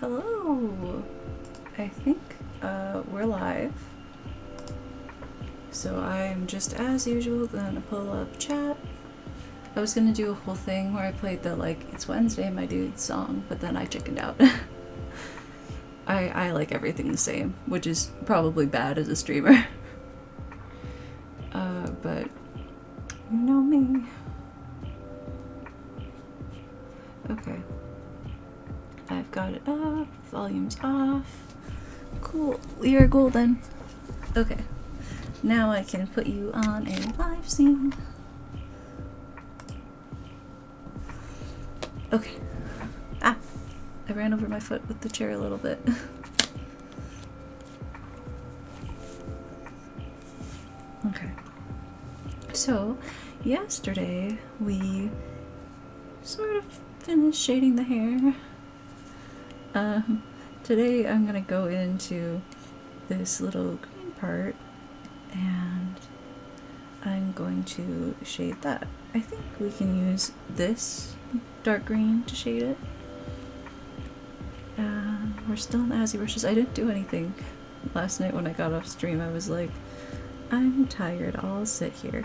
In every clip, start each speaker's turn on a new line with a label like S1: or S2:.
S1: Hello! I think we're live. So I'm just as usual gonna pull up chat. I was gonna do a whole thing where I played the like "It's Wednesday, my dude" song, but then I chickened out. I like everything the same, which is probably bad as a streamer. But you know me. Okay. I've got it up, volume's off. Cool, we are golden. Okay, now I can put you on a live scene. Okay. Ah, I ran over my foot with the chair a little bit. Okay. So, yesterday we sort of finished shading the hair. Today I'm gonna go into this little green part and I'm going to shade that. I think we can use this dark green to shade it. We're still in the Azzy brushes. I didn't do anything last night when I got off stream. I was like, I'm tired, I'll sit here.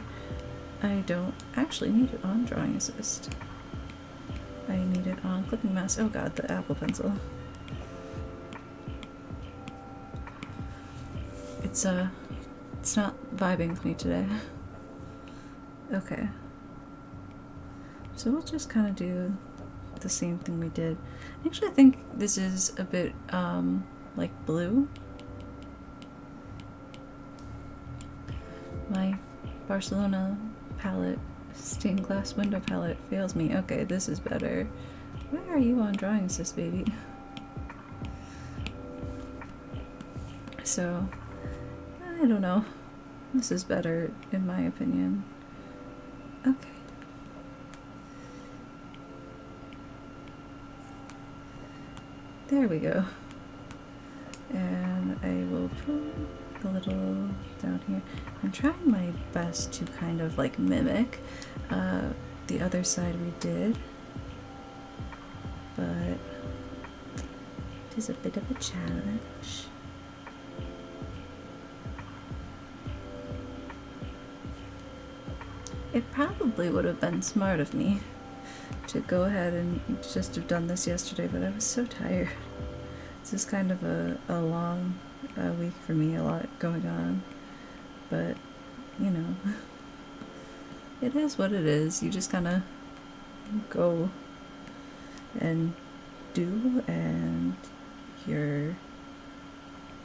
S1: I don't actually need it on Drawing Assist. I need it on Clipping Mask. Oh god, the Apple Pencil. It's not vibing with me today. Okay. So we'll just kind of do the same thing we did. Actually, I think this is a bit, like blue. My Barcelona palette, stained glass window palette fails me. Okay, this is better. Where are you on Drawing Assist, baby? So, I don't know. This is better, in my opinion. Okay. There we go. And I will put a little down here. I'm trying my best to kind of like mimic the other side we did, but it is a bit of a challenge. It probably would have been smart of me to go ahead and just have done this yesterday, but I was so tired. This is kind of a long week for me, a lot going on, but you know, it is what it is. You just kind of go and do, and you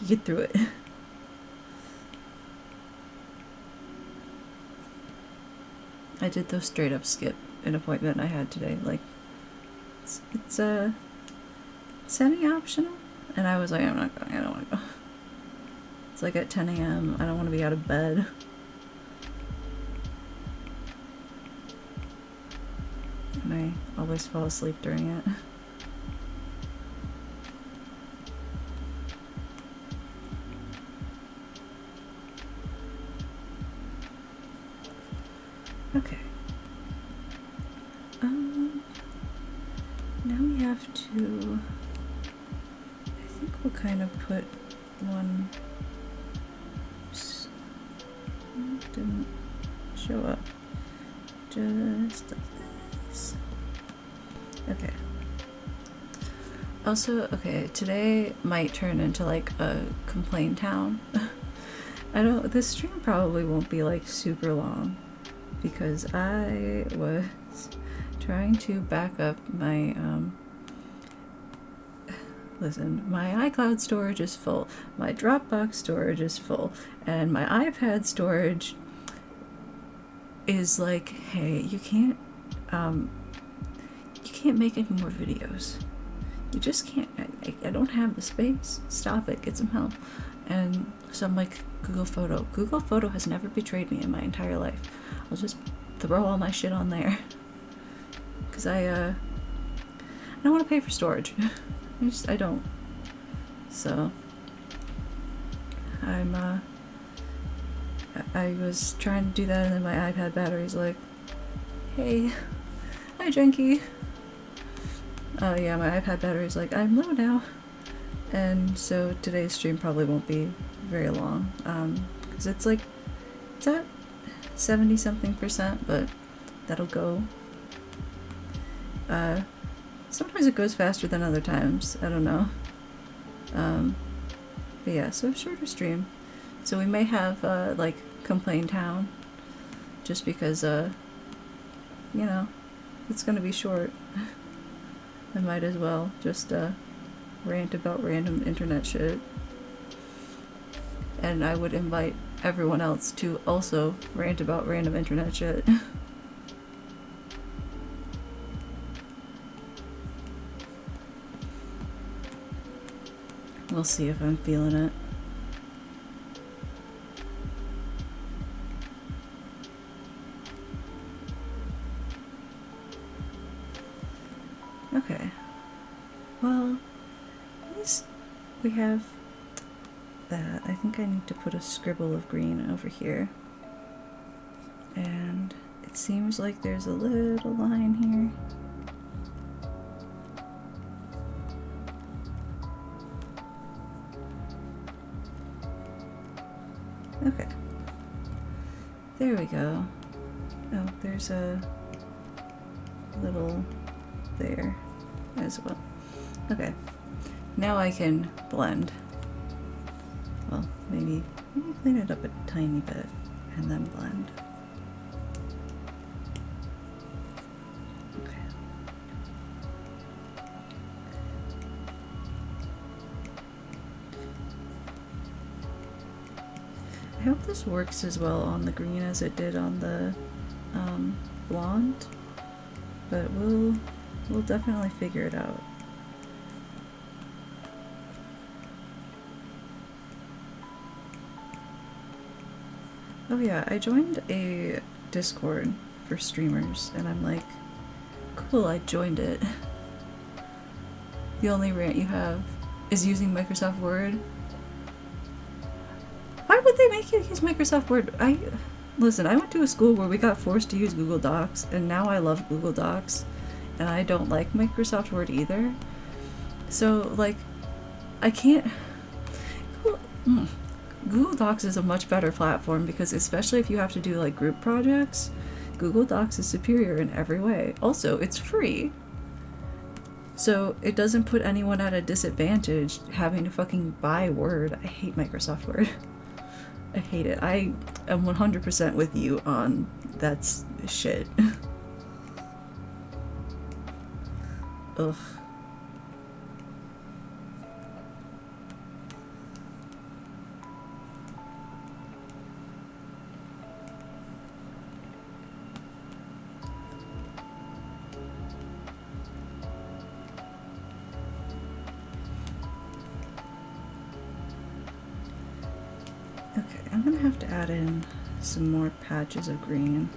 S1: get through it. I did though straight up skip an appointment I had today. Like, it's semi-optional, and I was like, I'm not going, I don't want to go. It's like at 10 a.m. I don't want to be out of bed. And I always fall asleep during it. Okay. Now we have to, I think we'll kind of put one, didn't show up, just like this. Okay. Also, okay, today might turn into like a complain town. This stream probably won't be like super long, because I was trying to back up my, listen, my iCloud storage is full, my Dropbox storage is full, and my iPad storage is like, hey, you can't make any more videos. You just can't, I don't have the space, stop it, get some help. And so I'm like, Google Photo. Google Photo has never betrayed me in my entire life. I'll just throw all my shit on there. Because I don't want to pay for storage. I don't. So, I was trying to do that, and then my iPad battery's like, hey, hi Junkie. Oh yeah, my iPad battery's like, I'm low now. And so today's stream probably won't be very long, because it's like, it's at 70 something%, but that'll go. Sometimes it goes faster than other times, I don't know. But yeah, so shorter stream. So we may have, like, Complain Town, just because, you know, it's gonna be short. I might as well just, rant about random internet shit. And I would invite everyone else to also rant about random internet shit. We'll see if I'm feeling it. Okay. Well, at least we have that. I think I need to put a scribble of green over here. And it seems like there's a little line here. Okay. There we go. Oh, there's a little there as well. Okay. Now I can blend. Well, maybe clean it up a tiny bit and then blend. Okay. I hope this works as well on the green as it did on the blonde, but we'll definitely figure it out. Oh yeah, I joined a Discord for streamers, and I'm like, cool, I joined it. The only rant you have is using Microsoft Word. Why would they make you use Microsoft Word? Listen, I went to a school where we got forced to use Google Docs, and now I love Google Docs, and I don't like Microsoft Word either. So, like, I can't... Google Docs is a much better platform because especially if you have to do, like, group projects, Google Docs is superior in every way. Also, it's free. So it doesn't put anyone at a disadvantage having to fucking buy Word. I hate Microsoft Word. I hate it. I am 100% with you on that's shit. Ugh. Okay, I'm gonna have to add in some more patches of green.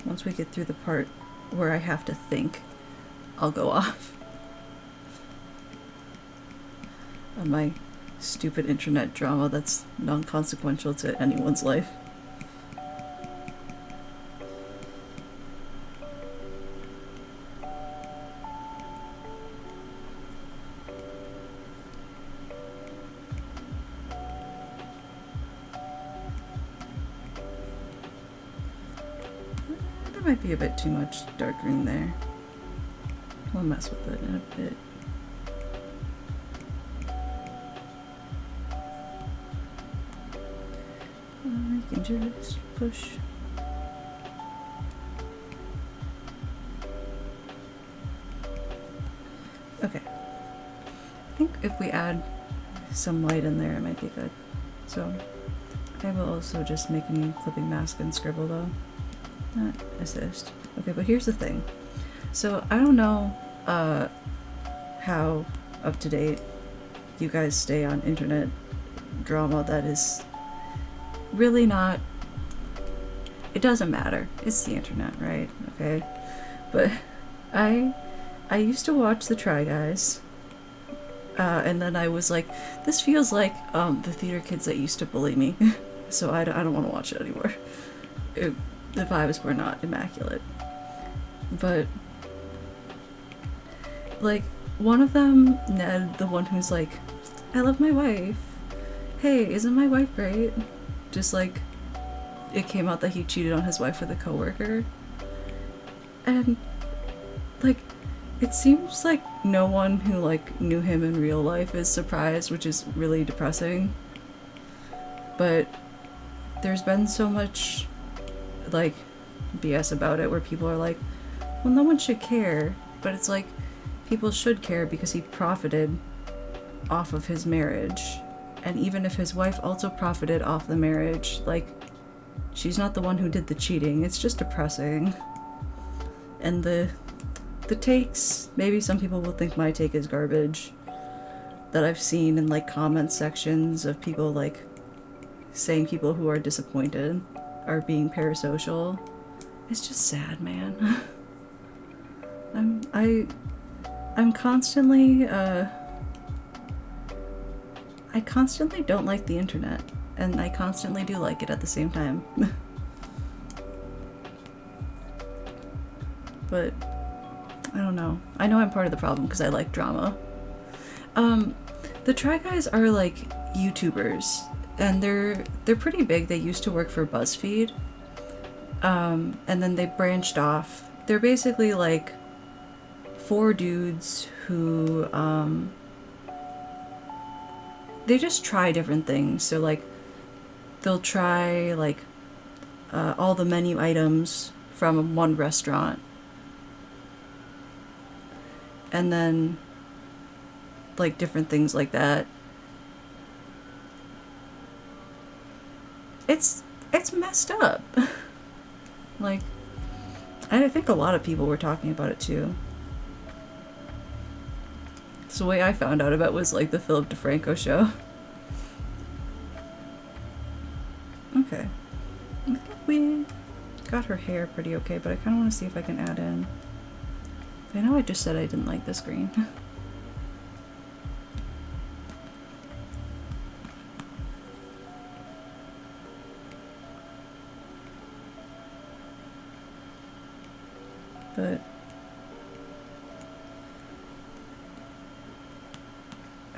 S1: Once we get through the part where I have to think, I'll go off on my stupid internet drama that's non-consequential to anyone's life. There might be a bit too much dark green there. We'll mess with it in a bit. I can just push. Okay. I think if we add some light in there, it might be good. So I will also just make a new clipping mask and scribble though. Not assist. Okay, but here's the thing. So I don't know how up to date you guys stay on internet drama that is really not, it doesn't matter. It's the internet, right? Okay. But I used to watch the Try Guys. And then I was like, this feels like the theater kids that used to bully me. So I don't want to watch it anymore. The vibes were not immaculate. But, like, one of them, Ned, the one who's like, I love my wife. Hey, isn't my wife great? Just like, it came out that he cheated on his wife with a coworker. And, like, it seems like no one who, like, knew him in real life is surprised, which is really depressing. But there's been so much, like, BS about it where people are like, well, no one should care. But it's like, people should care because he profited off of his marriage. And even if his wife also profited off the marriage, like, she's not the one who did the cheating. It's just depressing. And the takes, maybe some people will think my take is garbage, that I've seen in, like, comment sections of people, like, saying people who are disappointed are being parasocial. It's just sad, man. I'm constantly, I constantly don't like the internet, and I constantly do like it at the same time. But I don't know. I know I'm part of the problem because I like drama. The Try Guys are like YouTubers, and they're pretty big. They used to work for BuzzFeed, and then they branched off. They're basically like 4 dudes who they just try different things. So like they'll try like all the menu items from one restaurant, and then like different things like that. It's messed up. Like, I think a lot of people were talking about it too. So the way I found out about it was like the Philip DeFranco show. Okay. I think we got her hair pretty okay, but I kind of want to see if I can add in. I know I just said I didn't like this green. But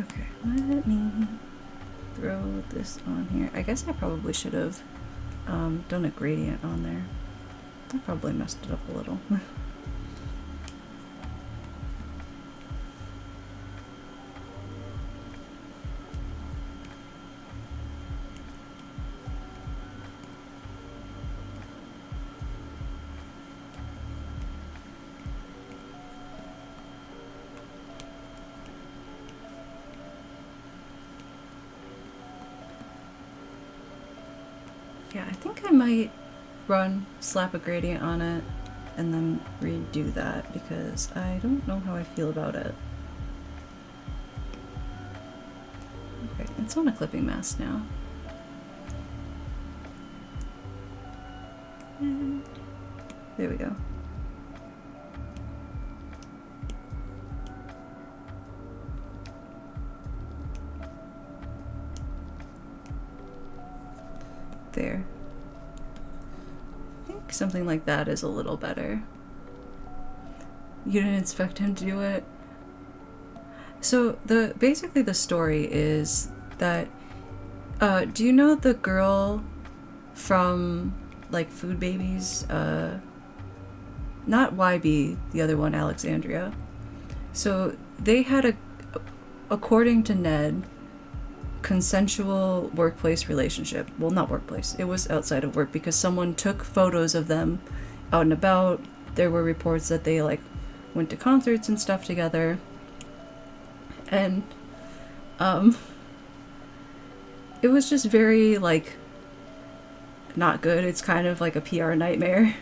S1: okay, let me throw this on here. I guess I probably should have done a gradient on there. I probably messed it up a little. Yeah, I think I might slap a gradient on it, and then redo that because I don't know how I feel about it. Okay, it's on a clipping mask now. And there we go. There. I think something like that is a little better. You didn't expect him to do it? So basically the story is that do you know the girl from like Food Babies? Not YB, the other one, Alexandria. So they had according to Ned, consensual workplace relationship. Well, not workplace. It was outside of work because someone took photos of them out and about. There were reports that they like went to concerts and stuff together. And it was just very like not good. It's kind of like a PR nightmare,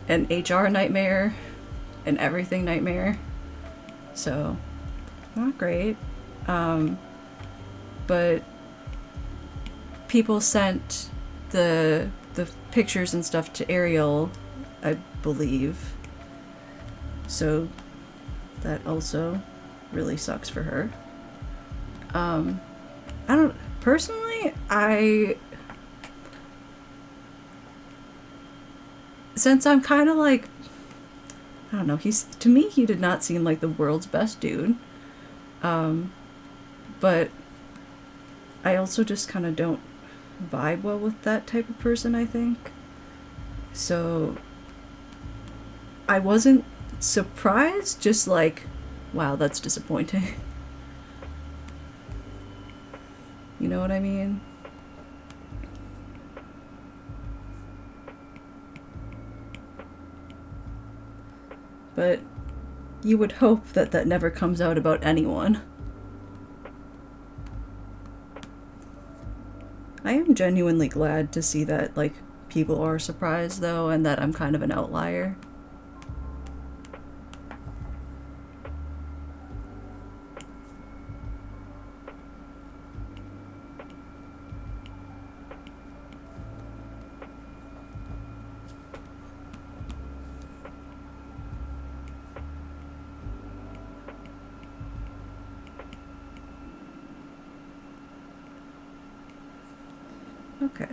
S1: an HR nightmare, an everything nightmare. So not great. But people sent the pictures and stuff to Ariel, I believe. So that also really sucks for her. I don't, personally, since I'm kind of like, I don't know, to me, he did not seem like the world's best dude. But I also just kind of don't vibe well with that type of person, I think. So I wasn't surprised, just like, wow, that's disappointing. You know what I mean? But you would hope that that never comes out about anyone. I am genuinely glad to see that, like, people are surprised, though, and that I'm kind of an outlier. Okay.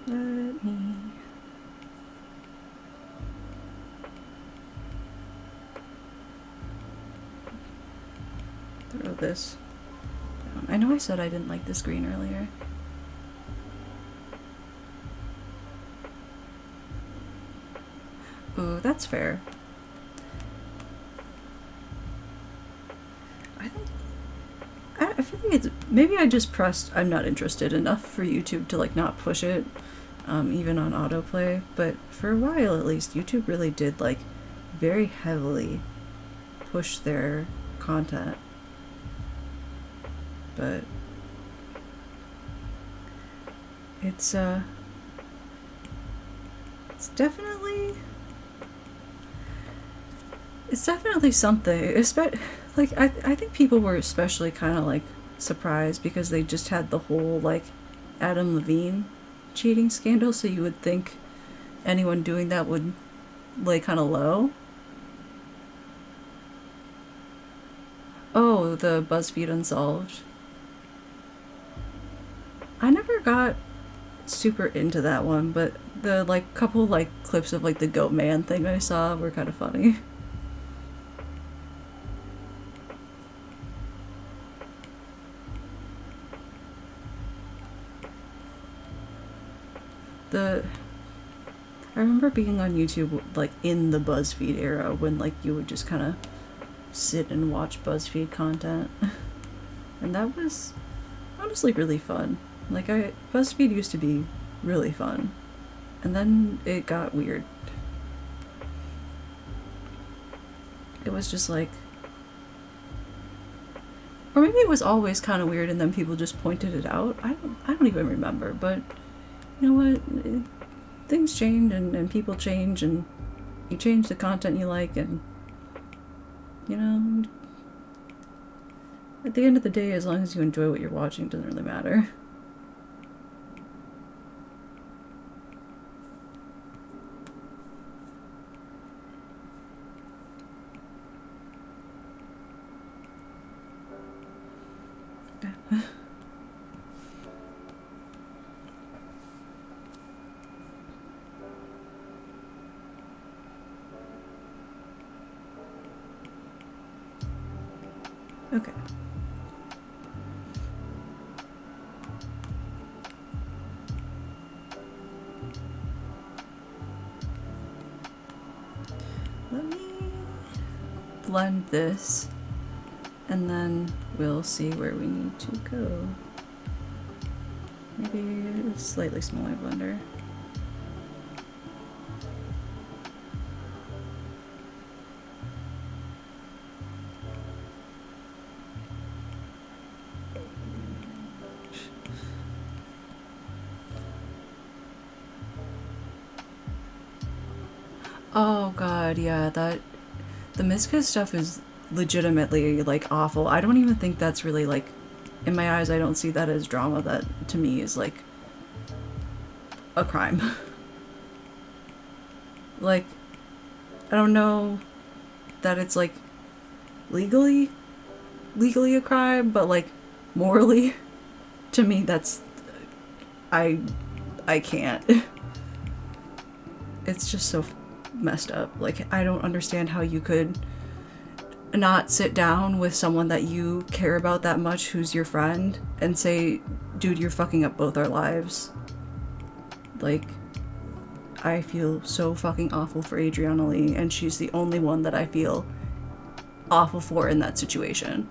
S1: Let me... throw this down. I know I said I didn't like this green earlier. Ooh, that's fair. I feel like it's, maybe I just pressed I'm not interested enough for YouTube to like not push it, even on autoplay. But for a while at least, YouTube really did like very heavily push their content. But it's definitely something. Like I think people were especially kind of like surprised because they just had the whole like Adam Levine cheating scandal, so you would think anyone doing that would lay kind of low. Oh, the BuzzFeed Unsolved. I never got super into that one, but the like couple like clips of like the goat man thing I saw were kind of funny. I remember being on YouTube like in the BuzzFeed era when like you would just kind of sit and watch BuzzFeed content. And that was honestly really fun. Like BuzzFeed used to be really fun. And then it got weird. It was just like, or maybe it was always kind of weird and then people just pointed it out. I don't even remember, but you know what? Things change and people change and you change the content you like, and you know, at the end of the day, as long as you enjoy what you're watching, it doesn't really matter. Okay. Let me blend this, and then we'll see where we need to go. Maybe a slightly smaller blender. Oh god, yeah, the Mizka stuff is legitimately like awful. I don't even think that's really like, in my eyes, I don't see that as drama. That to me is like a crime. Like, I don't know that it's like legally a crime, but like morally, to me, that's I can't. It's just so messed up. Like, I don't understand how you could not sit down with someone that you care about that much, who's your friend, and say, dude, you're fucking up both our lives. Like, I feel so fucking awful for Adriana Lee, and she's the only one that I feel awful for in that situation.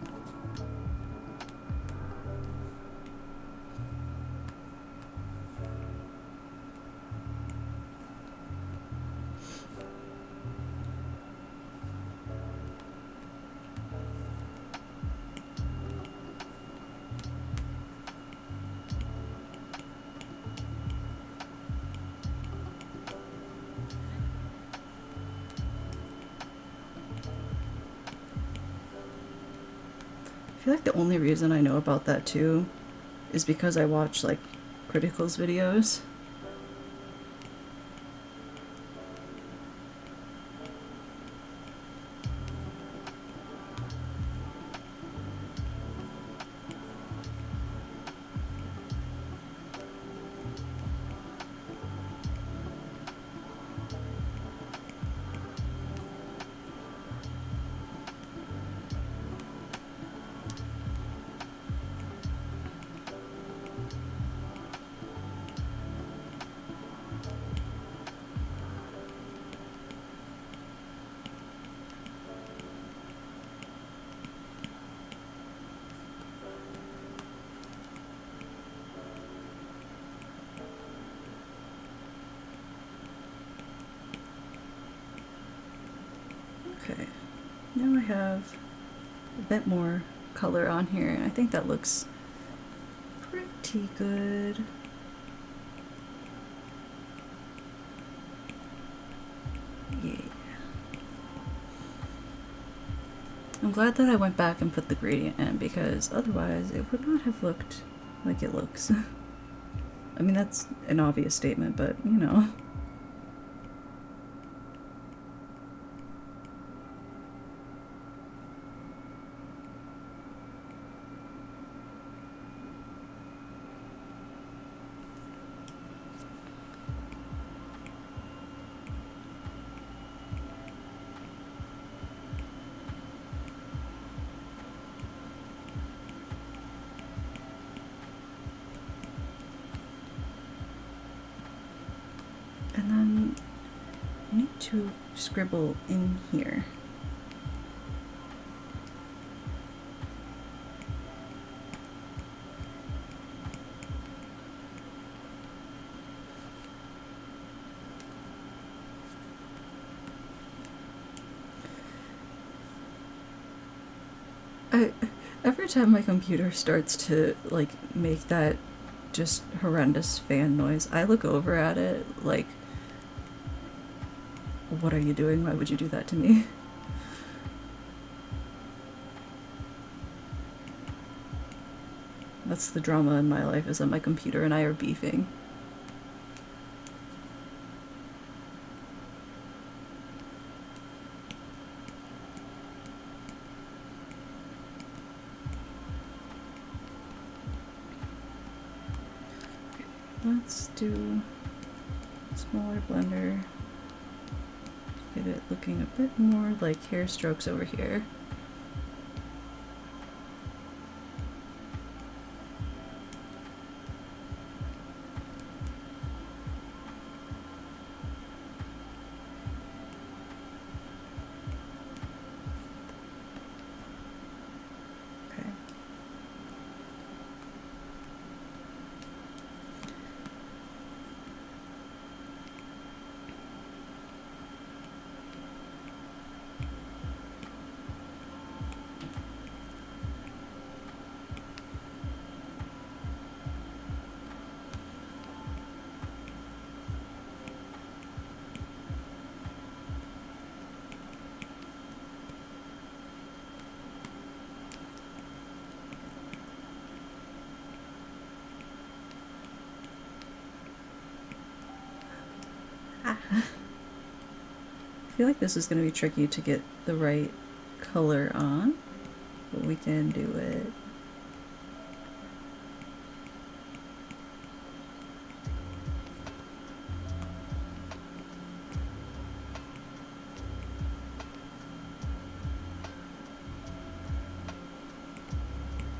S1: I feel like the only reason I know about that too is because I watch like Critical's videos. Okay, now I have a bit more color on here, and I think that looks pretty good. Yeah. I'm glad that I went back and put the gradient in, because otherwise it would not have looked like it looks. I mean, that's an obvious statement, but you know. And then I need to scribble in here. Every time my computer starts to like make that just horrendous fan noise, I look over at it like, what are you doing? Why would you do that to me? That's the drama in my life, is that my computer and I are beefing. Let's do a smaller blender. Get it looking a bit more like hair strokes over here. Okay. feel like this is going to be tricky to get the right color on, but we can do it.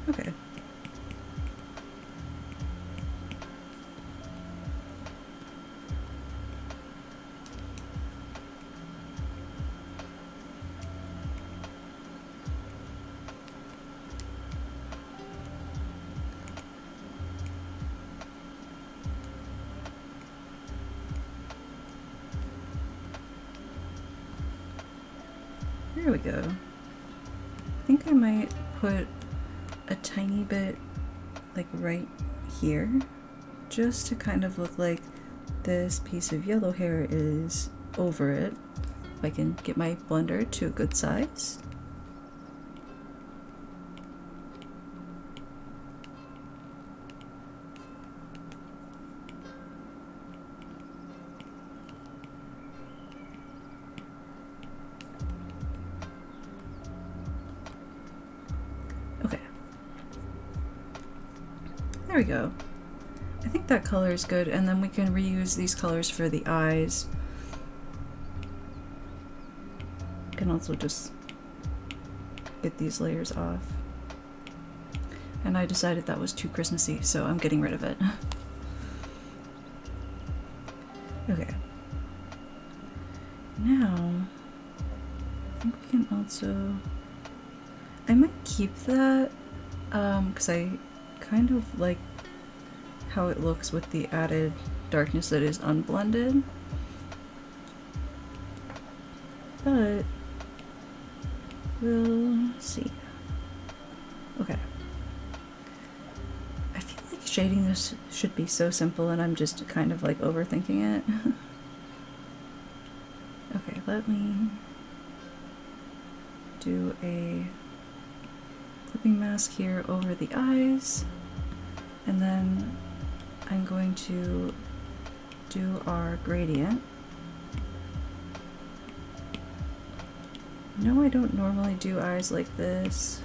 S1: Okay. There we go. I think I might put a tiny bit like right here, just to kind of look like this piece of yellow hair is over it. If I can get my blender to a good size. Okay. There we go. I think that color is good, and then we can reuse these colors for the eyes. Can also just get these layers off. And I decided that was too Christmassy, so I'm getting rid of it. Okay. Now, I think we can also... I might keep that, because I kind of like how it looks with the added darkness that is unblended. But we'll see. Okay. I feel like shading this should be so simple, and I'm just kind of like overthinking it. Okay, let me do a clipping mask here over the eyes, and then I'm going to do our gradient. No, I don't normally do eyes like this,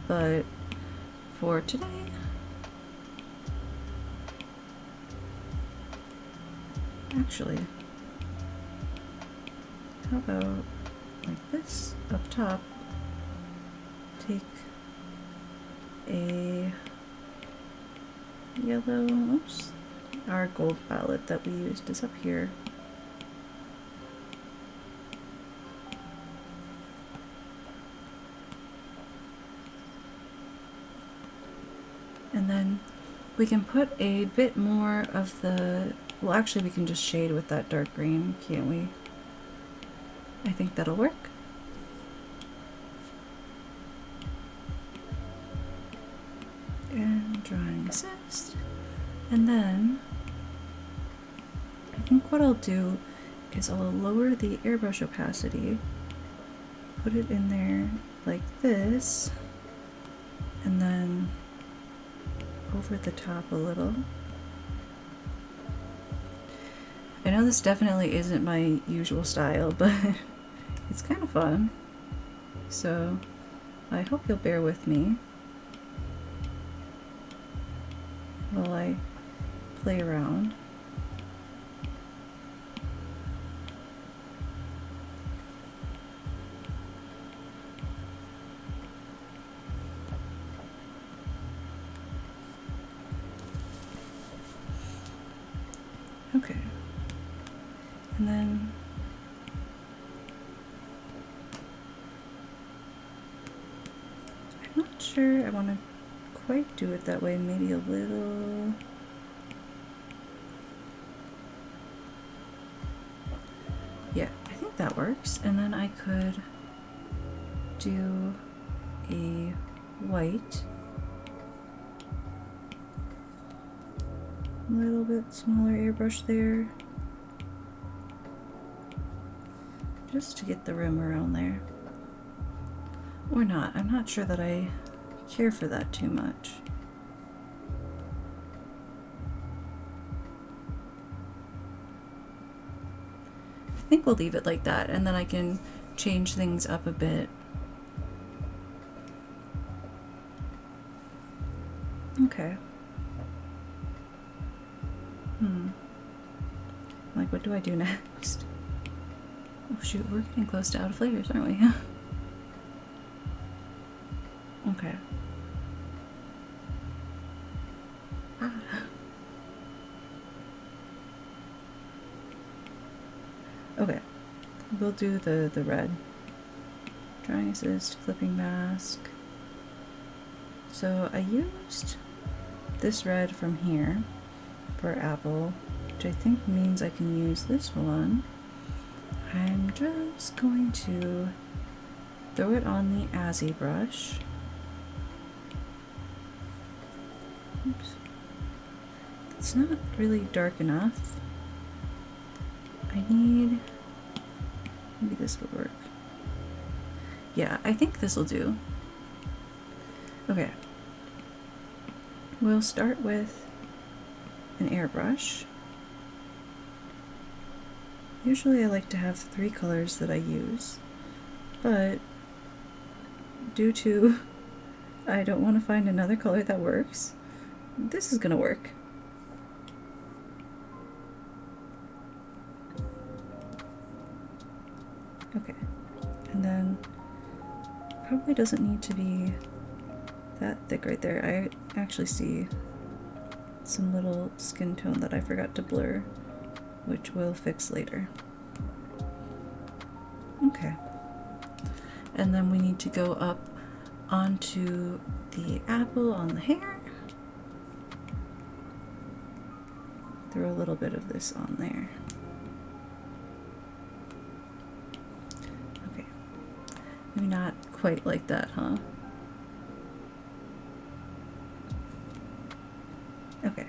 S1: but for today, actually, how about like this up top? Take a yellow, oops, our gold palette that we used is up here. And then we can put a bit more of the, well actually we can just shade with that dark green, can't we? I think that'll work. And drawing assist. And then I think what I'll do is I'll lower the airbrush opacity, put it in there like this, and then over the top a little. I know this definitely isn't my usual style, but it's kind of fun. So I hope you'll bear with me while I play around. Okay. And then I'm not sure I want to quite do it that way, maybe a little. Yeah, I think that works. And then I could do a white, a little bit smaller airbrush there, just to get the rim around there. Or not, I'm not sure that I care for that too much. I think we'll leave it like that, and then I can change things up a bit. Okay. Like, what do I do next? Oh shoot, we're getting close to out of flavors, aren't we? Okay. Okay. We'll do the red. Drying assist, flipping mask. So I used this red from here for apple, which I think means I can use this one. I'm just going to throw it on the Azzy brush. Oops. It's not really dark enough. I need, maybe this would work. Yeah, I think this will do. Okay. We'll start with an airbrush. Usually I like to have 3 colors that I use, but due to I don't want to find another color that works, this is gonna work. Okay, and then probably doesn't need to be that thick right there. I actually see some little skin tone that I forgot to blur, which we'll fix later. Okay. And then we need to go up onto the apple on the hair. Throw a little bit of this on there. Okay. Maybe not quite like that, huh? Okay.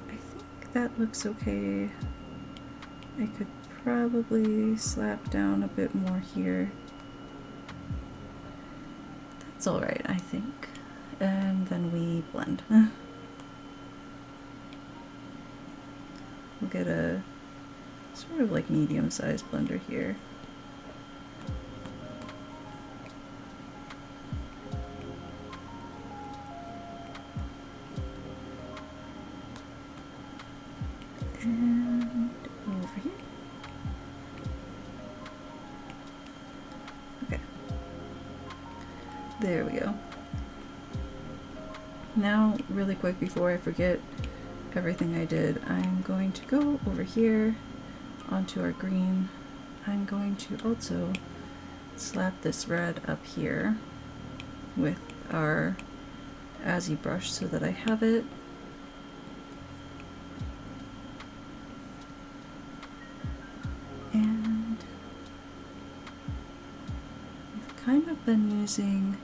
S1: I think that looks okay. I could probably slap down a bit more here. That's alright, I think. And then we blend. We'll get a sort of like medium-sized blender here. And over here. Okay. There we go. Now, really quick before I forget everything I did, I'm going to go over here onto our green. I'm going to also slap this red up here with our Azzy brush so that I have it. And I've kind of been using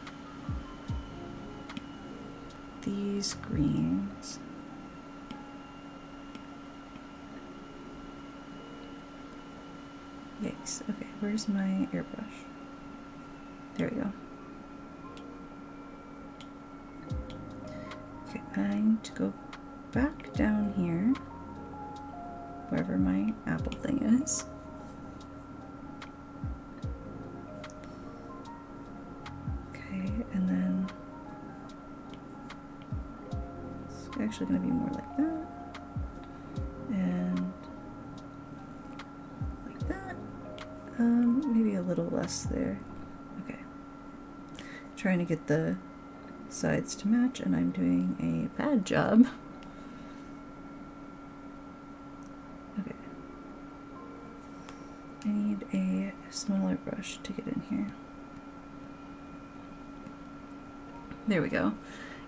S1: these greens. Yikes. Okay, where's my airbrush? There we go. Okay, I need to go back down here, wherever my apple thing is. Okay, and then it's actually going to be more like that. And like that. Maybe a little less there. Okay. Trying to get the sides to match, and I'm doing a bad job. Okay. I need a smaller brush to get in here. There we go.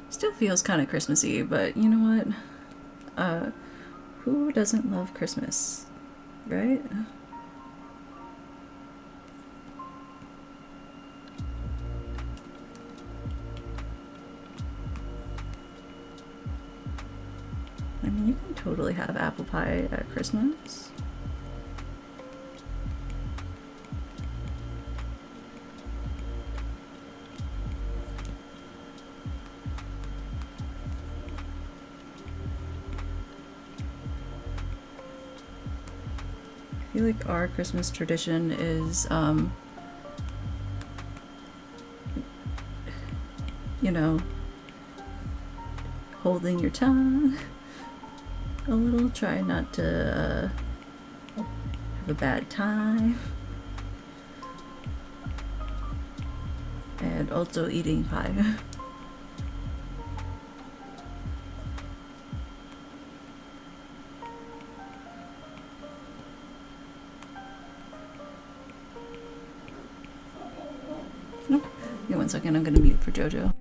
S1: Still feels kind of Christmassy, but you know what? Who doesn't love Christmas, right? I mean, you can totally have apple pie at Christmas. feel like our Christmas tradition is, you know, holding your tongue a little, try not to have a bad time, and also eating pie. Nope. Give me 1 second, I'm gonna mute for JoJo.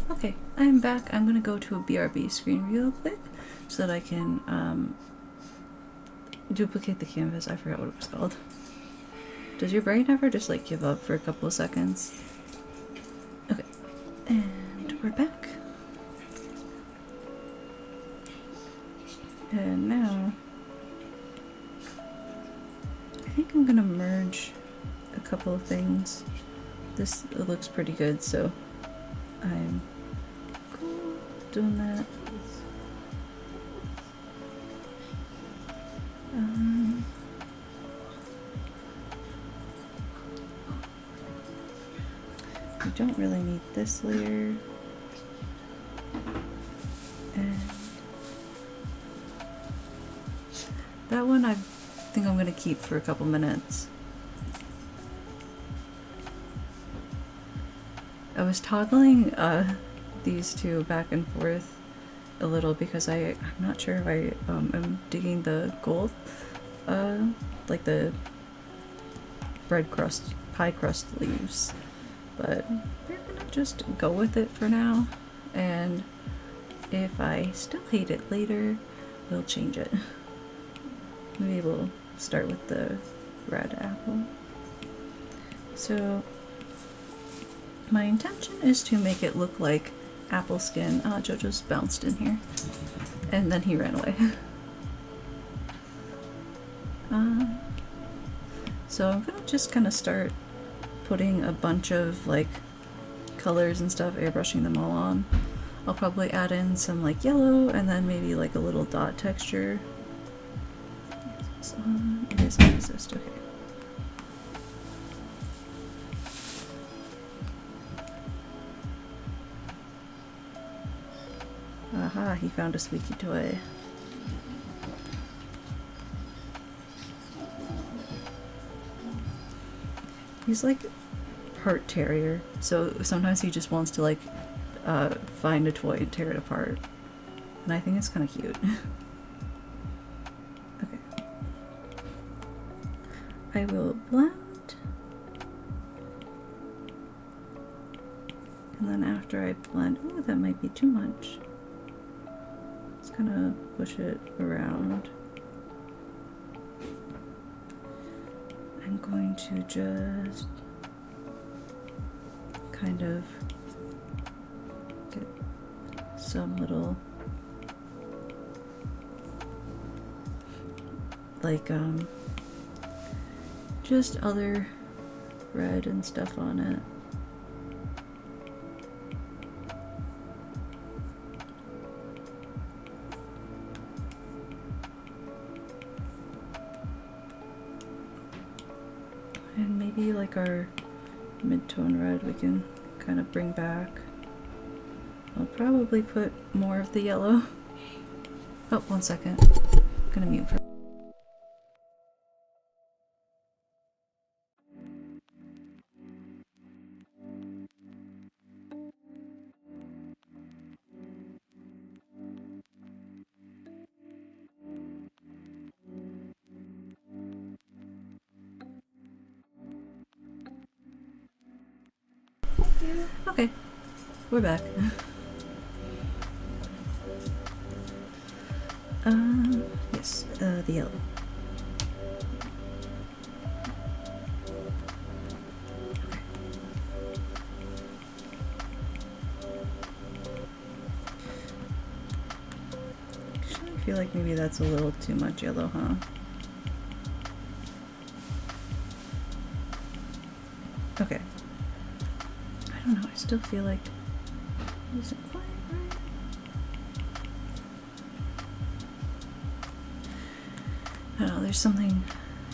S1: Okay, I'm back. I'm gonna go to a BRB screen real quick so that I can duplicate the canvas. I forgot what it was called. Does your brain ever just like give up for a couple of seconds? Okay, and we're back. And now I think I'm gonna merge a couple of things. This looks pretty good, so I'm cool doing that. We don't really need this layer. And that one I think I'm gonna keep for a couple minutes. I was toggling these two back and forth a little because I'm not sure if I am digging the gold, like the bread crust, pie crust leaves, but we're gonna just go with it for now, and if I still hate it later, we'll change it. Maybe we'll start with the red apple. So my intention is to make it look like apple skin. Jojo's bounced in here. And then he ran away. So I'm gonna just kind of start putting a bunch of like colors and stuff, airbrushing them all on. I'll probably add in some like yellow and then maybe like a little dot texture. It is resist, okay. Aha, he found a squeaky toy. He's like part terrier, so sometimes he just wants to like find a toy and tear it apart. And I think it's kind of cute. Okay. I will blend. And then after I blend, oh, that might be too much. Just kind of push it around. I'm going to just kind of some little, like, just other red and stuff on it. And maybe like our mid-tone red we can kind of bring back. I'll probably put more of the yellow. Oh, 1 second. I'm gonna mute for. Okay, we're back. Yes, the yellow. Actually, I feel like maybe that's a little too much yellow, huh? Okay. I don't know, I still feel like it isn't quite right. I don't know, there's something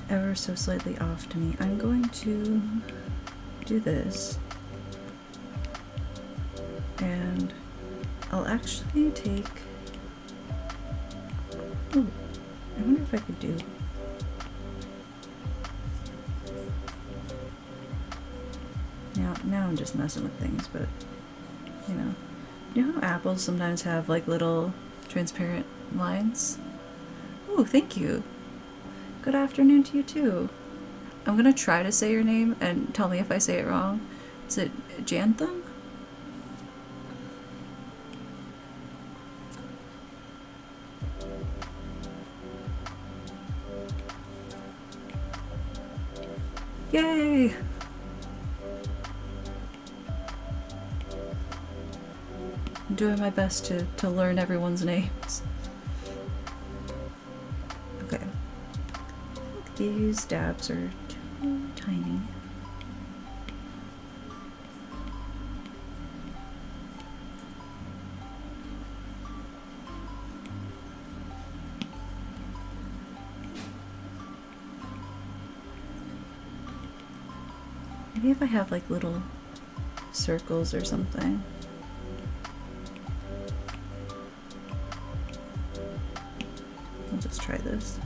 S1: ever so slightly off to me. I'm going to do this, and I'll actually take, ooh, I wonder if I could do, now I'm just messing with things, but you know how apples sometimes have like little transparent lines? Ooh, thank you. Good afternoon to you too. I'm gonna try to say your name and tell me if I say it wrong. Is it Jantham? Yay! I'm doing my best to learn everyone's names. Okay. I think these dabs are too tiny. Maybe if I have like little circles or something. I'll just try this.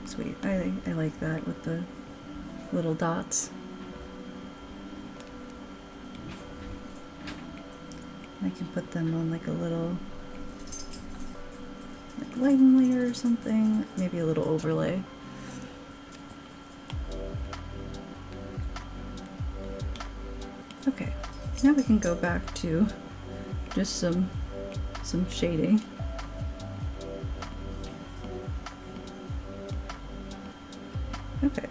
S1: Sweet. I like that with the little dots. I can put them on like a little like lighting layer or something, maybe a little overlay. Okay, now we can go back to just some shading. Okay,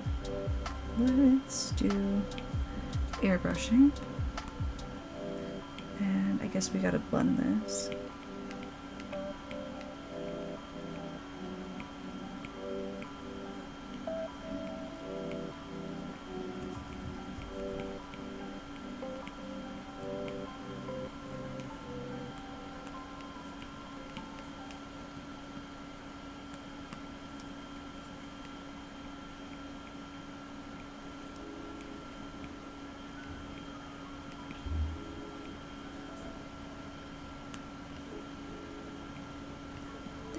S1: let's do airbrushing. And I guess we gotta blend this.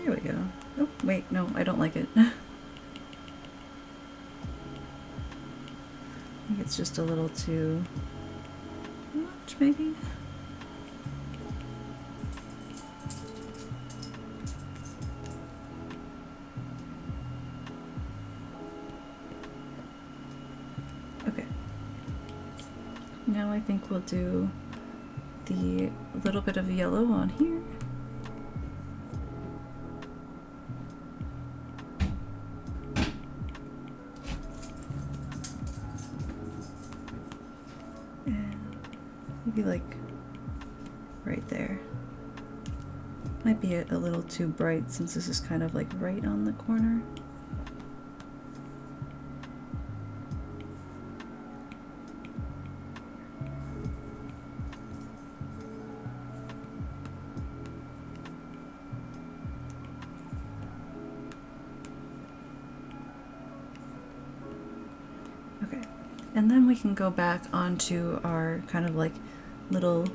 S1: There we go. Oh, wait, no, I don't like it. I think it's just a little too much, maybe? Okay. Now I think we'll do the little bit of yellow on here. Maybe like right there. Might be a little too bright since this is kind of like right on the corner. Okay, and then we can go back onto our kind of like little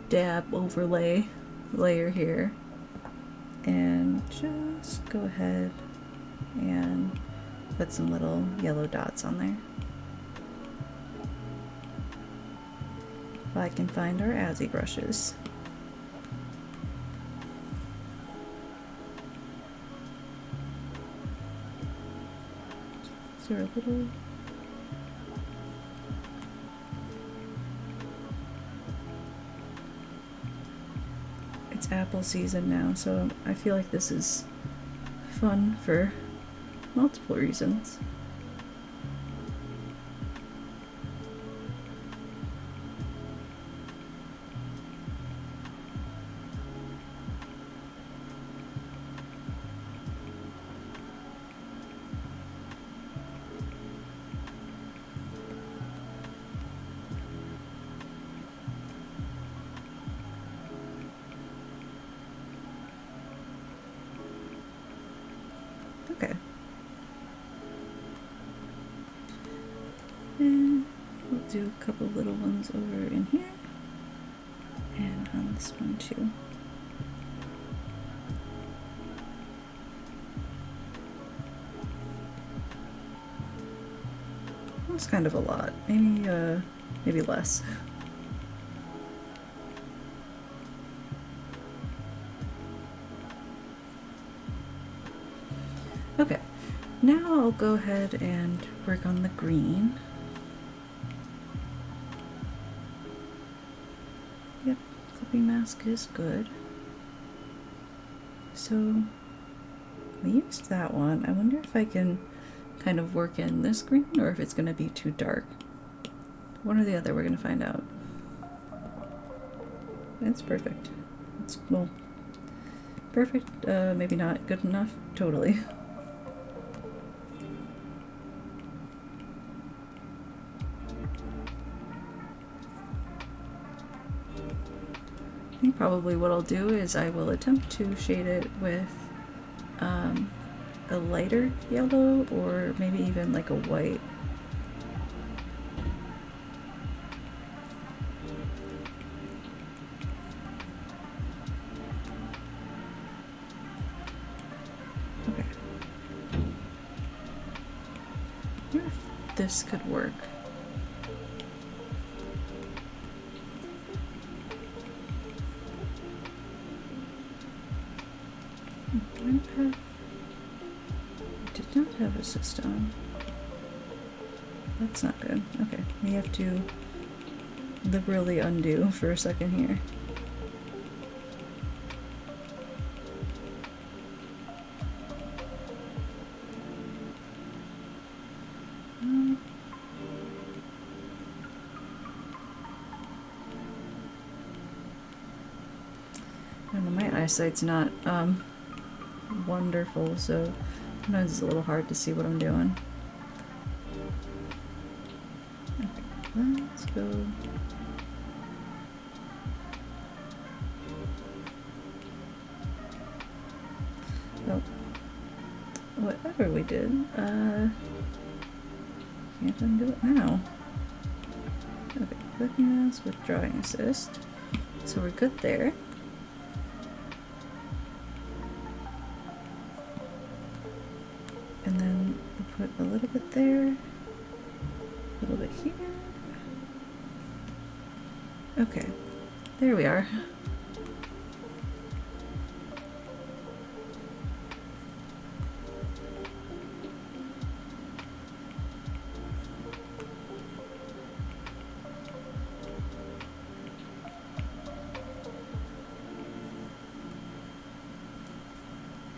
S1: dab overlay layer here and just go ahead and put some little yellow dots on there. If I can find our Azzy brushes. Is there a little... It's apple season now, so I feel like this is fun for multiple reasons. Okay. And we'll do a couple little ones over in here. And on this one too. That's kind of a lot. Maybe less. Okay, now I'll go ahead and work on the green. Yep, clipping mask is good. So we used that one. I wonder if I can kind of work in this green or if it's going to be too dark. One or the other, we're going to find out. It's perfect. It's, well, perfect, maybe not good enough, totally. I think probably what I'll do is I will attempt to shade it with a lighter yellow or maybe even like a white. Okay. I wonder if this could work. I did not have a system. That's not good. Okay, we have to liberally undo for a second here. I don't know, my eyesight's not wonderful, so sometimes it's a little hard to see what I'm doing. Okay, let's go. Oh, whatever we did, can't undo it now. Okay, clicking this with drawing assist, so we're good there. And then we'll put a little bit there, a little bit here. Okay, there we are.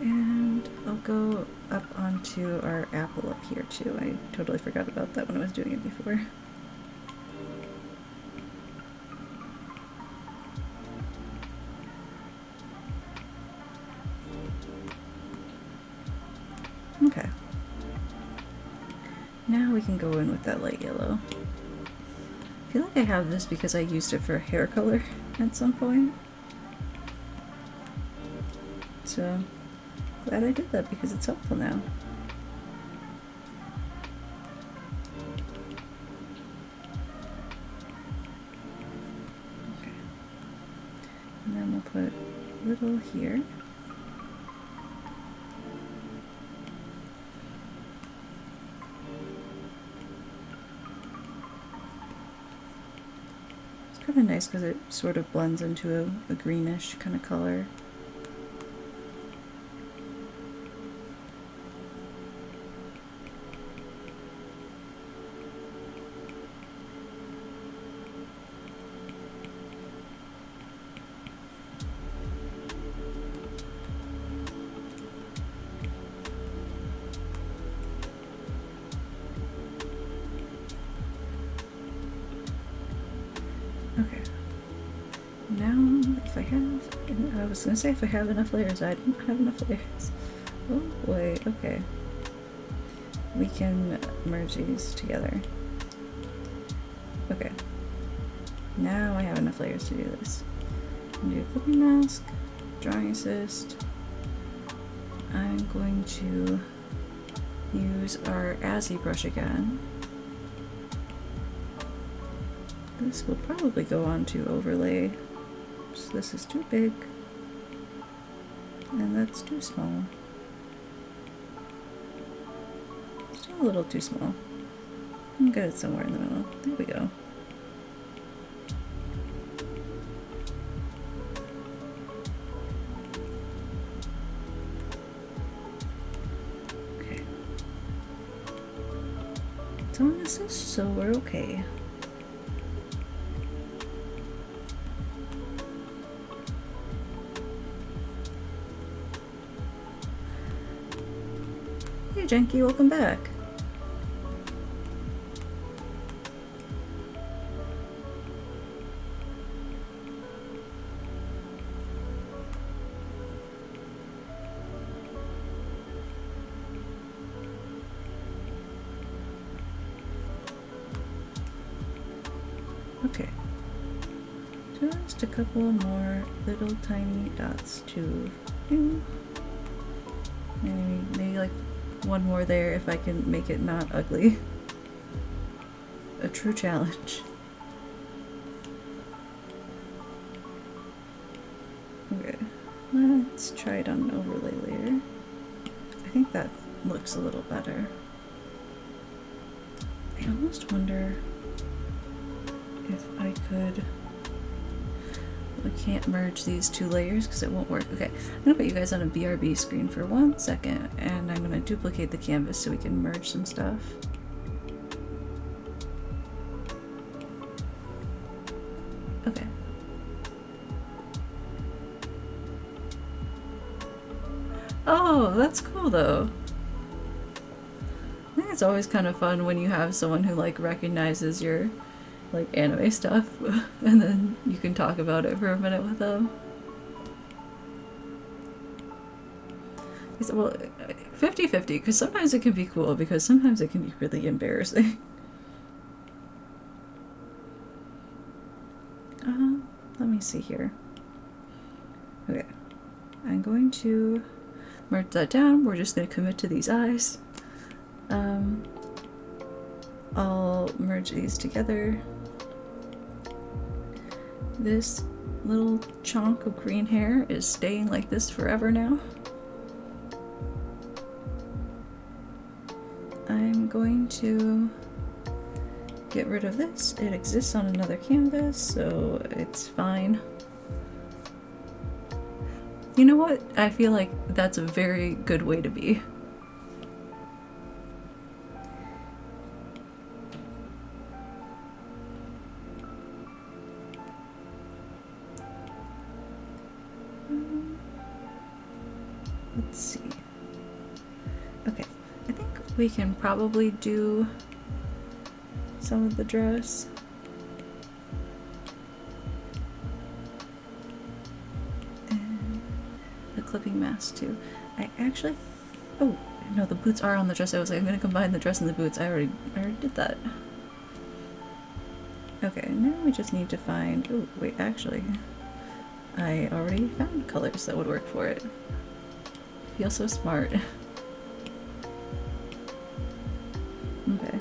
S1: And I'll go up onto our apple up here too. I totally forgot about that when I was doing it before. we can go in with that light yellow. I feel like I have this because I used it for hair color at some point. So, glad I did that because it's helpful now. Okay. And then we'll put a little here. Kind of nice because it sort of blends into a greenish kind of color. Okay. Now, if I have, I was gonna say if I have enough layers, I don't have enough layers. Oh boy, okay. We can merge these together. Okay. Now I have enough layers to do this. I'm gonna do a clipping mask, drawing assist. I'm going to use our Azzy brush again. This will probably go on to overlay. So this is too big, and that's too small. Still a little too small. I'm good at somewhere in the middle. There we go. Okay. Some of this is so we're okay. Hey Janky, welcome back. Okay. Just a couple more little tiny dots to do. Maybe like one more there if I can make it not ugly. A true challenge. Okay, let's try it on an overlay layer. I think that looks a little better. I almost wonder if I could... I can't merge these two layers because it won't work. Okay, I'm gonna put you guys on a BRB screen for 1 second and I'm gonna duplicate the canvas so we can merge some stuff. Okay. Oh, that's cool though. I think it's always kind of fun when you have someone who like recognizes your like anime stuff and then you can talk about it for a minute with them. Well, 50-50 because sometimes it can be cool because sometimes it can be really embarrassing. Let me see here. Okay, I'm going to merge that down. We're just going to commit to these eyes. I'll merge these together. This little chunk of green hair is staying like this forever now. I'm going to get rid of this. It exists on another canvas, so it's fine. You know what? I feel like that's a very good way to be. Let's see. Okay, I think we can probably do some of the dress. And the clipping mask too. I actually, oh, no, the boots are on the dress. I was like, I'm gonna combine the dress and the boots. I already did that. Okay, now we just need to find, oh wait, actually, I already found colors that would work for it. I feel so smart. Okay.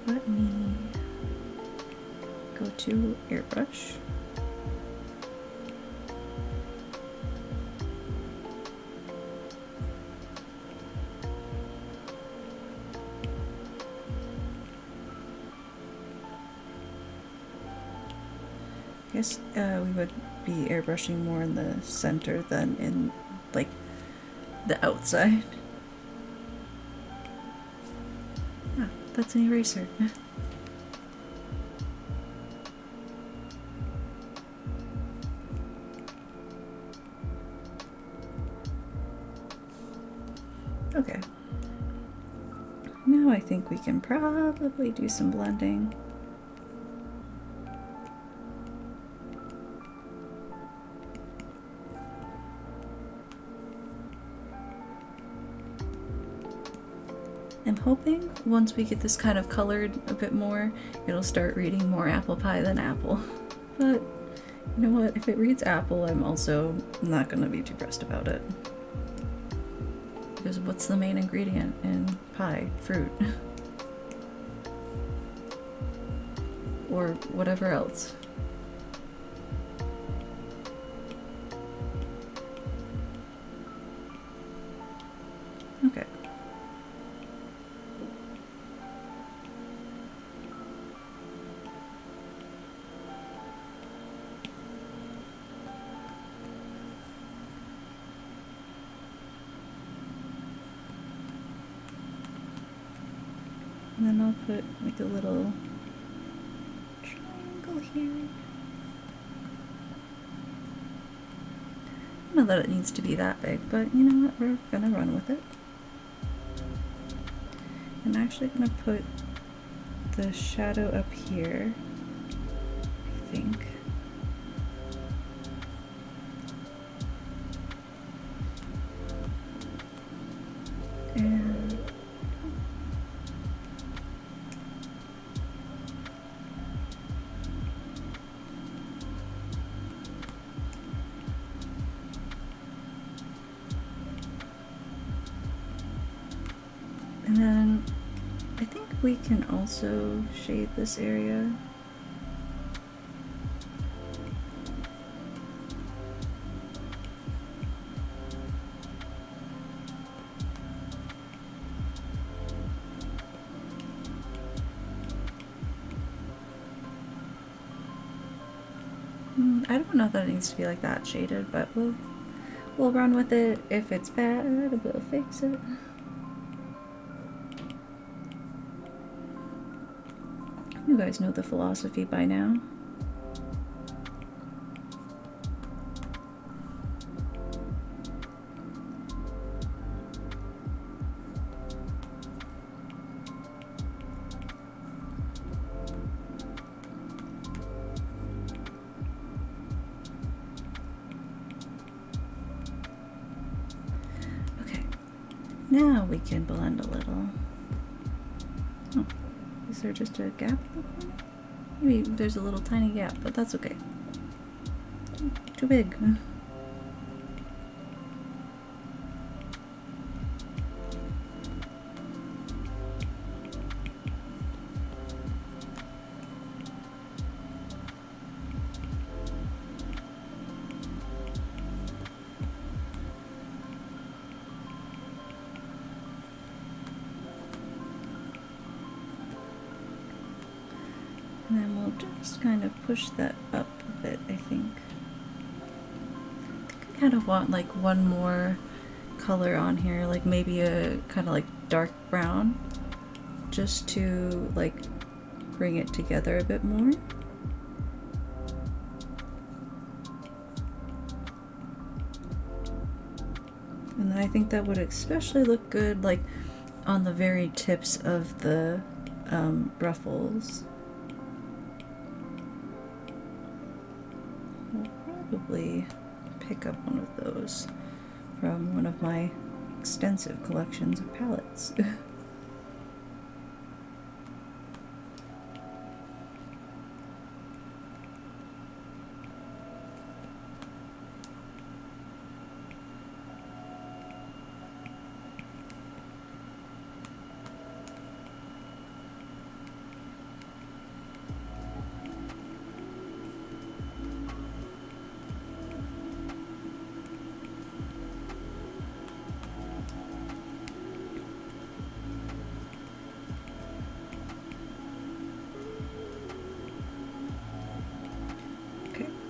S1: Let me go to airbrush. I guess we would be airbrushing more in the center than in, like, the outside. Ah, that's an eraser. Okay. Now I think we can probably do some blending. I'm hoping once we get this kind of colored a bit more, it'll start reading more apple pie than apple. But you know what? If it reads apple, I'm also not gonna be too pressed about it. Because what's the main ingredient in pie? Fruit. Or whatever else. Okay. And then I'll put like a little triangle here. I don't know that it needs to be that big, but you know what, we're gonna run with it. I'm actually gonna put the shadow up here, I think. And then I think we can also shade this area. I don't know that it needs to be like that shaded, but we'll run with it. If it's bad, we'll fix it. You guys know the philosophy by now. Okay, now we can blend a little. Oh. Is there just a gap? Maybe there's a little tiny gap, but that's okay. Too big. And then we'll just kind of push that up a bit, I think. I kind of want like one more color on here, like maybe a kind of like dark brown, just to like bring it together a bit more. And then I think that would especially look good like on the very tips of the ruffles. I'll probably pick up one of those from one of my extensive collections of palettes.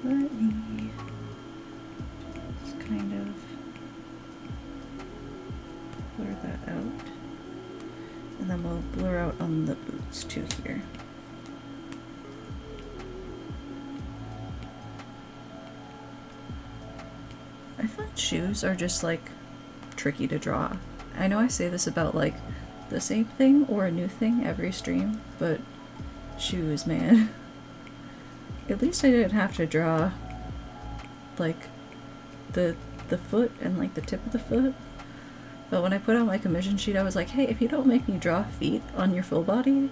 S1: Let me just kind of blur that out, and then we'll blur out on the boots too here. I find shoes are just like tricky to draw. I know I say this about like the same thing or a new thing every stream, but shoes, man. At least I didn't have to draw like the foot and like the tip of the foot. But when I put out my commission sheet, I was like, hey, if you don't make me draw feet on your full body,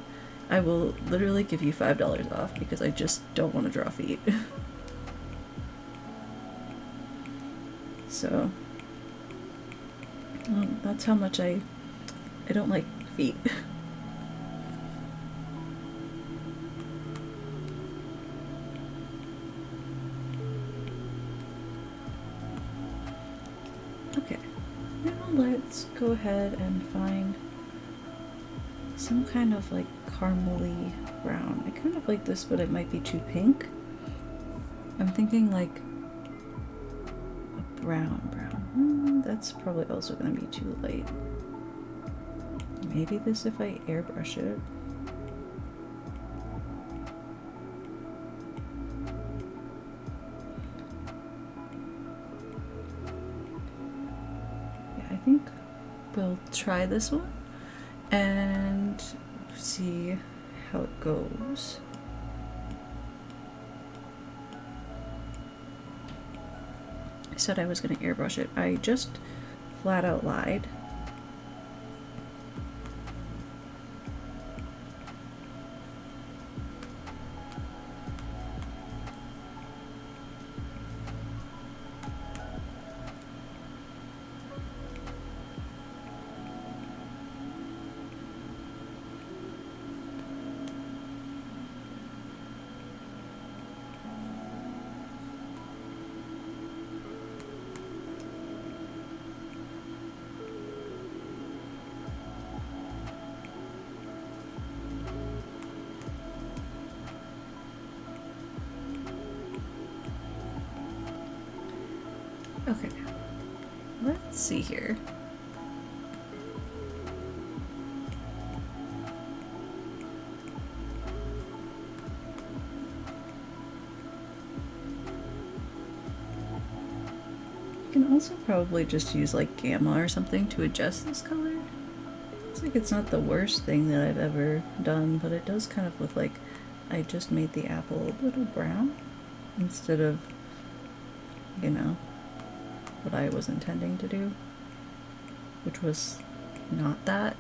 S1: I will literally give you $5 off because I just don't want to draw feet. So that's how much I don't like feet. Okay, now let's go ahead and find some kind of like caramely brown. I kind of like this, but it might be too pink. I'm thinking like a brown. That's probably also going to be too light. Maybe this if I airbrush it. I think we'll try this one and see how it goes. I said I was going to airbrush it. I just flat out lied. Okay, let's see here. You can also probably just use like gamma or something to adjust this color. It's like it's not the worst thing that I've ever done, but it does kind of look like I just made the apple a little brown instead of, you know, what I was intending to do, which was not that.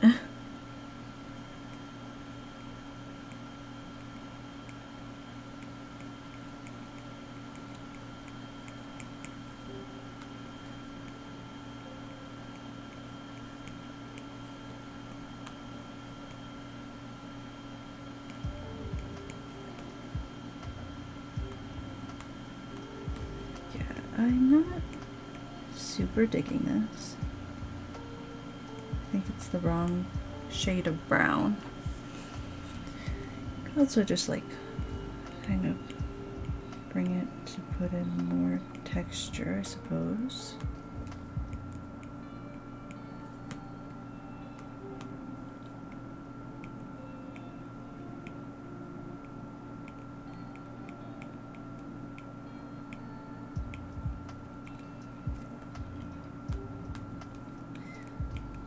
S1: Yeah, I'm not super digging this. I think it's the wrong shade of brown. Could also just like kind of bring it to put in more texture, I suppose.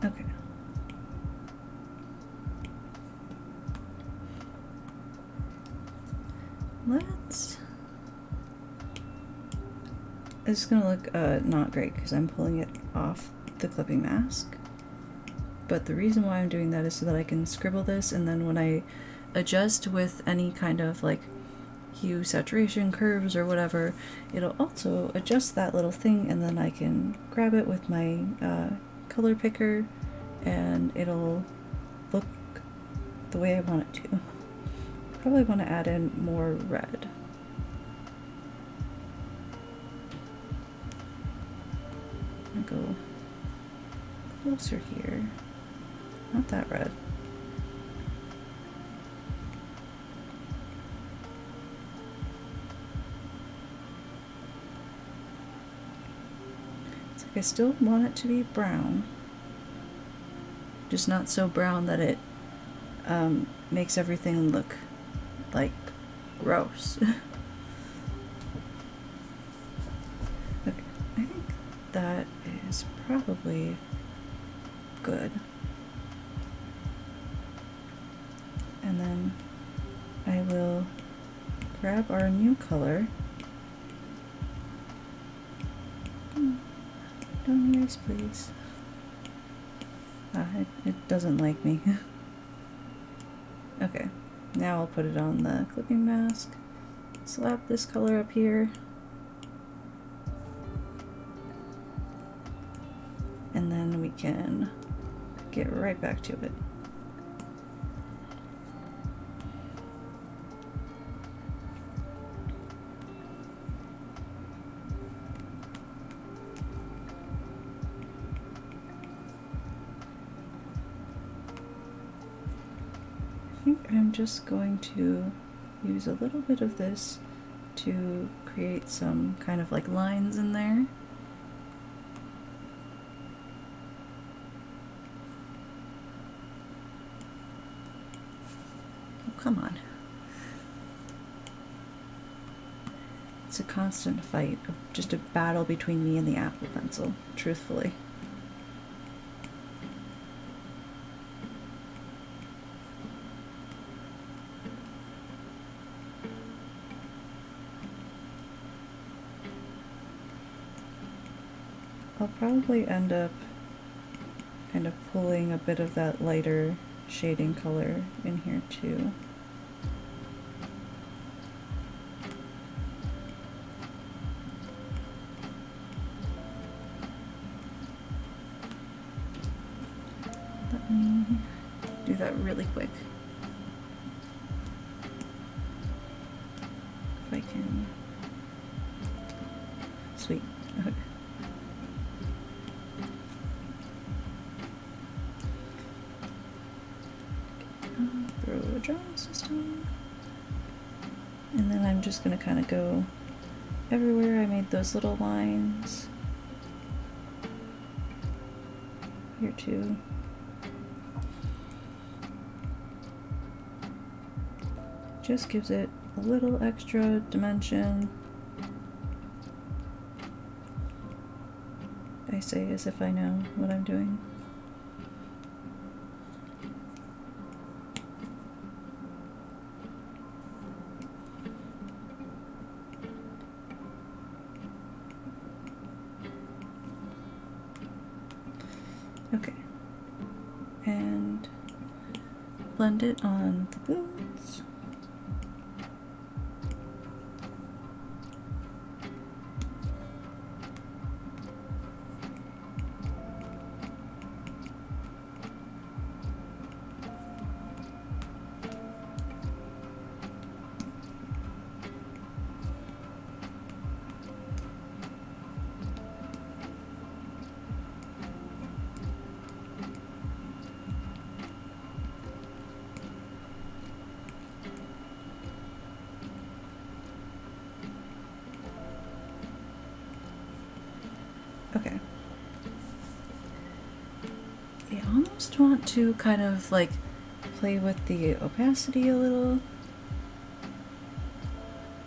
S1: Okay. Let's it's gonna look not great because I'm pulling it off the clipping mask. But the reason why I'm doing that is so that I can scribble this, and then when I adjust with any kind of like hue, saturation, curves, or whatever, it'll also adjust that little thing, and then I can grab it with my color picker and it'll look the way I want it to. Probably want to add in more red. I'm gonna go closer here. Not that red. It's like I still want it to be brown. Just not so brown that it makes everything look like gross. Okay, I think that is probably good. And then I will grab our new color. Don't erase, please. It doesn't like me. Okay, now I'll put it on the clipping mask. Slap this color up here. And then we can get right back to it. I think I'm just going to use a little bit of this to create some kind of like lines in there. Oh, come on. It's a constant fight, just a battle between me and the Apple Pencil, truthfully. I'll probably end up kind of pulling a bit of that lighter shading color in here too. Let me do that really quick. If I can. Sweet. Okay. Throw a drawing system, and then I'm just going to kind of go everywhere I made those little lines. Here too. Just gives it a little extra dimension. I say as if I know what I'm doing. Okay, and blend it on the boots. Okay. I almost want to kind of like play with the opacity a little,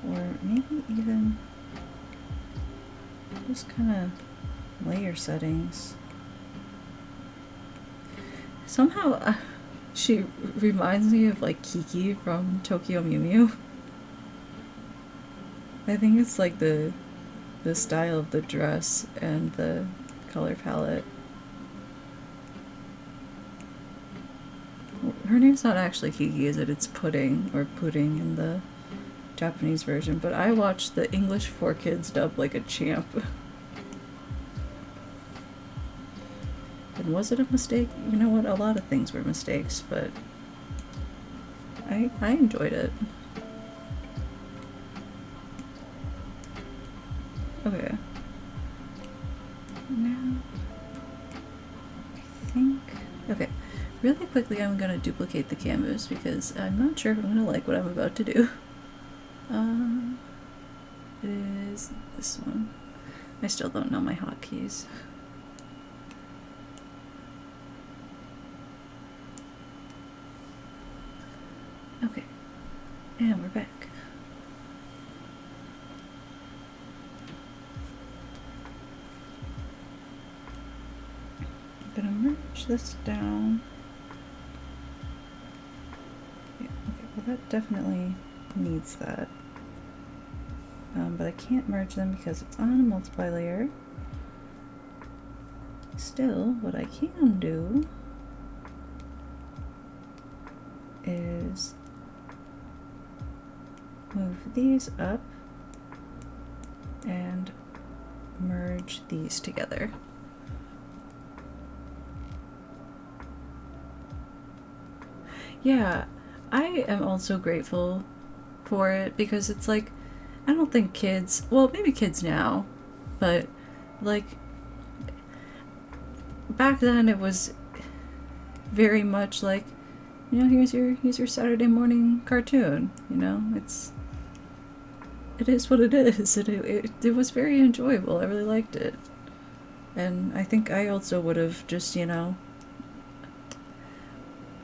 S1: or maybe even just kind of layer settings. Somehow she reminds me of like Kiki from Tokyo Mew Mew. I think it's like the the style of the dress and the color palette. Her name's not actually Kiki, is it? It's Pudding, or Pudding in the Japanese version, but I watched the English 4Kids dub like a champ. And was it a mistake? You know what? A lot of things were mistakes, but I enjoyed it. Okay. Now, I think... Okay. Really quickly, I'm gonna duplicate the canvas because I'm not sure if I'm gonna like what I'm about to do. It is this one. I still don't know my hotkeys. Okay, and we're back. I'm gonna merge this down. Yeah, okay, well that definitely needs that. But I can't merge them because it's on a multiply layer. Still, what I can do is move these up and merge these together. Yeah, I am also grateful for it because it's like, I don't think kids, well, maybe kids now, but like back then it was very much like, you know, here's your Saturday morning cartoon, you know, it is what it is, and it was very enjoyable. I really liked it. And I think I also would have just, you know,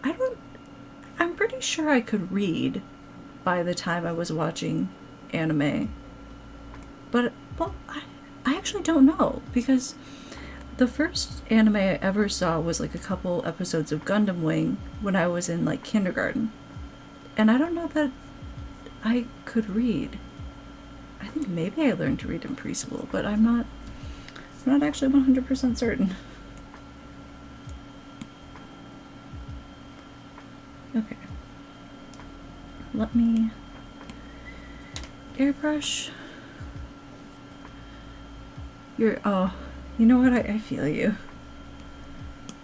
S1: I'm pretty sure I could read by the time I was watching anime. But, well, I actually don't know, because the first anime I ever saw was like a couple episodes of Gundam Wing when I was in like kindergarten. And I don't know that I could read. I think maybe I learned to read in preschool, but I'm not actually 100% certain. Okay. Let me airbrush. Oh, you know what? I feel you.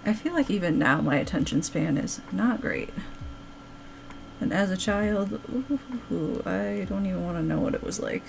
S1: I feel like even now my attention span is not great. And as a child, I don't even want to know what it was like.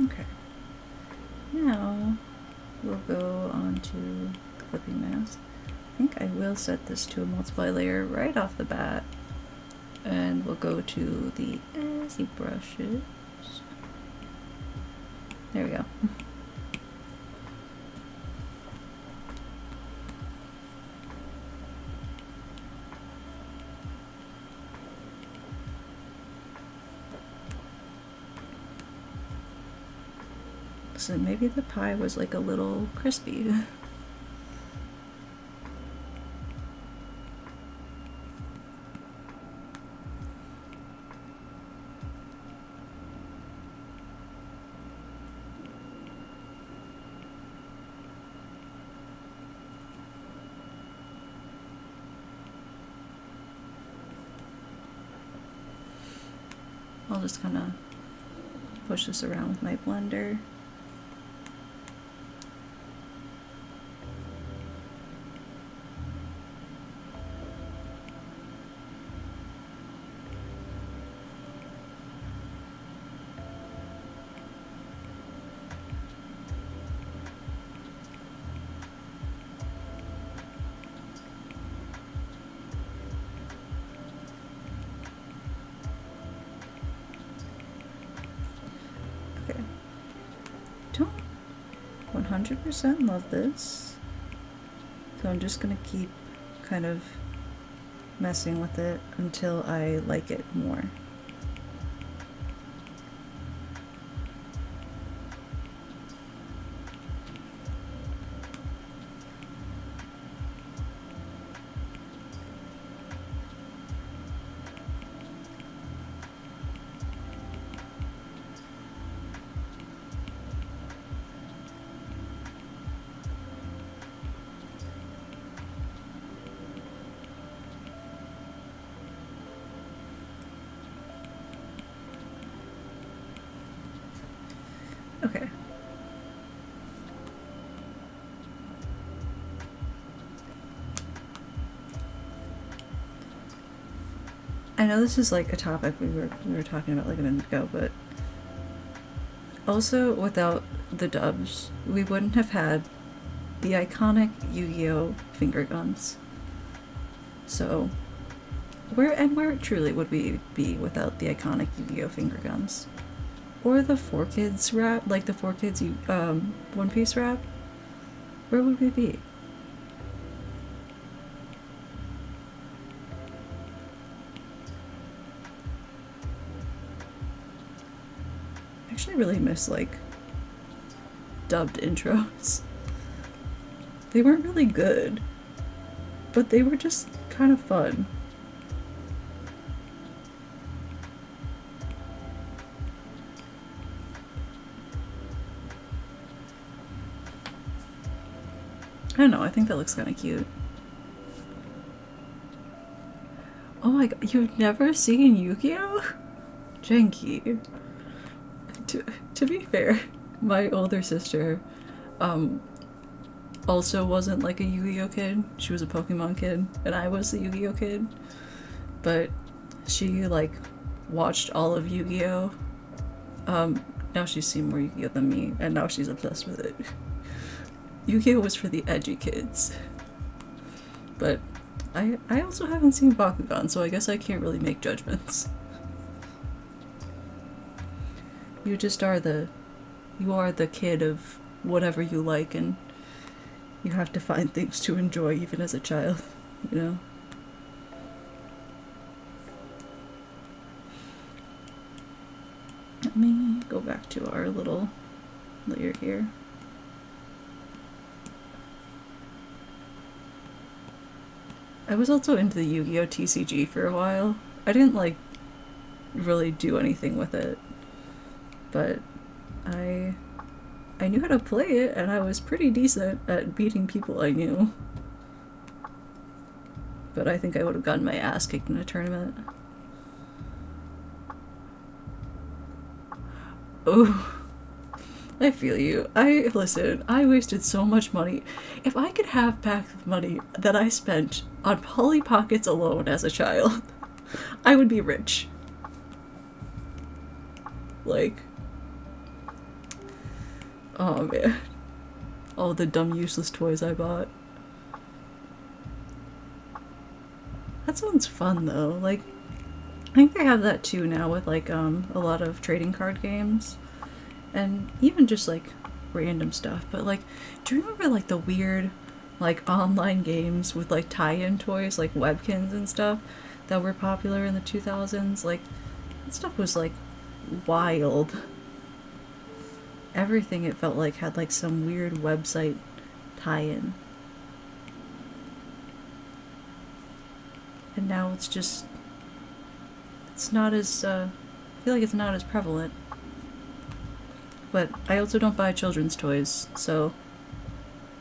S1: Okay. Now we'll go on to clipping mask. I think I will set this to a multiply layer right off the bat. And we'll go to the Azzy brushes. There we go. So maybe the pie was like a little crispy. I'll just kind of push this around with my blender. 100% love this. So I'm just gonna keep kind of messing with it until I like it more. Okay. I know this is like a topic we were talking about like a minute ago, but also without the dubs, we wouldn't have had the iconic Yu-Gi-Oh! Finger guns. So, where truly would we be without the iconic Yu-Gi-Oh! Finger guns? Or the 4Kids rap, like the 4Kids One Piece rap? Where would we be? I actually really miss like dubbed intros. They weren't really good, but they were just kind of fun. I don't know, I think that looks kind of cute. Oh my god, you've never seen Yu-Gi-Oh? Janky. To be fair, my older sister also wasn't like a Yu-Gi-Oh kid. She was a Pokemon kid, and I was the Yu-Gi-Oh kid. But she like watched all of Yu-Gi-Oh. Now she's seen more Yu-Gi-Oh than me, and now she's obsessed with it. Yu-Gi-Oh was for the edgy kids. But I also haven't seen Bakugan, so I guess I can't really make judgments. You just are you are the kid of whatever you like, and you have to find things to enjoy even as a child, you know? Let me go back to our little layer here. I was also into the Yu-Gi-Oh! TCG for a while. I didn't like really do anything with it, but I knew how to play it, and I was pretty decent at beating people I knew. But I think I would have gotten my ass kicked in a tournament. Oh, I feel you. Listen, I wasted so much money. If I could have back the money that I spent on Polly Pockets alone as a child, I would be rich. Like, oh man. All the dumb useless toys I bought. That sounds fun though. Like, I think they have that too now with like a lot of trading card games. And even just like random stuff. But like, do you remember like the weird like online games with like tie-in toys like Webkins and stuff that were popular in the 2000s? Like, that stuff was like wild. Everything it felt like had like some weird website tie-in. And now it's just, it's not as I feel like it's not as prevalent. But I also don't buy children's toys, so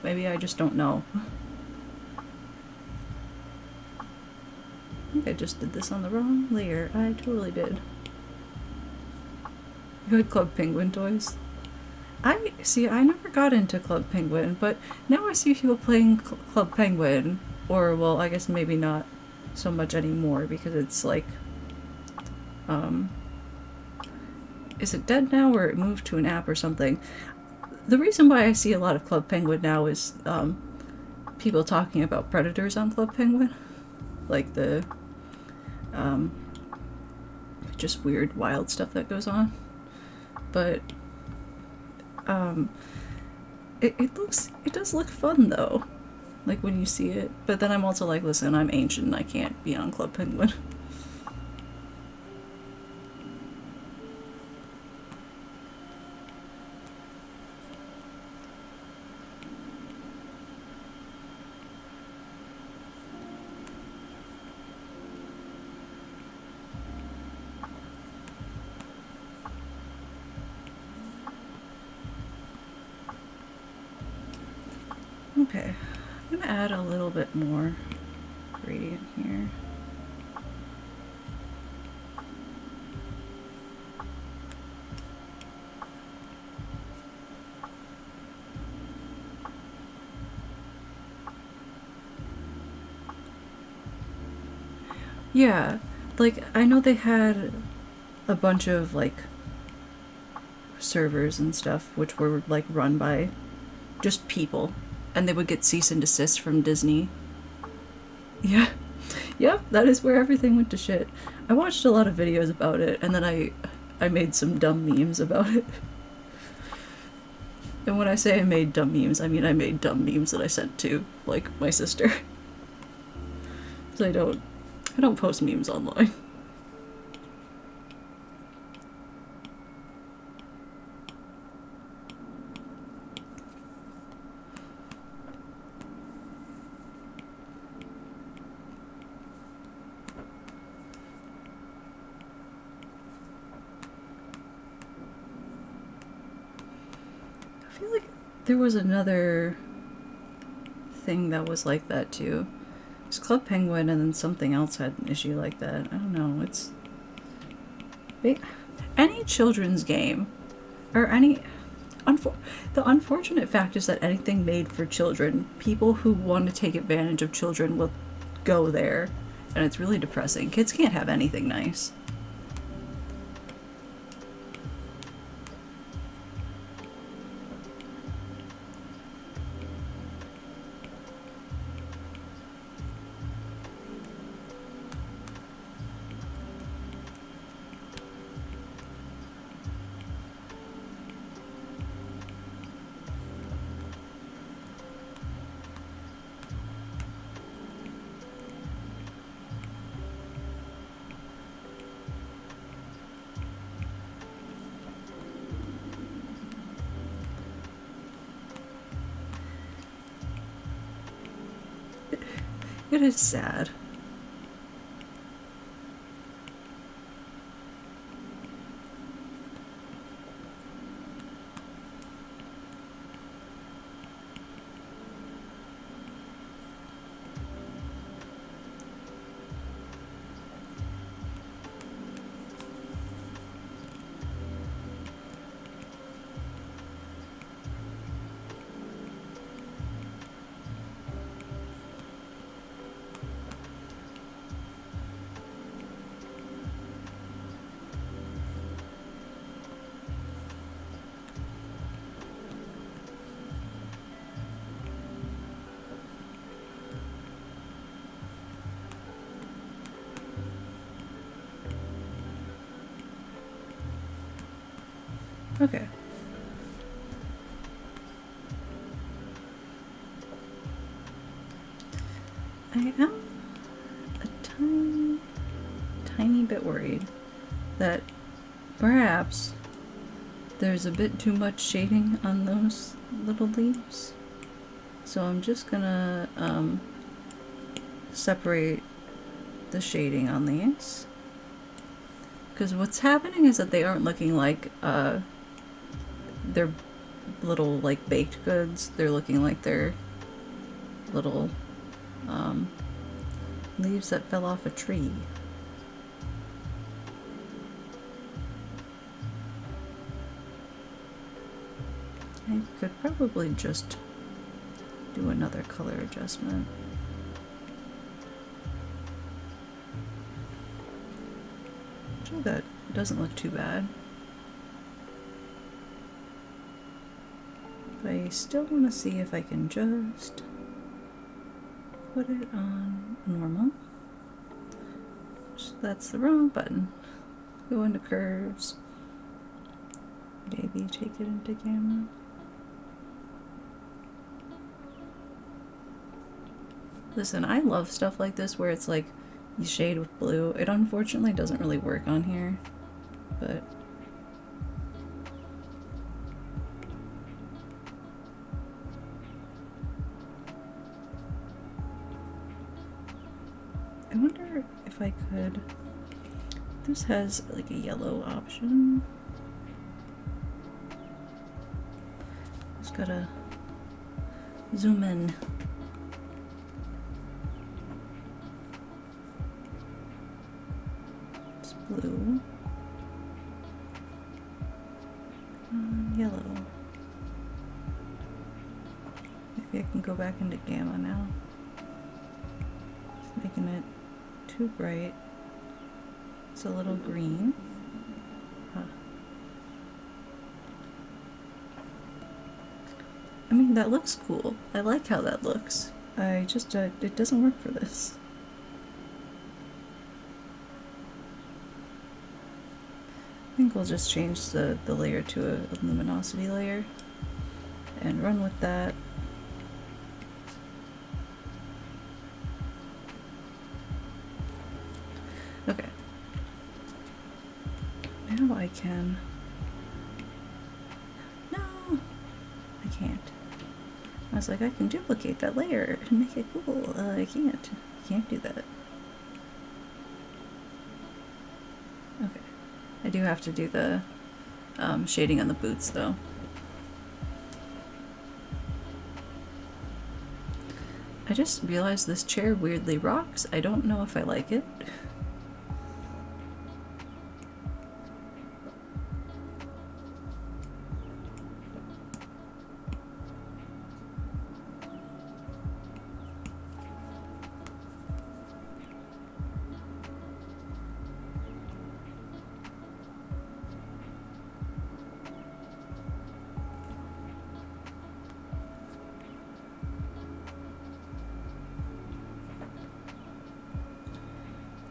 S1: maybe I just don't know. I think I just did this on the wrong layer. I totally did. You had Club Penguin toys? I never got into Club Penguin, but now I see people playing Club Penguin, or well, I guess maybe not so much anymore because it's like, is it dead now or it moved to an app or something? The reason why I see a lot of Club Penguin now is people talking about predators on Club Penguin, like the just weird wild stuff that goes on. But It does look fun though, like when you see it. But then I'm also like, listen, I'm ancient and I can't be on Club Penguin. Okay, I'm gonna add a little bit more gradient here. Yeah, like I know they had a bunch of like servers and stuff which were like run by just people, and they would get cease and desist from Disney. Yeah, yep, that is where everything went to shit. I watched a lot of videos about it, and then I made some dumb memes about it. And when I say I made dumb memes, I mean I made dumb memes that I sent to like my sister. So I don't post memes online. I feel like there was another thing that was like that too. It's Club Penguin, and then something else had an issue like that. I don't know. It's any children's game, or any. The unfortunate fact is that anything made for children, people who want to take advantage of children will go there, and it's really depressing. Kids can't have anything nice. It is sad. Okay. I am a tiny bit worried that perhaps there's a bit too much shading on those little leaves. So I'm just gonna separate the shading on these. Because what's happening is that they aren't looking like they're little like baked goods. They're looking like they're little leaves that fell off a tree. I could probably just do another color adjustment. Actually, that doesn't look too bad. But I still want to see if I can just put it on normal. So that's the wrong button. Go into curves. Maybe take it into camera. Listen, I love stuff like this where it's like you shade with blue. It unfortunately doesn't really work on here, but I wonder if I could. This has like a yellow option. Just gotta zoom in. It's blue. Yellow. Maybe I can go back into gamma now. Just making it too bright. It's a little green. Huh. I mean, that looks cool. I like how that looks. I just, it doesn't work for this. I think we'll just change the layer to a luminosity layer and run with that. Okay. Now I can... No! I can't. I was like, I can duplicate that layer and make it cool. I can't. I can't do that. Okay. I do have to do the shading on the boots, though. I just realized this chair weirdly rocks. I don't know if I like it.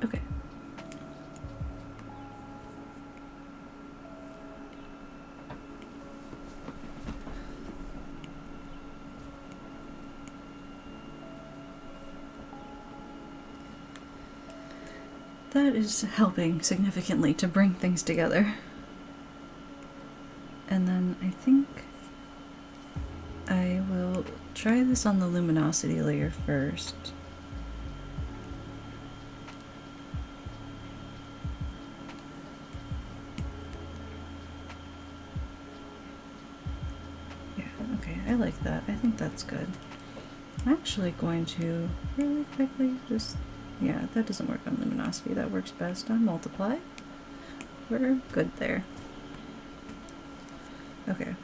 S1: Okay. That is helping significantly to bring things together. And then I think I will try this on the luminosity layer first. Yeah, okay, I like that. I think that's good. I'm actually going to really quickly just... Yeah, that doesn't work on luminosity. That works best on multiply. We're good there. Okay.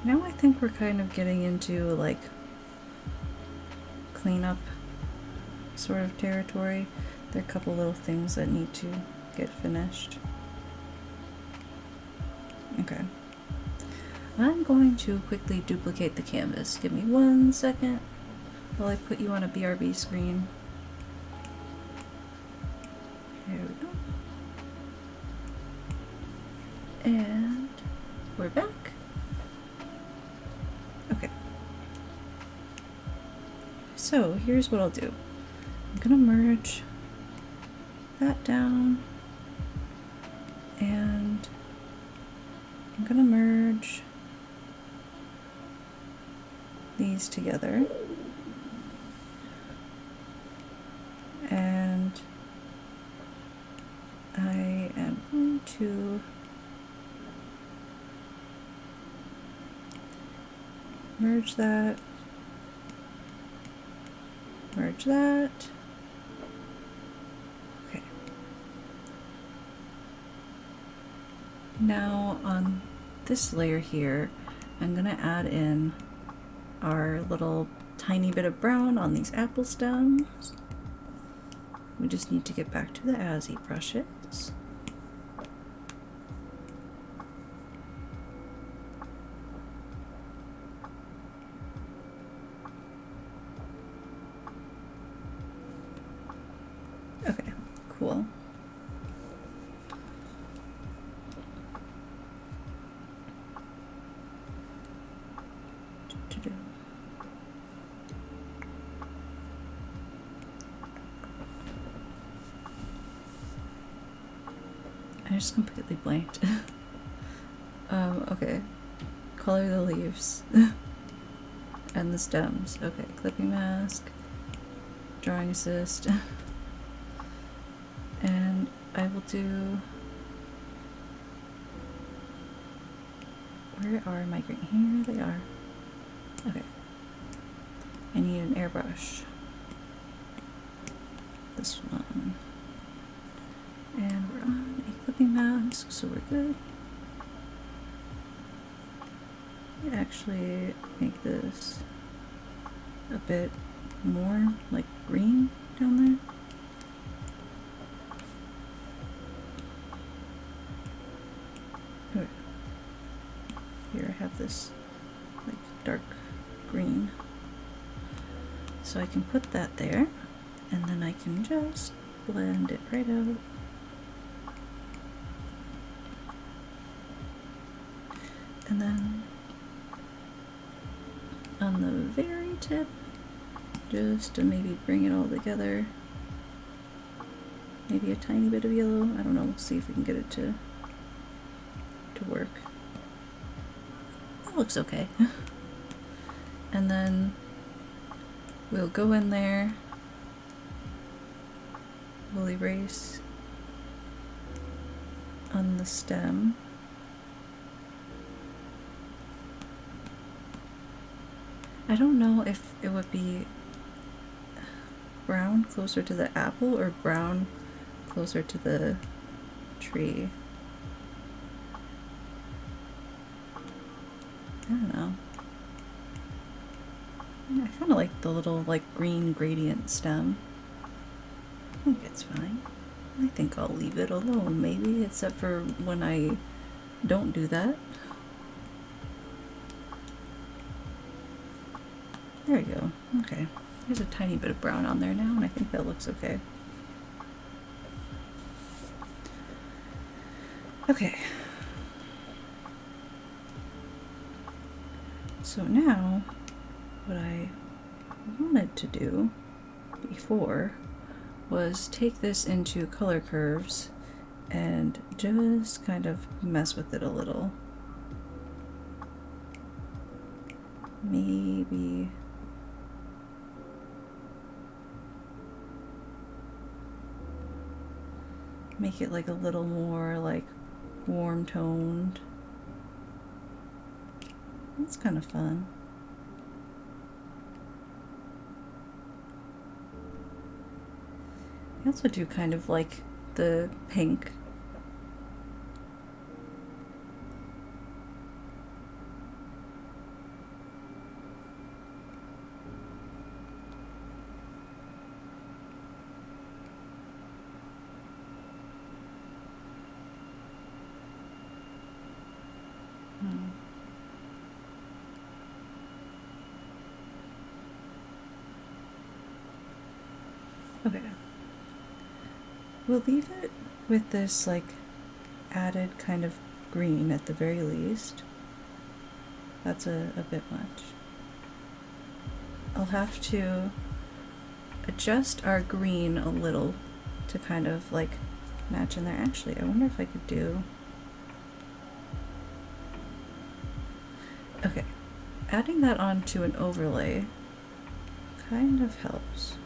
S1: Now I think we're kind of getting into like cleanup sort of territory. There are a couple little things that need to get finished. Okay. I'm going to quickly duplicate the canvas. Give me 1 second while I put you on a BRB screen. There we go. And we're back. Okay. So here's what I'll do. I'm gonna merge that down, and I'm gonna merge these together, and I am going to merge that, merge that. Okay. Now on this layer here, I'm gonna add in our little tiny bit of brown on these apple stems. We just need to get back to the Azzy brushes. Okay, cool. I just completely blanked. Okay. Color the leaves. And the stems. Okay, clipping mask. Drawing assist. And I will do... Where are my green? Here they are. Okay. I need an airbrush. This one. And we're on a clipping mask, so we're good. Actually make this a bit more like green down there. Okay. Here I have this like dark green. So I can put that there, and then I can just blend it right out. And then on the very tip, just to maybe bring it all together, maybe a tiny bit of yellow. I don't know, we'll see if we can get it to work. That looks okay. And then we'll go in there, we'll erase on the stem. I don't know if it would be brown closer to the apple or brown closer to the tree. I don't know. I kind of like the little like green gradient stem. I think it's fine. I think I'll leave it alone maybe, except for when I don't do that. There you go. Okay. There's a tiny bit of brown on there now, and I think that looks okay. Okay. So now, what I wanted to do before was take this into color curves and just kind of mess with it a little. Maybe make it like a little more like warm toned. That's kind of fun. I also do kind of like the pink. Okay. We'll leave it with this like added kind of green at the very least. That's a bit much. I'll have to adjust our green a little to kind of like match in there. Actually, I wonder if I could do... Okay, adding that onto an overlay kind of helps.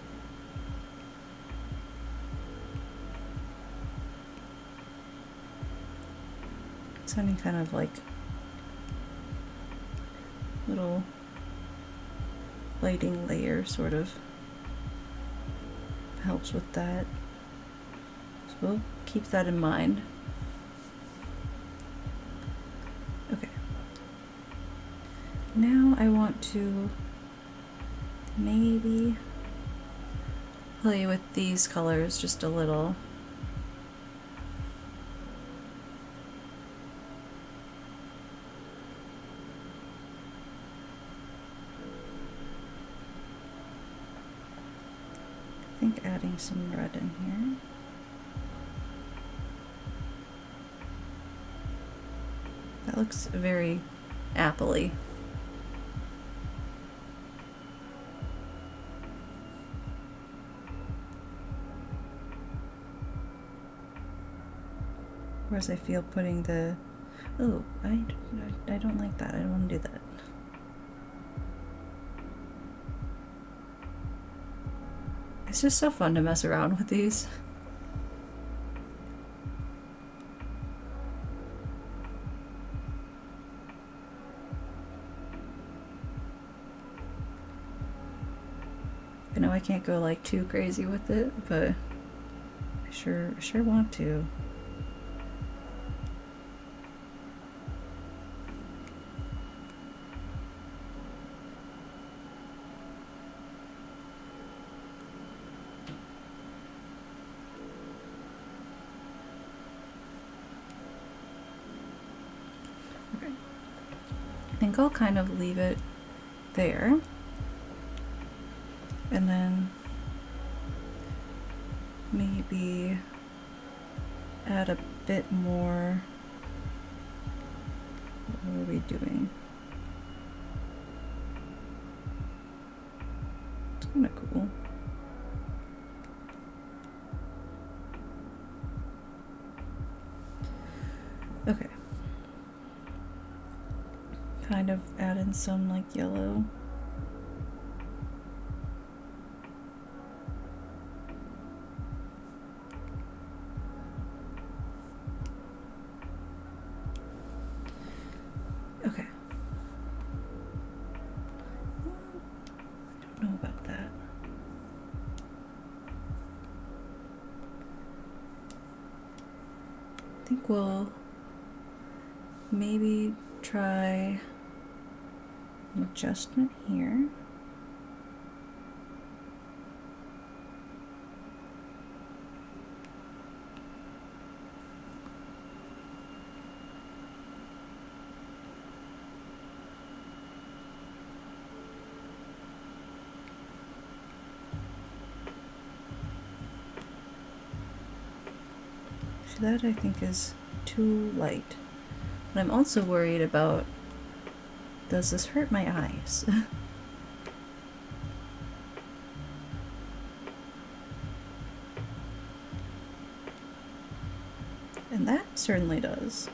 S1: Any kind of like little lighting layer sort of helps with that. So we'll keep that in mind. Okay. Now I want to maybe play with these colors just a little. Adding some red in here. That looks very apple-y. course, I feel putting the... Oh, I don't like that. I don't want to do that. It's just so fun to mess around with these. I know I can't go like too crazy with it, but I sure want to. Okay. I think I'll kind of leave it there. And then maybe add a bit more. What are we doing? It's kind of cool. Okay. Kind of add in some like yellow. Okay. I don't know about that. I think we'll maybe try an adjustment here. That I think is too light. But I'm also worried about, does this hurt my eyes? And that certainly does.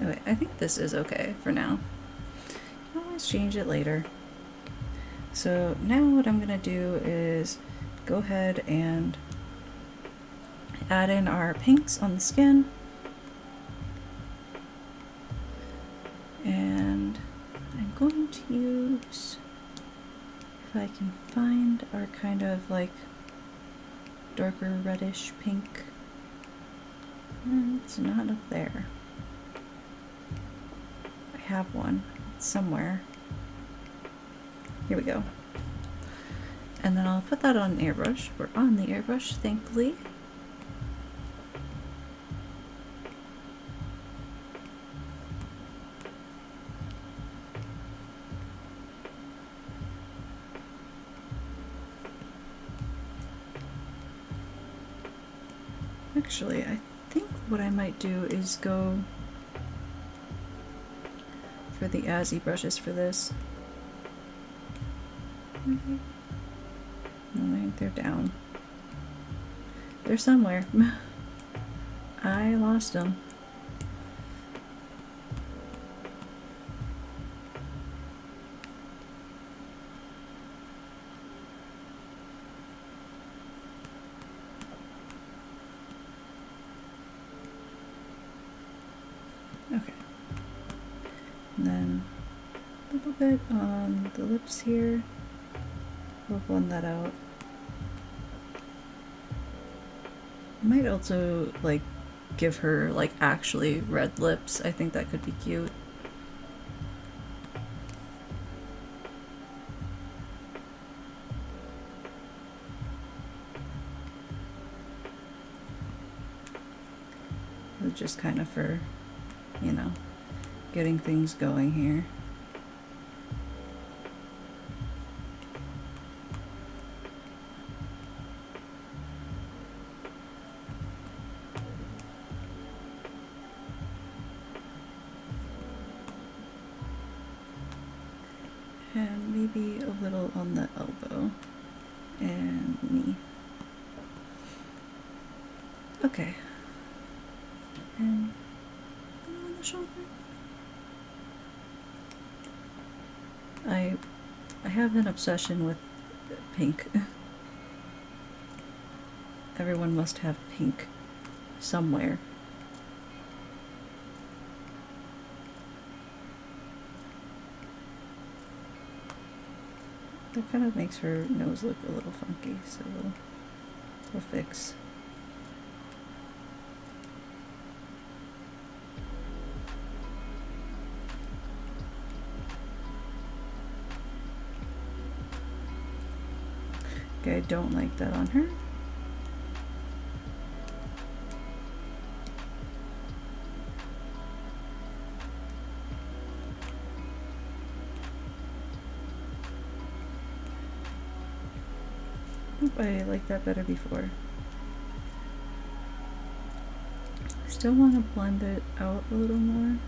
S1: Okay, I think this is okay for now. I'll always change it later. So now what I'm gonna do is go ahead and add in our pinks on the skin. And I'm going to use, if I can find our kind of like darker reddish pink. It's not up there. I have one somewhere. Here we go. And then I'll put that on an airbrush. We're on the airbrush, thankfully. Actually, I think what I might do is go for the Azzy brushes for this. No, I think they're down. They're somewhere. I lost them. Okay. And then a little bit on the lips here. We'll blend that out. I might also like give her like actually red lips. I think that could be cute. Just kind of for, you know, getting things going here. And maybe a little on the elbow and knee. Okay. And on the shoulder. I have an obsession with pink. Everyone must have pink somewhere. That kind of makes her nose look a little funky, so we'll fix. Okay, I don't like that on her. I liked that better before. I still want to blend it out a little more,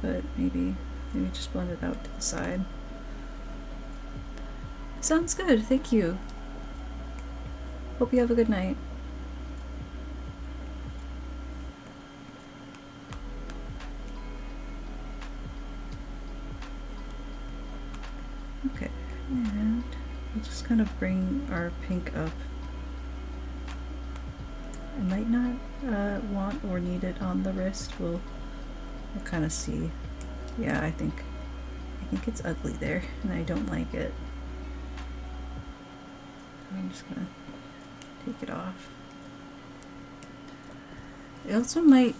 S1: but maybe just blend it out to the side. Sounds good, thank you. Hope you have a good night. Okay, and we'll just kind of bring our pink up. I might not want or need it on the wrist. We'll kind of see. Yeah, I think it's ugly there, and I don't like it. I'm just gonna take it off. I also might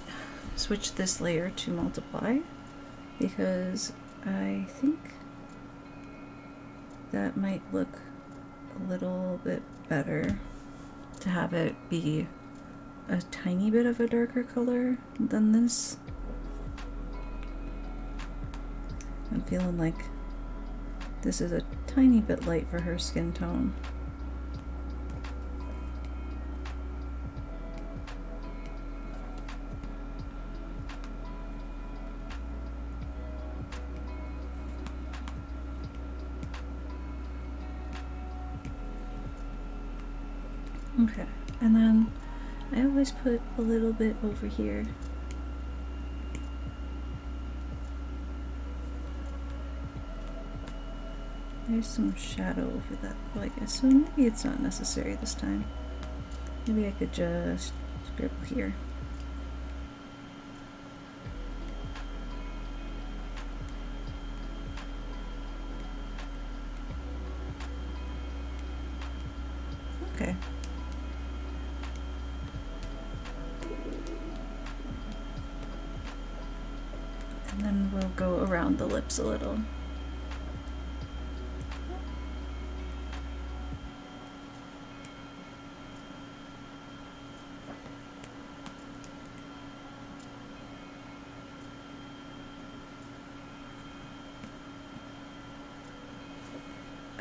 S1: switch this layer to multiply, because I think that might look a little bit better to have it be a tiny bit of a darker color than this. I'm feeling like this is a tiny bit light for her skin tone. Okay, and then I always put a little bit over here. There's some shadow over that, well, I guess, so maybe it's not necessary this time. Maybe I could just scribble here. Okay. And then we'll go around the lips a little.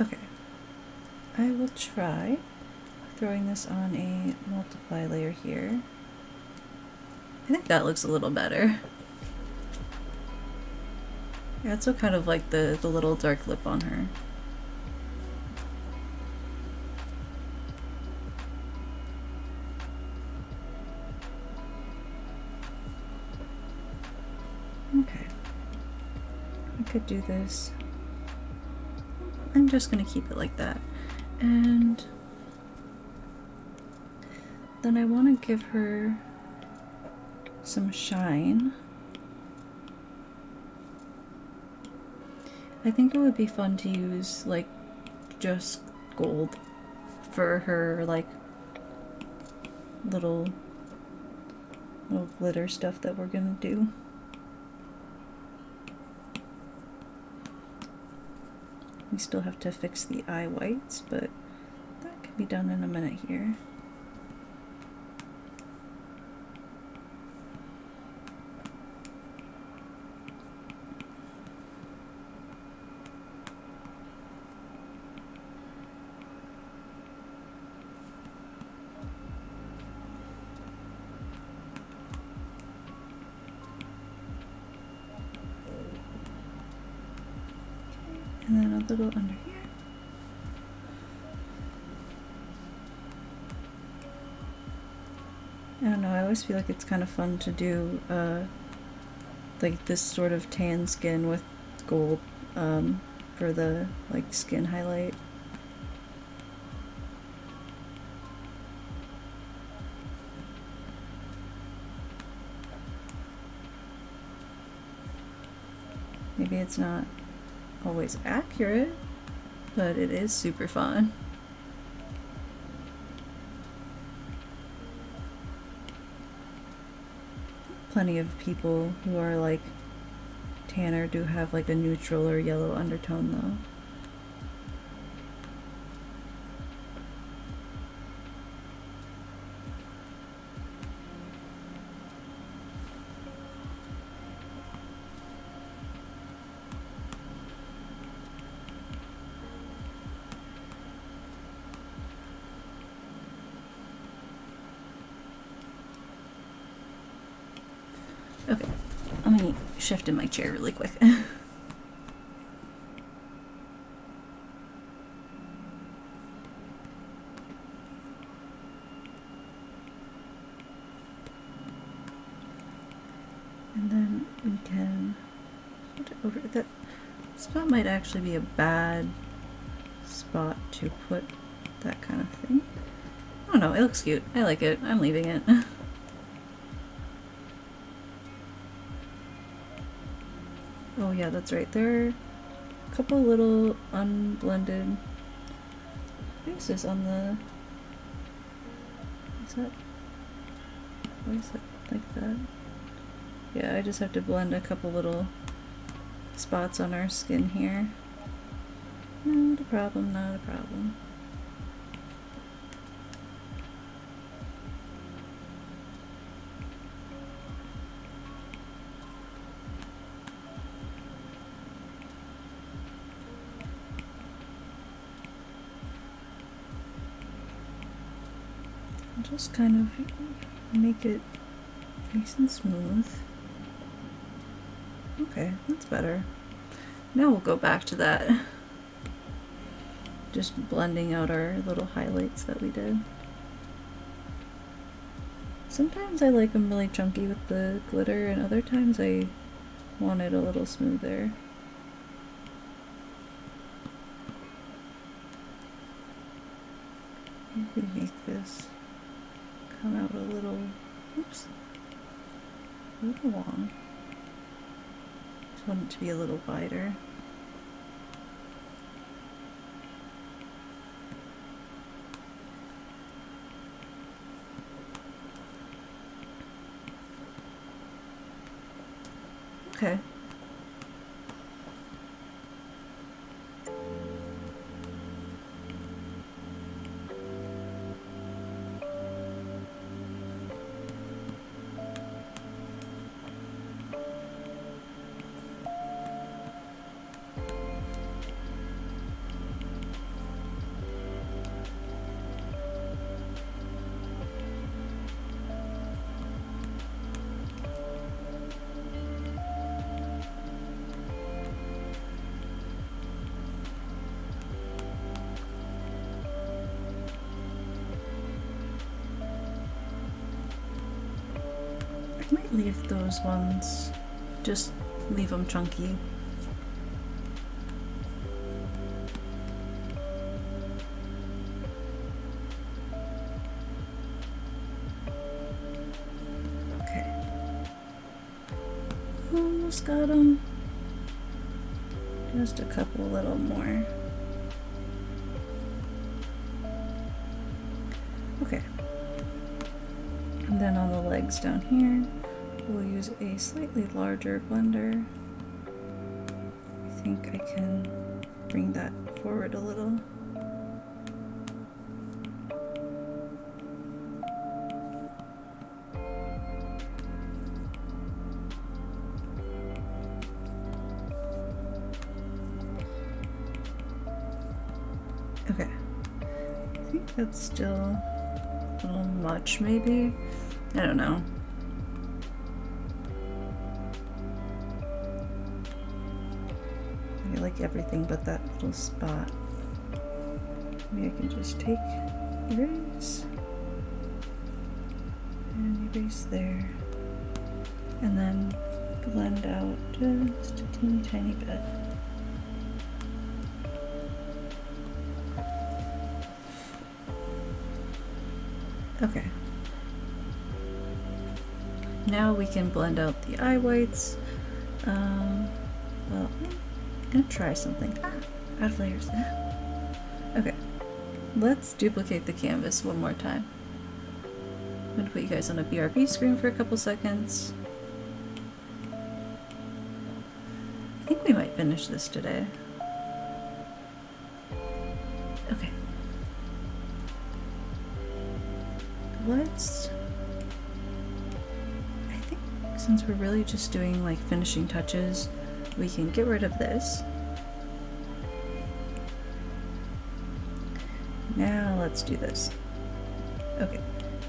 S1: Okay, I will try throwing this on a multiply layer here. I think that looks a little better. Yeah, it's so kind of like the little dark lip on her. Okay, I could do this. I'm just gonna keep it like that. And then I want to give her some shine. I think it would be fun to use like just gold for her like little glitter stuff that we're gonna do. We still have to fix the eye whites, but that can be done in a minute here. And then a little under here. I don't know, I always feel like it's kind of fun to do like this sort of tan skin with gold for the like skin highlight. Maybe it's not always accurate, but it is super fun. Plenty of people who are like tanner do have like a neutral or yellow undertone though. Okay, let me shift in my chair really quick. And then we can put it over. That spot might actually be a bad spot to put that kind of thing. I don't know, it looks cute. I like it. I'm leaving it. Oh yeah, that's right. There are a couple little unblended faces on the... Why is it like that? Yeah, I just have to blend a couple little spots on our skin here. Not a problem, not a problem. Just kind of make it nice and smooth. Okay, that's better. Now we'll go back to that. Just blending out our little highlights that we did. Sometimes I like them really chunky with the glitter, and other times I want it a little smoother. Maybe make this come out a little, oops, a little long. Just want it to be a little wider. Okay. I might leave those ones, just leave them chunky. Okay. Almost got them. Just a couple little more. Okay. And then on the legs down here, we'll use a slightly larger blender. I think I can bring that forward a little. Okay, I think that's still a little much maybe. I don't know. like everything but that little spot. Maybe I can just take erase and erase there, and then blend out just a teeny tiny bit. Okay. Now we can blend out the eye whites. Well, I'm gonna try something. Out of layers. Okay. Let's duplicate the canvas one more time. I'm gonna put you guys on a BRB screen for a couple seconds. I think we might finish this today. Okay. Let's... I think since we're really just doing like finishing touches, we can get rid of this. Now let's do this. Okay.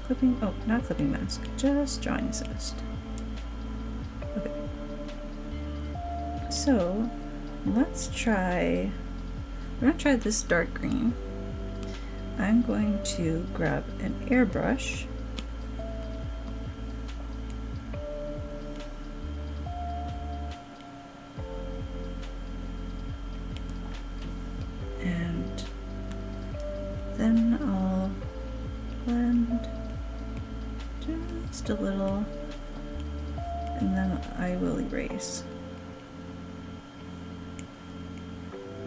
S1: Clipping, oh, not clipping mask, just drawing assist. Okay. So let's try, we're gonna try this dark green. I'm going to grab an airbrush and then I'll blend just a little, and then I will erase.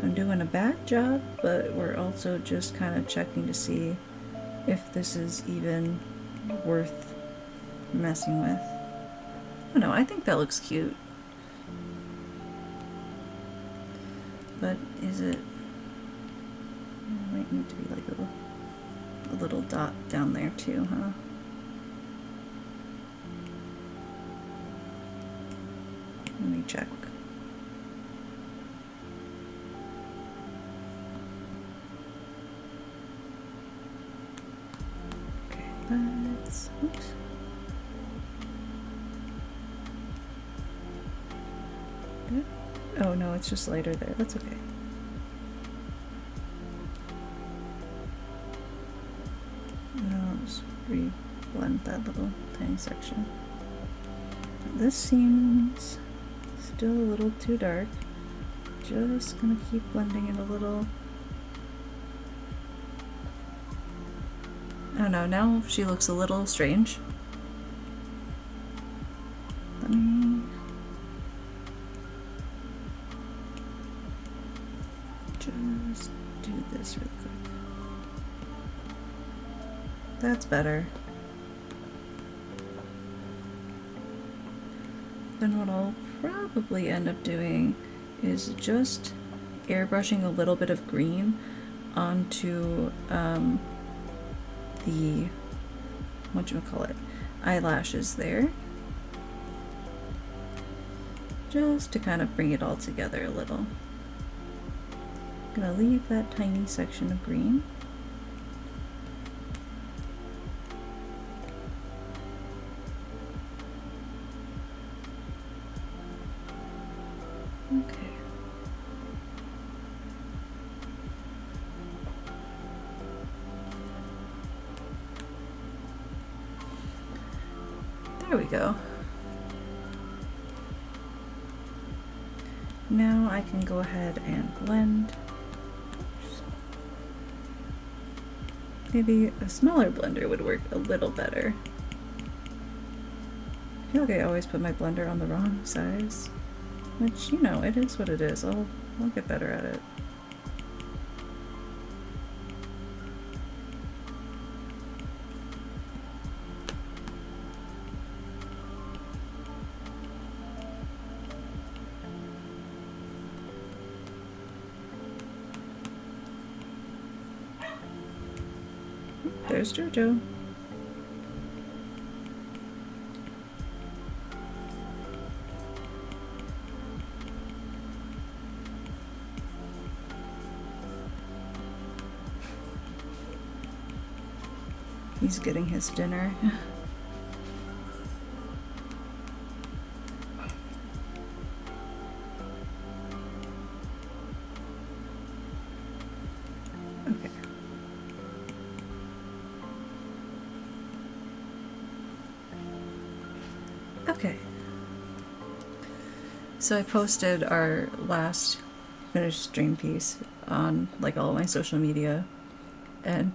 S1: I'm doing a bad job, but we're also just kind of checking to see if this is even worth messing with. Oh no, I think that looks cute. But is it... It might need to be like a little dot down there too, huh? Let me check. Okay, let's... Oops. Good. Oh no, it's just lighter there. That's okay. I'll just re-blend that little tiny section. This seems still a little too dark. Just gonna keep blending it a little. I don't know, now she looks a little strange. Let me just do this really quick. That's better. Then what I'll probably end up doing is just airbrushing a little bit of green onto the whatchamacallit, eyelashes there, just to kind of bring it all together a little. I'm gonna leave that tiny section of green. Okay. There we go. Now I can go ahead and blend. Oops. Maybe a smaller blender would work a little better. I feel like I always put my blender on the wrong size. Which, you know, it is what it is. I'll get better at it. There's Jojo. He's getting his dinner. Okay. So I posted our last finished stream piece on like all my social media, and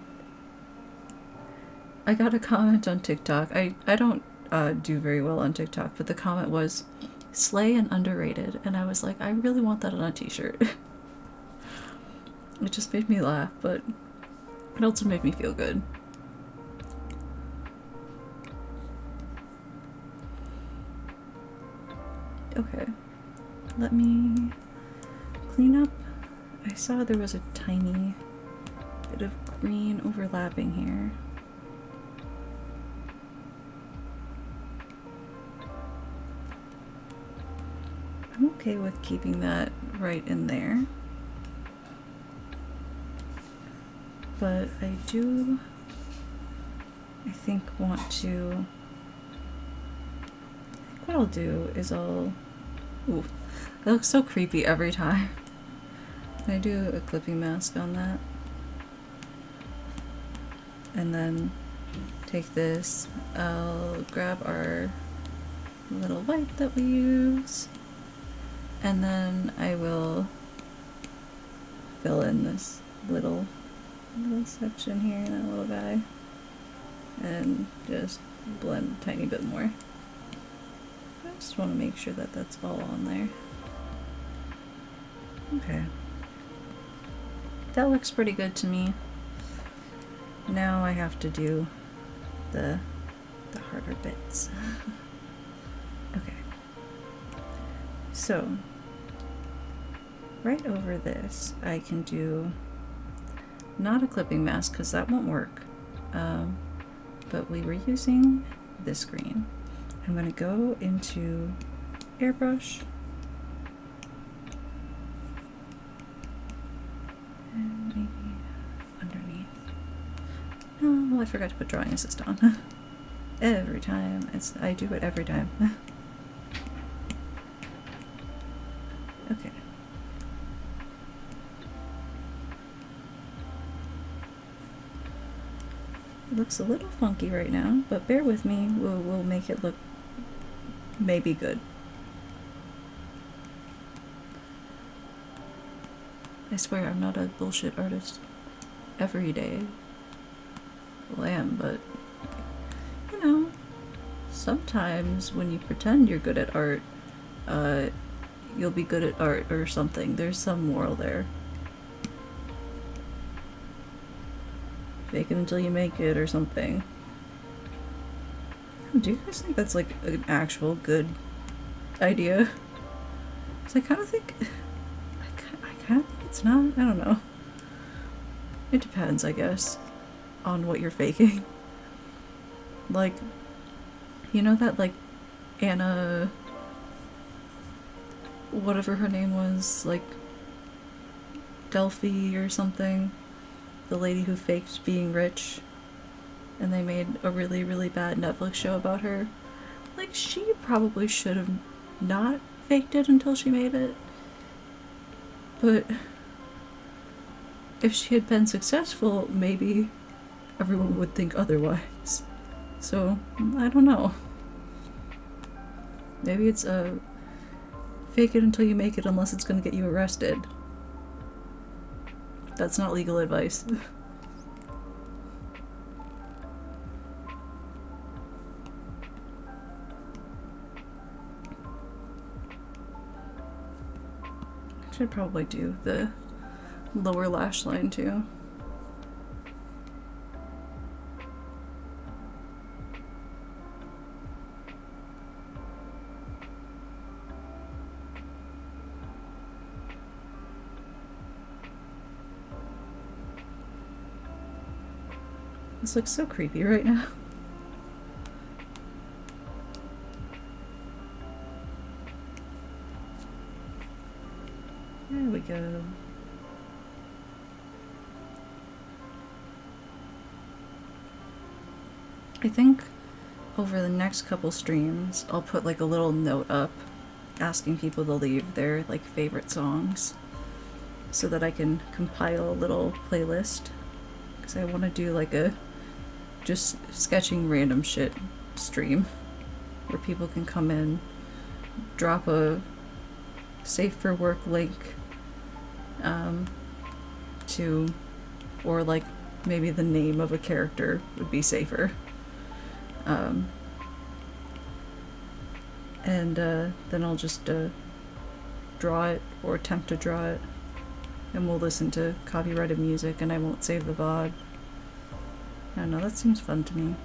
S1: I got a comment on TikTok. I don't do very well on TikTok, but the comment was slay and underrated, and I was like, I really want that on a t-shirt. It just made me laugh, but it also made me feel good. Okay, let me clean up. I saw there was a tiny bit of green overlapping here. I'm okay with keeping that right in there. But I do, I think, want to, what I'll do is ooh, that looks so creepy every time. I do a clipping mask on that. And then take this, I'll grab our little wipe that we use, and then I will fill in this little section here, that little guy, and just blend a tiny bit more. I just want to make sure that that's all on there. Okay. That looks pretty good to me. Now I have to do the harder bits. Okay. So, right over this, I can do not a clipping mask because that won't work. But we were using this green. I'm going to go into airbrush and maybe underneath. Oh, I forgot to put drawing assist on. Every time. I do it every time. Okay. It looks a little funky right now, but bear with me. We'll make it look maybe good. I swear I'm not a bullshit artist. Every day. Well, I am, but you know, sometimes when you pretend you're good at art, you'll be good at art or something. There's some moral there. Fake it until you make it or something. Do you guys think that's like an actual good idea? Because I kind of think it's not. I don't know. It depends, I guess, on what you're faking. Like, you know that like Anna, whatever her name was, like Delphi or something, the lady who faked being rich, and they made a really, really bad Netflix show about her. Like, she probably should have not faked it until she made it. But if she had been successful, maybe everyone would think otherwise. So, I don't know. Maybe it's fake it until you make it unless it's gonna get you arrested. That's not legal advice. I should probably do the lower lash line too. This looks so creepy right now. There we go. I think over the next couple streams, I'll put like a little note up asking people to leave their like favorite songs so that I can compile a little playlist, because I want to do like a just sketching random shit stream. where people can come in, drop a safe for work link to, or like maybe the name of a character would be safer. And then I'll just draw it or attempt to draw it, and we'll listen to copyrighted music, and I won't save the VOD. I don't know, that seems fun to me.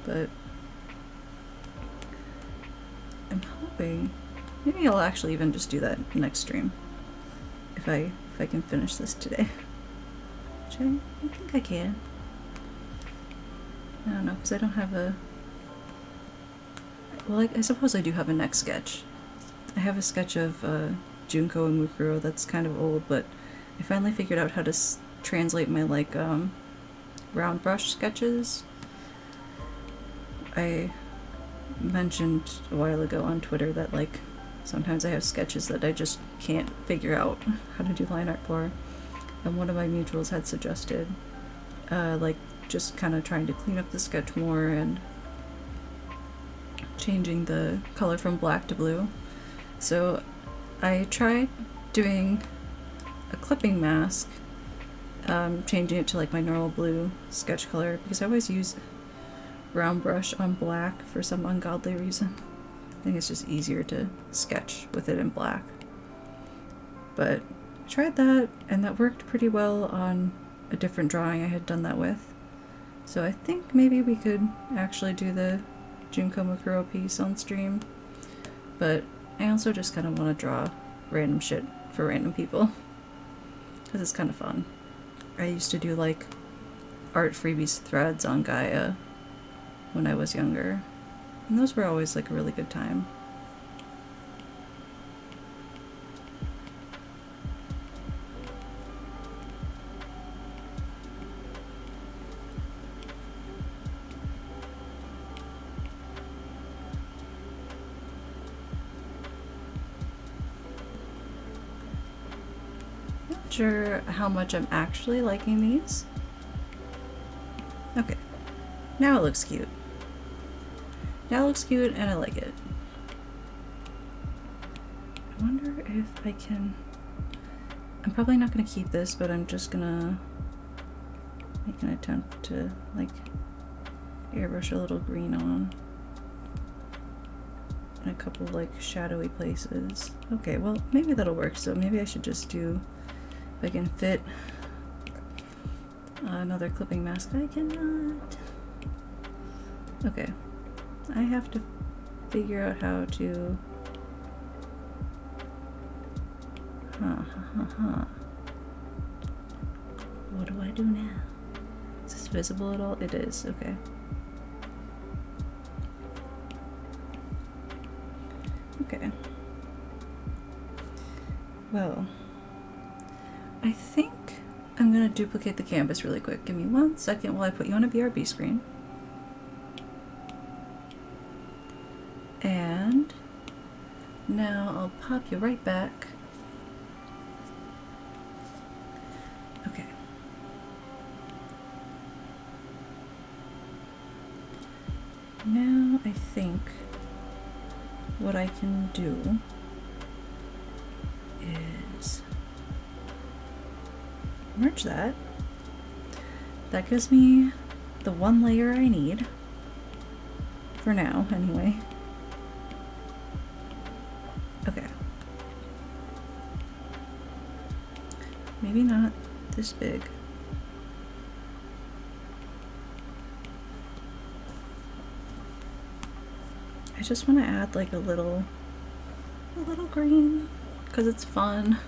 S1: But I'm hoping maybe I'll actually even just do that next stream if I can finish this today. Which I think I can. I don't know, because I don't have a... Well, I suppose I do have a next sketch. I have a sketch of Junko and Mukuro that's kind of old, but I finally figured out how to translate my like round brush sketches. I mentioned a while ago on Twitter that like sometimes I have sketches that I just can't figure out how to do line art for, and one of my mutuals had suggested like just kind of trying to clean up the sketch more and changing the color from black to blue. So I tried doing a clipping mask, changing it to like my normal blue sketch color, because I always use round brush on black for some ungodly reason. I think it's just easier to sketch with it in black. But I tried that, and that worked pretty well on a different drawing I had done that with. So I think maybe we could actually do the Junko Mukuro piece on stream. But I also just kind of want to draw random shit for random people, because it's kind of fun. I used to do like art freebies threads on Gaia when I was younger, and those were always like a really good time. Not sure how much I'm actually liking these. Okay, now it looks cute. Now it looks cute and I like it. I wonder if I can... I'm probably not going to keep this, but I'm just going to make an attempt to like airbrush a little green on in a couple like shadowy places. Okay, well maybe that'll work, so maybe I should just do, if I can fit another clipping mask. I cannot. Okay. I have to figure out how to... What do I do now? Is this visible at all? It is, okay. Okay. Well, I think I'm gonna duplicate the canvas really quick. Give me 1 second while I put you on a BRB screen. And now I'll pop you right back. Okay. Now I think what I can do is merge that. That gives me the one layer I need. For now, anyway. Okay. Maybe not this big. I just want to add like a little green because it's fun.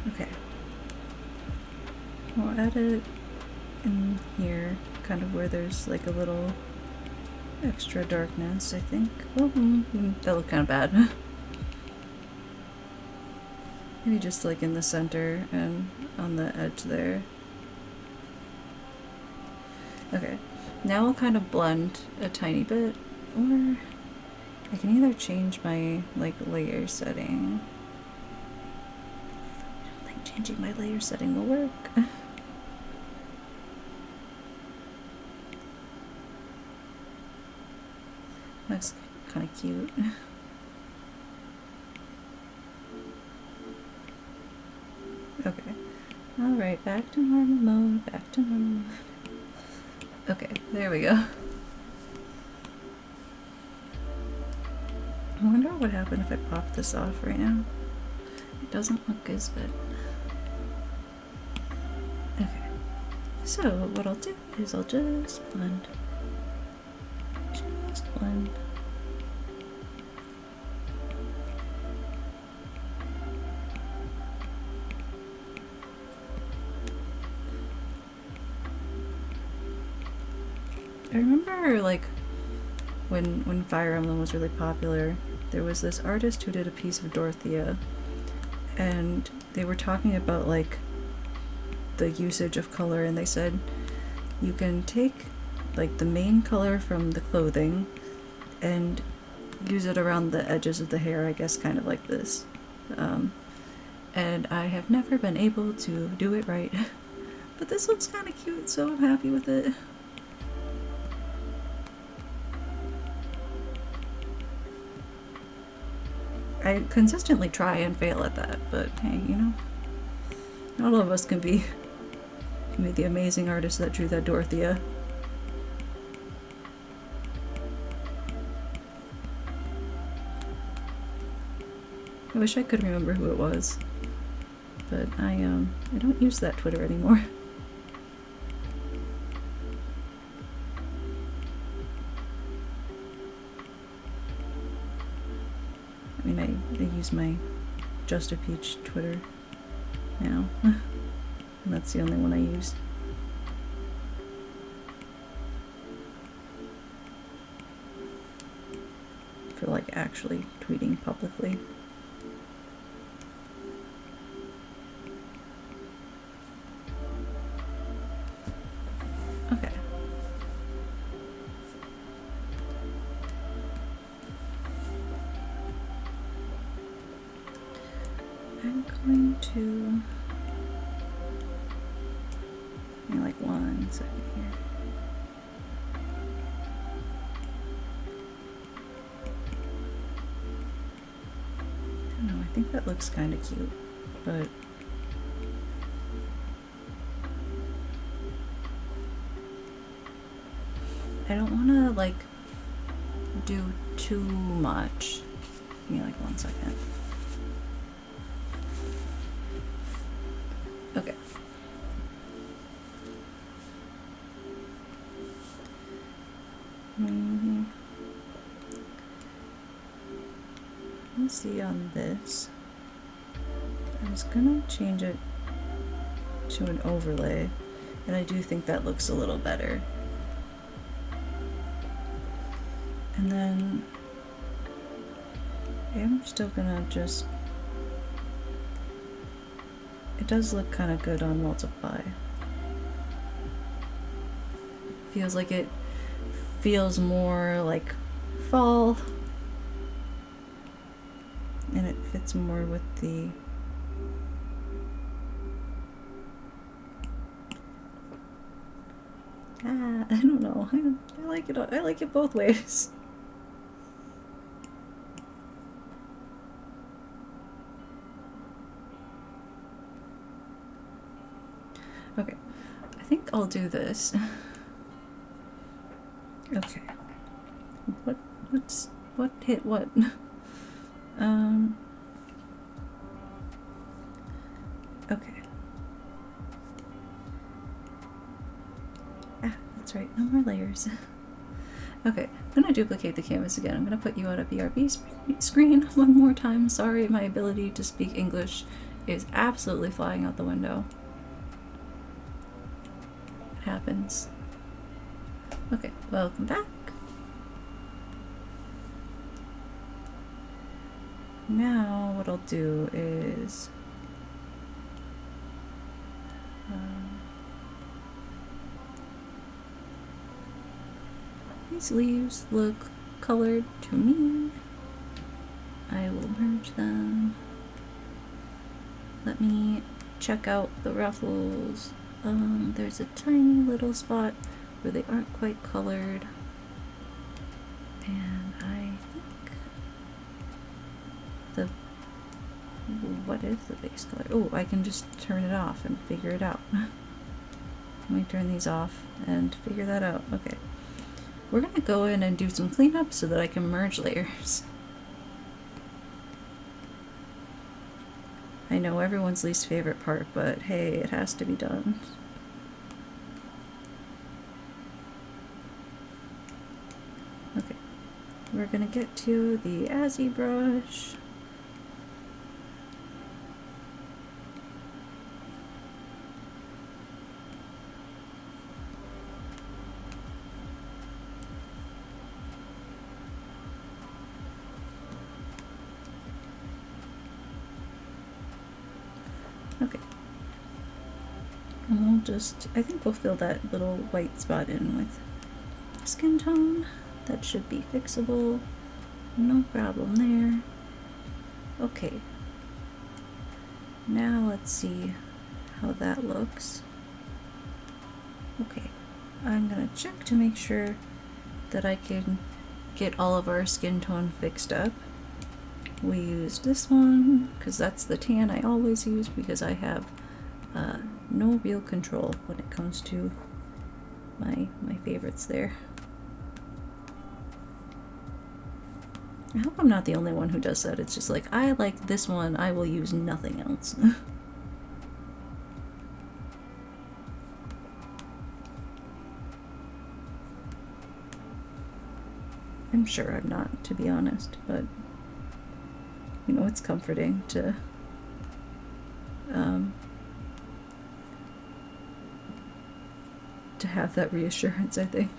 S1: Okay. We'll add it in here, kind of where there's like a little extra darkness, I think. Oh, that looked kind of bad. Maybe just like in the center and on the edge there. Okay, now I'll kind of blend a tiny bit, or I can either change my like layer setting. I don't think changing my layer setting will work. That's kind of cute. Okay. Alright, back to normal mode, back to normal mode. Okay, there we go. I wonder what would happen if I pop this off right now. It doesn't look as good. Okay. So, what I'll do is I'll just blend. Just blend. I remember, like, when Fire Emblem was really popular, there was this artist who did a piece of Dorothea, and they were talking about, like, the usage of color, and they said you can take, like, the main color from the clothing and use it around the edges of the hair, I guess, kind of like this. And I have never been able to do it right. But this looks kind of cute, so I'm happy with it. I consistently try and fail at that, but hey, you know, not all of us can be the amazing artist that drew that Dorothea. I wish I could remember who it was, but I don't use that Twitter anymore. I mean, I use my Just a Peach Twitter now, and that's the only one I use. For like actually tweeting publicly. Okay. I'm going to give me like 1 second here. I don't know, I think that looks kind of cute, but I don't want to like do too much. Give me like 1 second. Okay. Let's see on this. I was gonna change it to an overlay, and I do think that looks a little better. And then I'm still gonna just, it does look kind of good on multiply. Feels like it feels more like fall, and it fits more with the I don't know. I like it. I like it both ways. Okay, I think I'll do this. Okay. What hit what? Okay. Ah, that's right, no more layers. Okay, I'm gonna duplicate the canvas again. I'm gonna put you on a BRB screen one more time. Sorry, my ability to speak English is absolutely flying out the window. It happens. Okay, welcome back. Now what I'll do is These leaves look colored to me. I will merge them. Let me check out the ruffles. There's a tiny little spot where they aren't quite colored. And I think what is the base color? Oh, I can just turn it off and figure it out. Let me turn these off and figure that out. Okay. We're gonna go in and do some cleanup so that I can merge layers. I know everyone's least favorite part, but hey, it has to be done. Okay, we're gonna get to the Azzy brush. Okay. And we'll just, I think we'll fill that little white spot in with skin tone. That should be fixable. No problem there. Okay. Now let's see how that looks. Okay. I'm gonna check to make sure that I can get all of our skin tone fixed up. We used this one because that's the tan I always use because I have no real control when it comes to my favorites there. I hope I'm not the only one who does that. It's just like, I like this one, I will use nothing else. I'm sure I'm not, to be honest, but you know, it's comforting to have that reassurance, I think.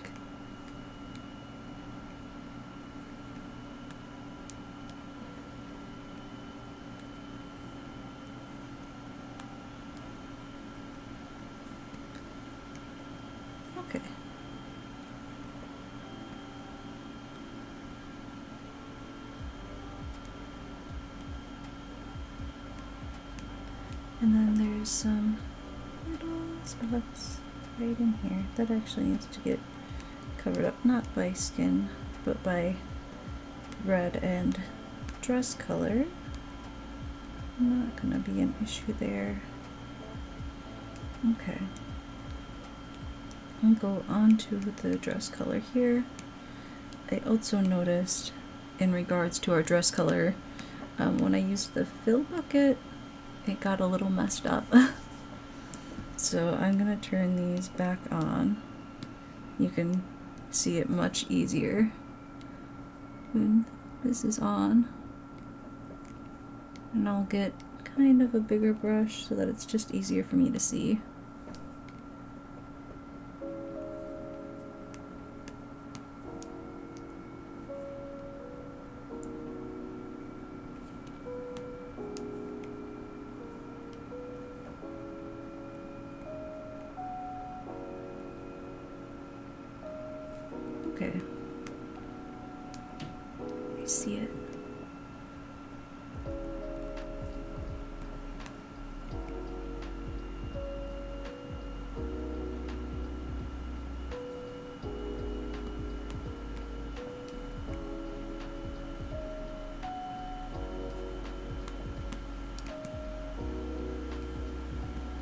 S1: Okay. And then there's some little spots right in here that actually needs to get covered up, not by skin, but by red and dress color. Not gonna be an issue there. Okay. I'll go on to the dress color here. I also noticed in regards to our dress color, when I used the fill bucket, it got a little messed up. So I'm gonna turn these back on. You can see it much easier when this is on. And I'll get kind of a bigger brush so that it's just easier for me to see. Okay. I see it.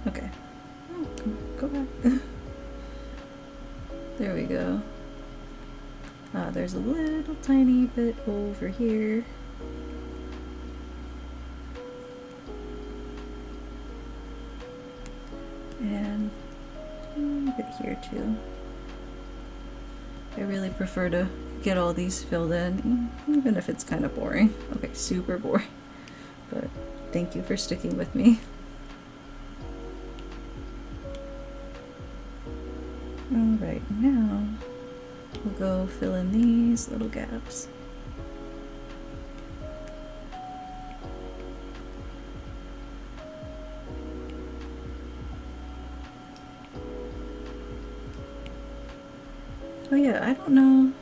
S1: Okay. Oh, go back. There we go. There's a little tiny bit over here. And a bit here too. I really prefer to get all these filled in, even if it's kind of boring. Okay, super boring. But thank you for sticking with me. Alright, now we'll go fill in these little gaps. Oh yeah, I don't know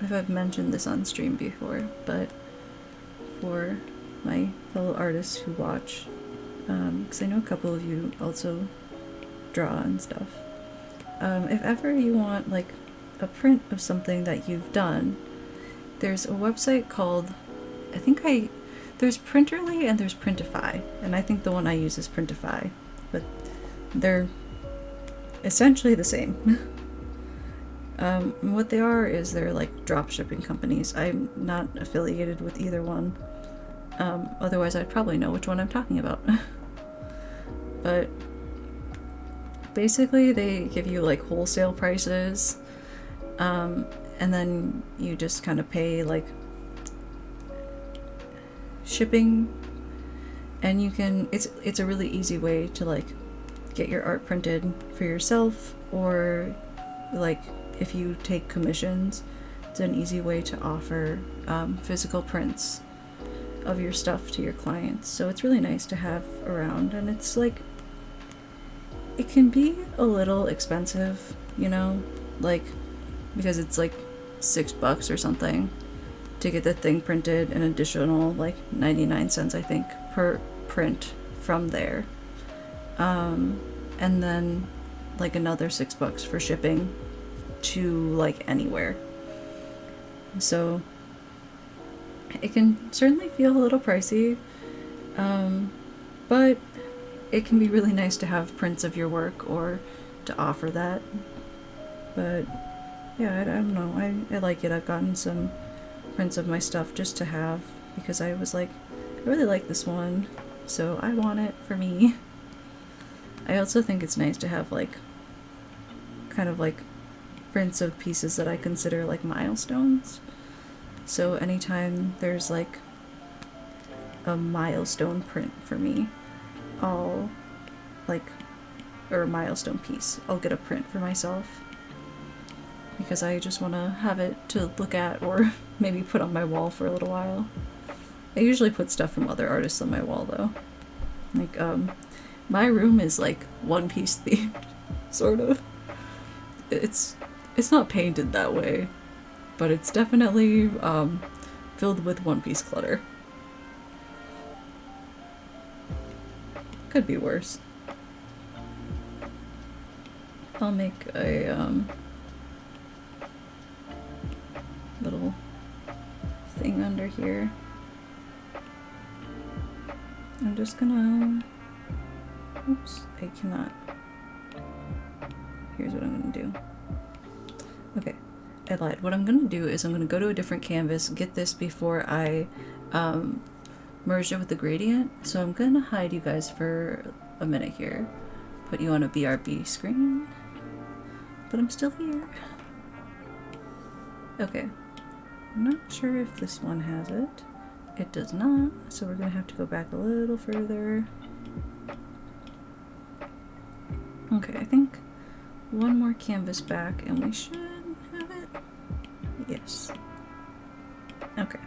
S1: if I've mentioned this on stream before, but for my fellow artists who watch, because I know a couple of you also draw and stuff, if ever you want like a print of something that you've done, there's a website called, there's Printerly and there's Printify, and I think the one I use is Printify, but they're essentially the same. What they are is they're like drop shipping companies. I'm not affiliated with either one. Otherwise I'd probably know which one I'm talking about. But basically they give you like wholesale prices, and then you just kind of pay like shipping, and you can, it's a really easy way to like get your art printed for yourself, or like if you take commissions, it's an easy way to offer physical prints of your stuff to your clients. So it's really nice to have around, and it's like, it can be a little expensive, you know, like because it's like $6 or something to get the thing printed, an additional like 99 cents I think per print from there, and then like another $6 for shipping to like anywhere. So it can certainly feel a little pricey, but it can be really nice to have prints of your work or to offer that. But yeah, I don't know, I like it. I've gotten some prints of my stuff just to have, because I was like, I really like this one, so I want it for me. I also think it's nice to have like kind of like prints of pieces that I consider like milestones. So anytime there's like a milestone print for me, I'll like, or a milestone piece, I'll get a print for myself, because I just want to have it to look at or maybe put on my wall for a little while. I usually put stuff from other artists on my wall though. Like my room is like One Piece themed, sort of. It's not painted that way, but it's definitely filled with One Piece clutter. Could be worse. I'll make a little thing under here. I'm just gonna, oops, I cannot. Here's what I'm gonna do. Okay, I lied. What I'm gonna do is I'm gonna go to a different canvas, get this before I merge it with the gradient. So I'm gonna hide you guys for a minute here, put you on a BRB screen, but I'm still here. Okay, I'm not sure if this one has it. It does not, so we're gonna have to go back a little further. Okay, I think one more canvas back and we should have it. Yes. Okay.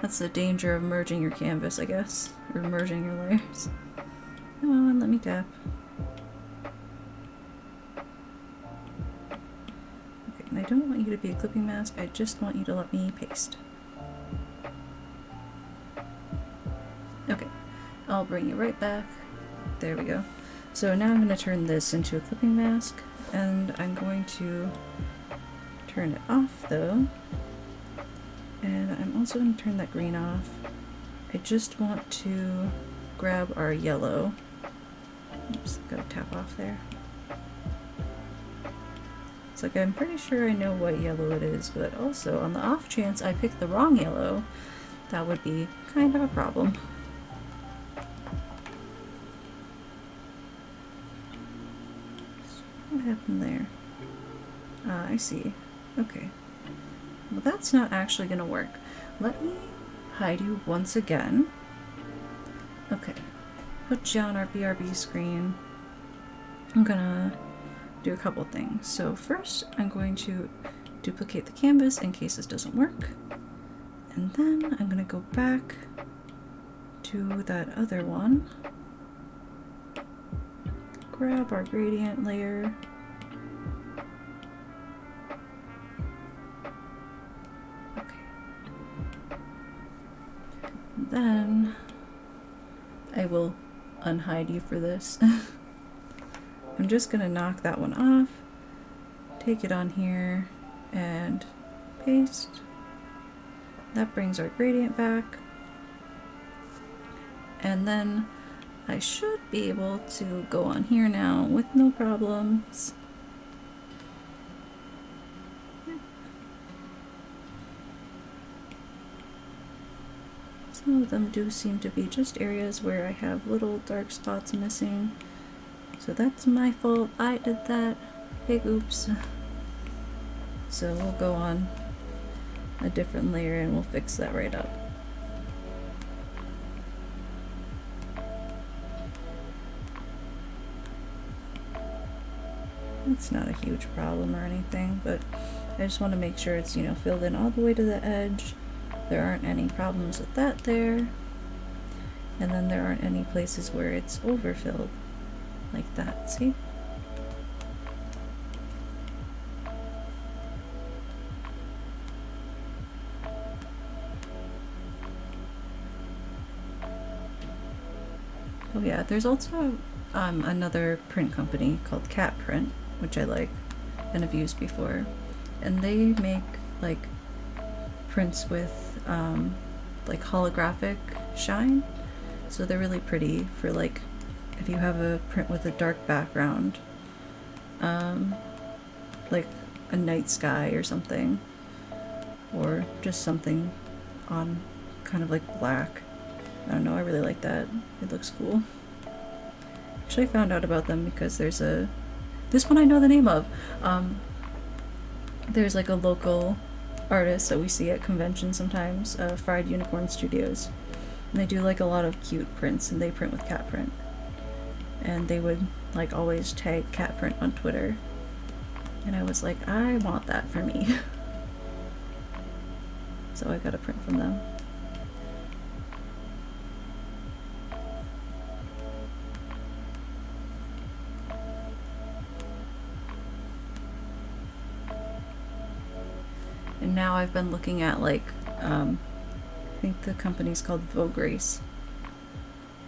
S1: That's the danger of merging your canvas, I guess, or merging your layers. Come on, let me tap. Okay, and I don't want you to be a clipping mask, I just want you to let me paste. Okay, I'll bring you right back. There we go. So now I'm going to turn this into a clipping mask, and I'm going to turn it off though. And I'm also going to turn that green off. I just want to grab our yellow. Oops, gotta tap off there. It's like, I'm pretty sure I know what yellow it is, but also on the off chance I pick the wrong yellow, that would be kind of a problem. What happened there? Ah, I see. Okay. Well, that's not actually gonna work. Let me hide you once again. Okay. Put you on our BRB screen. I'm gonna do a couple things. So first, I'm going to duplicate the canvas in case this doesn't work. And then I'm gonna go back to that other one. Grab our gradient layer. Then I will unhide you for this. I'm just gonna knock that one off, take it on here, and paste. That brings our gradient back. And then I should be able to go on here now with no problems. Some of them do seem to be just areas where I have little dark spots missing. So that's my fault. I did that. Big oops. So we'll go on a different layer and we'll fix that right up. It's not a huge problem or anything, but I just want to make sure it's, you know, filled in all the way to the edge. There aren't any problems with that there. And then there aren't any places where it's overfilled like that, see? Oh yeah, there's also another print company called Cat Print, which I like and have used before, and they make like prints with like holographic shine, so they're really pretty for like if you have a print with a dark background, like a night sky or something, or just something on kind of like black. I don't know, I really like that. It looks cool. Actually, I found out about them because there's this one I know the name of. There's like a local artist that we see at conventions sometimes, Fried Unicorn Studios. And they do like a lot of cute prints, and they print with Cat Print. And they would like always tag Cat Print on Twitter. And I was like, I want that for me. So I got a print from them. And now I've been looking at like, I think the company's called VOD,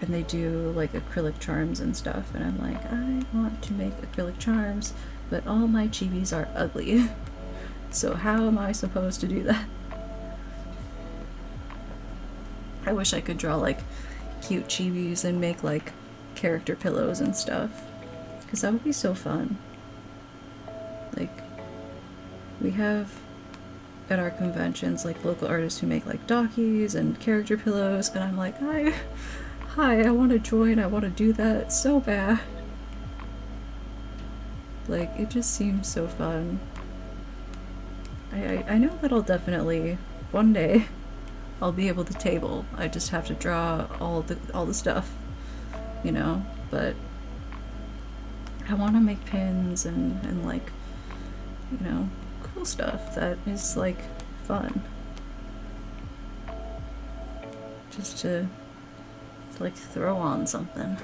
S1: and they do like acrylic charms and stuff, and I'm like, I want to make acrylic charms, but all my chibis are ugly. So how am I supposed to do that? I wish I could draw like cute chibis and make like character pillows and stuff, because that would be so fun. Like, we have at our conventions like local artists who make like dockies and character pillows, and I'm like, hi, I want to join, I want to do that so bad. Like, it just seems so fun. I know that I'll definitely one day I'll be able to table. I just have to draw all the stuff, you know, but I want to make pins and like, you know, cool stuff that is like fun. Just to like throw on something.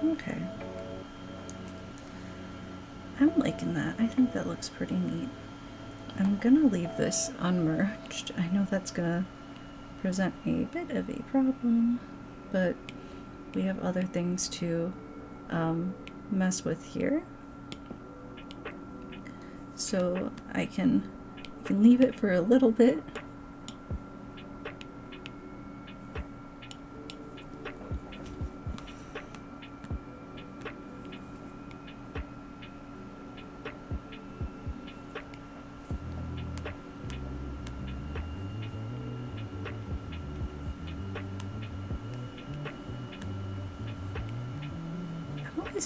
S1: Okay. I'm liking that. I think that looks pretty neat. I'm gonna leave this unmerged. I know that's gonna present a bit of a problem, but we have other things to mess with here. So I can leave it for a little bit.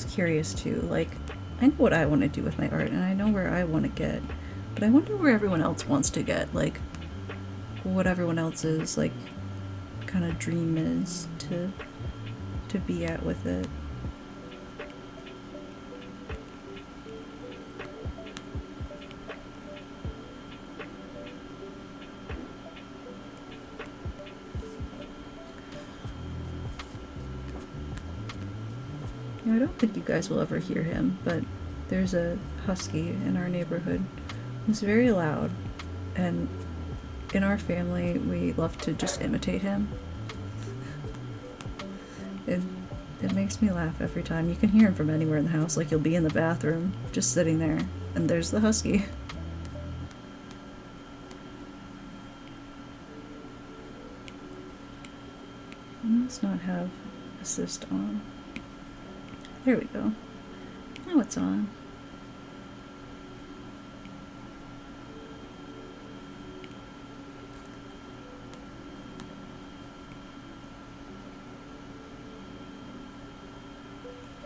S1: Curious too, like, I know what I want to do with my art and I know where I want to get, but I wonder where everyone else wants to get, like what everyone else's like kind of dream is to be at with it. I don't think you guys will ever hear him, but there's a husky in our neighborhood who's very loud, and in our family, we love to just imitate him. It makes me laugh every time. You can hear him from anywhere in the house. Like, you'll be in the bathroom, just sitting there, and there's the husky. Let's not have assist on. There we go. Now it's on.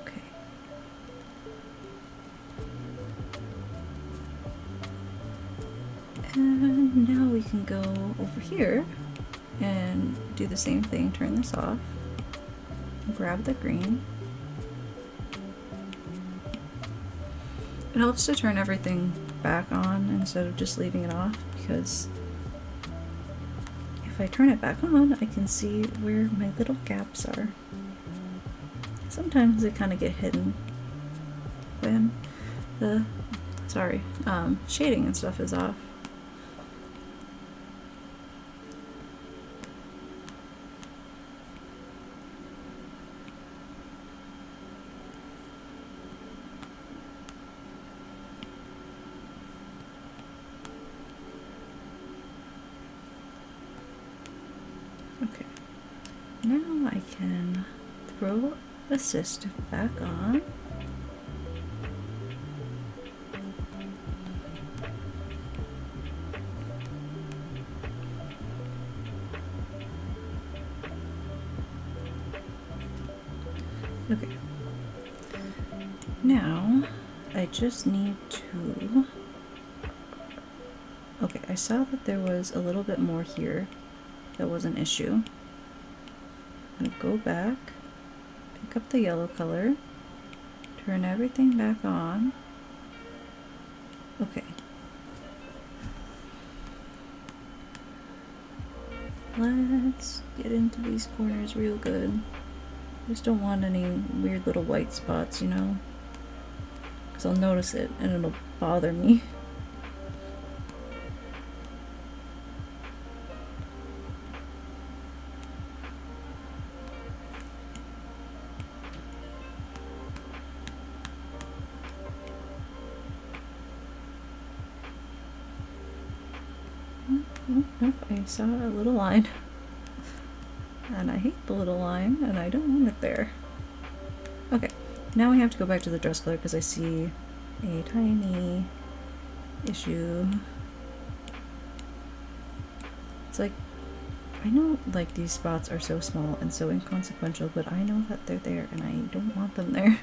S1: Okay. And now we can go over here and do the same thing. Turn this off. Grab the green. It helps to turn everything back on instead of just leaving it off, because if I turn it back on, I can see where my little gaps are. Sometimes they kind of get hidden when the, shading and stuff is off. Okay, now I can throw assist back on. Okay, now I just need to, okay, I saw that there was a little bit more here that was an issue. I'm gonna go back, pick up the yellow color, turn everything back on. Okay. Let's get into these corners real good. Just don't want any weird little white spots, you know? Because I'll notice it and it'll bother me. Nope, I saw a little line. And I hate the little line, and I don't want it there. Okay, now we have to go back to the dress color because I see a tiny issue. It's like, I know like these spots are so small and so inconsequential, but I know that they're there and I don't want them there.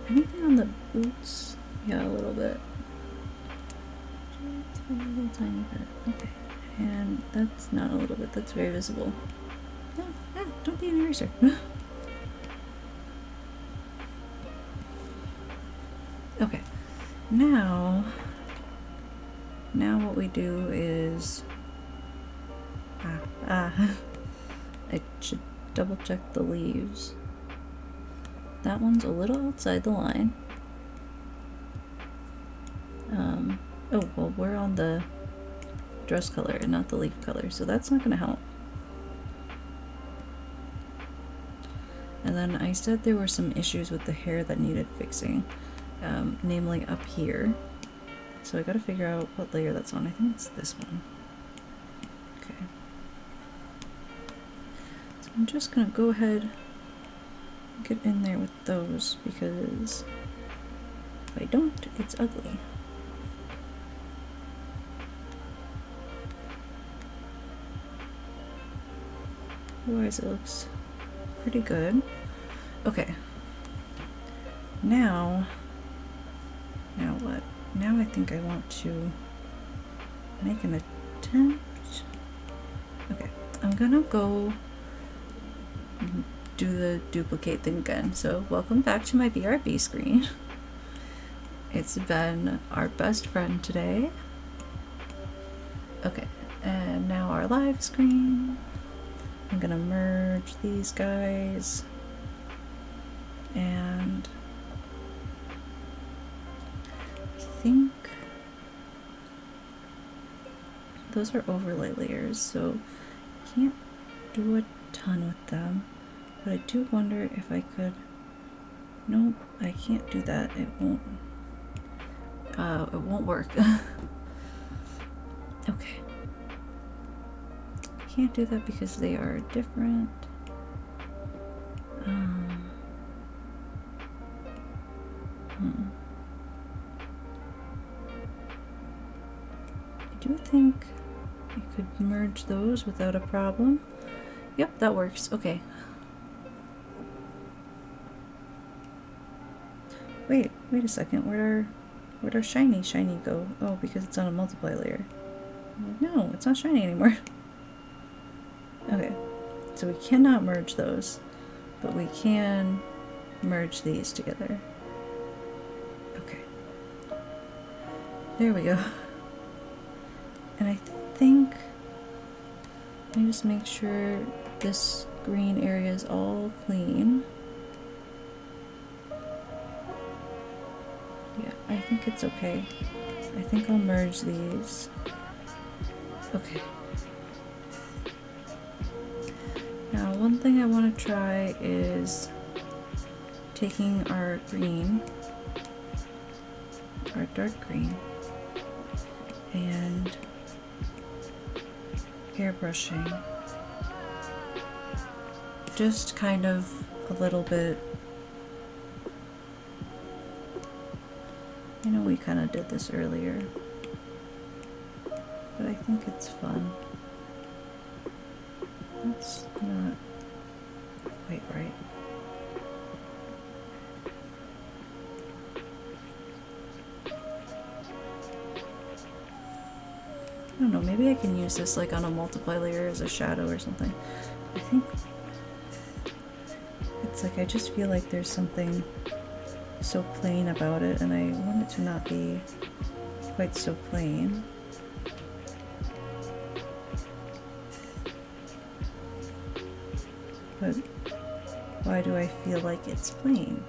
S1: Anything on the boots? Yeah, a little bit. Just a little tiny bit. Okay. And that's not a little bit, that's very visible. No, don't be an eraser. Okay. Now what we do is I should double check the leaves. That one's a little outside the line. Oh, well, we're on the dress color and not the leaf color, so that's not going to help. And then I said there were some issues with the hair that needed fixing, namely up here. So I got to figure out what layer that's on. I think it's this one. Okay. So I'm just going to go ahead get in there with those, because if I don't, it's ugly. Otherwise it looks pretty good. Okay. Now what? Now I think I want to make an attempt. Okay, I'm gonna go do the duplicate thing again. So welcome back to my BRB screen. It's been our best friend today. Okay, and now our live screen. I'm gonna merge these guys and think those are overlay layers, so I can't do a ton with them. But I do wonder if I could. Nope, I can't do that. It won't work. Okay. Can't do that because they are different. I do think I could merge those without a problem. Yep, that works. Okay. Wait a second. Where'd our shiny go? Oh, because it's on a multiply layer. No, it's not shiny anymore. Okay, so we cannot merge those, but we can merge these together. Okay. There we go. And I think I just make sure this green area is all clean. Yeah, I think it's okay. I think I'll merge these. Okay. Now, one thing I want to try is taking our green, our dark green, and airbrushing just kind of a little bit. I know we kind of did this earlier, but I think it's fun. That's not quite right. I don't know, maybe I can use this like on a multiply layer as a shadow or something. I think it's like I just feel like there's something so plain about it, and I want it to not be quite so plain. But why do I feel like it's plain?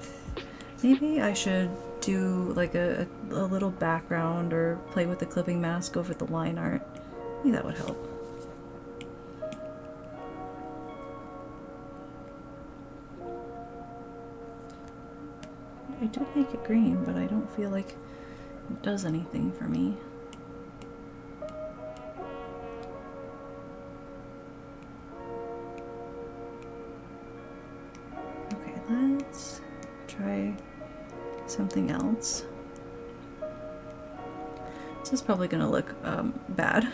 S1: Maybe I should do like a little background or play with the clipping mask over the line art. Maybe that would help. I did make it green, but I don't feel like it does anything for me. Okay, let's try something else. This is probably gonna look bad,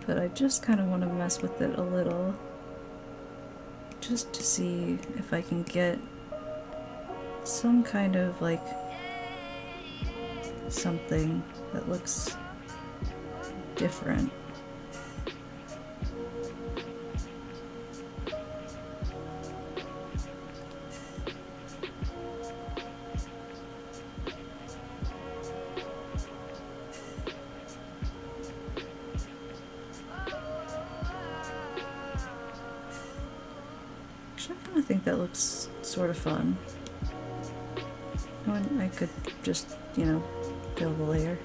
S1: but I just kind of want to mess with it a little, just to see if I can get some kind of like something that looks different. Actually, I kind of think that looks sort of fun. I could just, you know, fill the layer.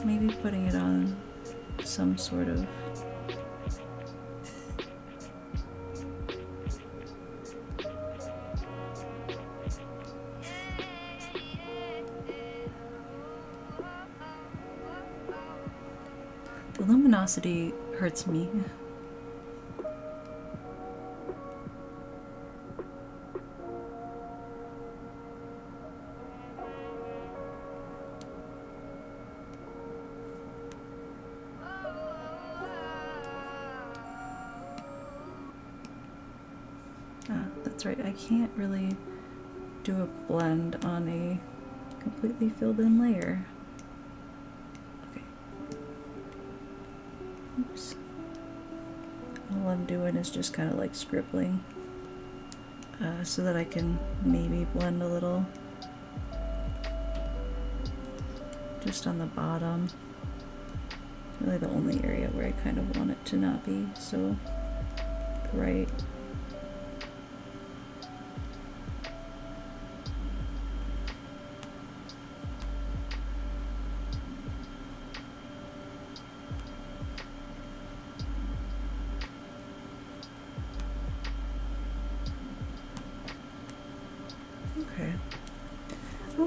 S1: Maybe putting it on some sort of the luminosity hurts me. That's right, I can't really do a blend on a completely filled in layer. Okay. Oops. All I'm doing is just kind of like scribbling so that I can maybe blend a little just on the bottom. Really the only area where I kind of want it to not be so bright.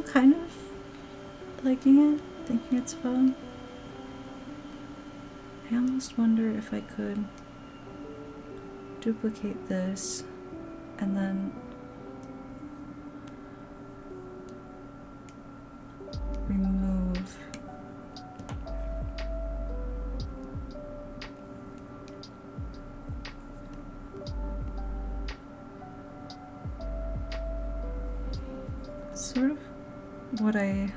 S1: kind of liking it, thinking it's fun. I almost wonder if I could duplicate this and then remove sort of what I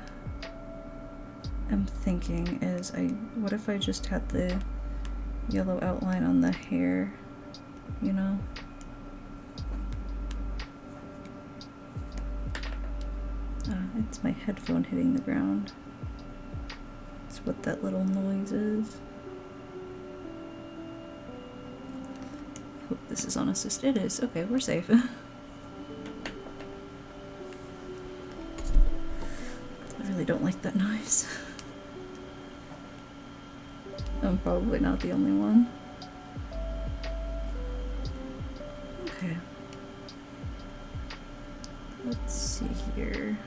S1: am thinking is what if I just had the yellow outline on the hair, you know? It's my headphone hitting the ground. That's what that little noise is. Hope this is unassisted. It is. Okay, we're safe. I really don't like that noise. I'm probably not the only one. Okay. Let's see here.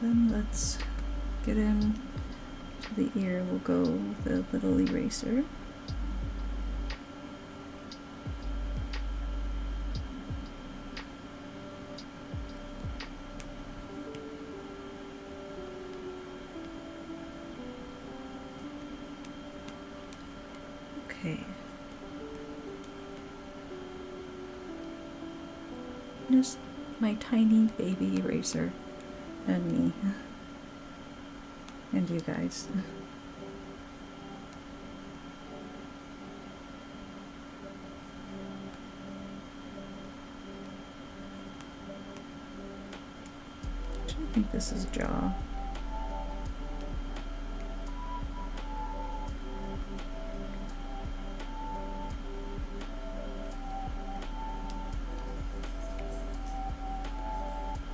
S1: Then let's get in to the ear. We'll go with a little eraser. Okay. Just my tiny baby eraser. And me. And you guys. I think this is jaw.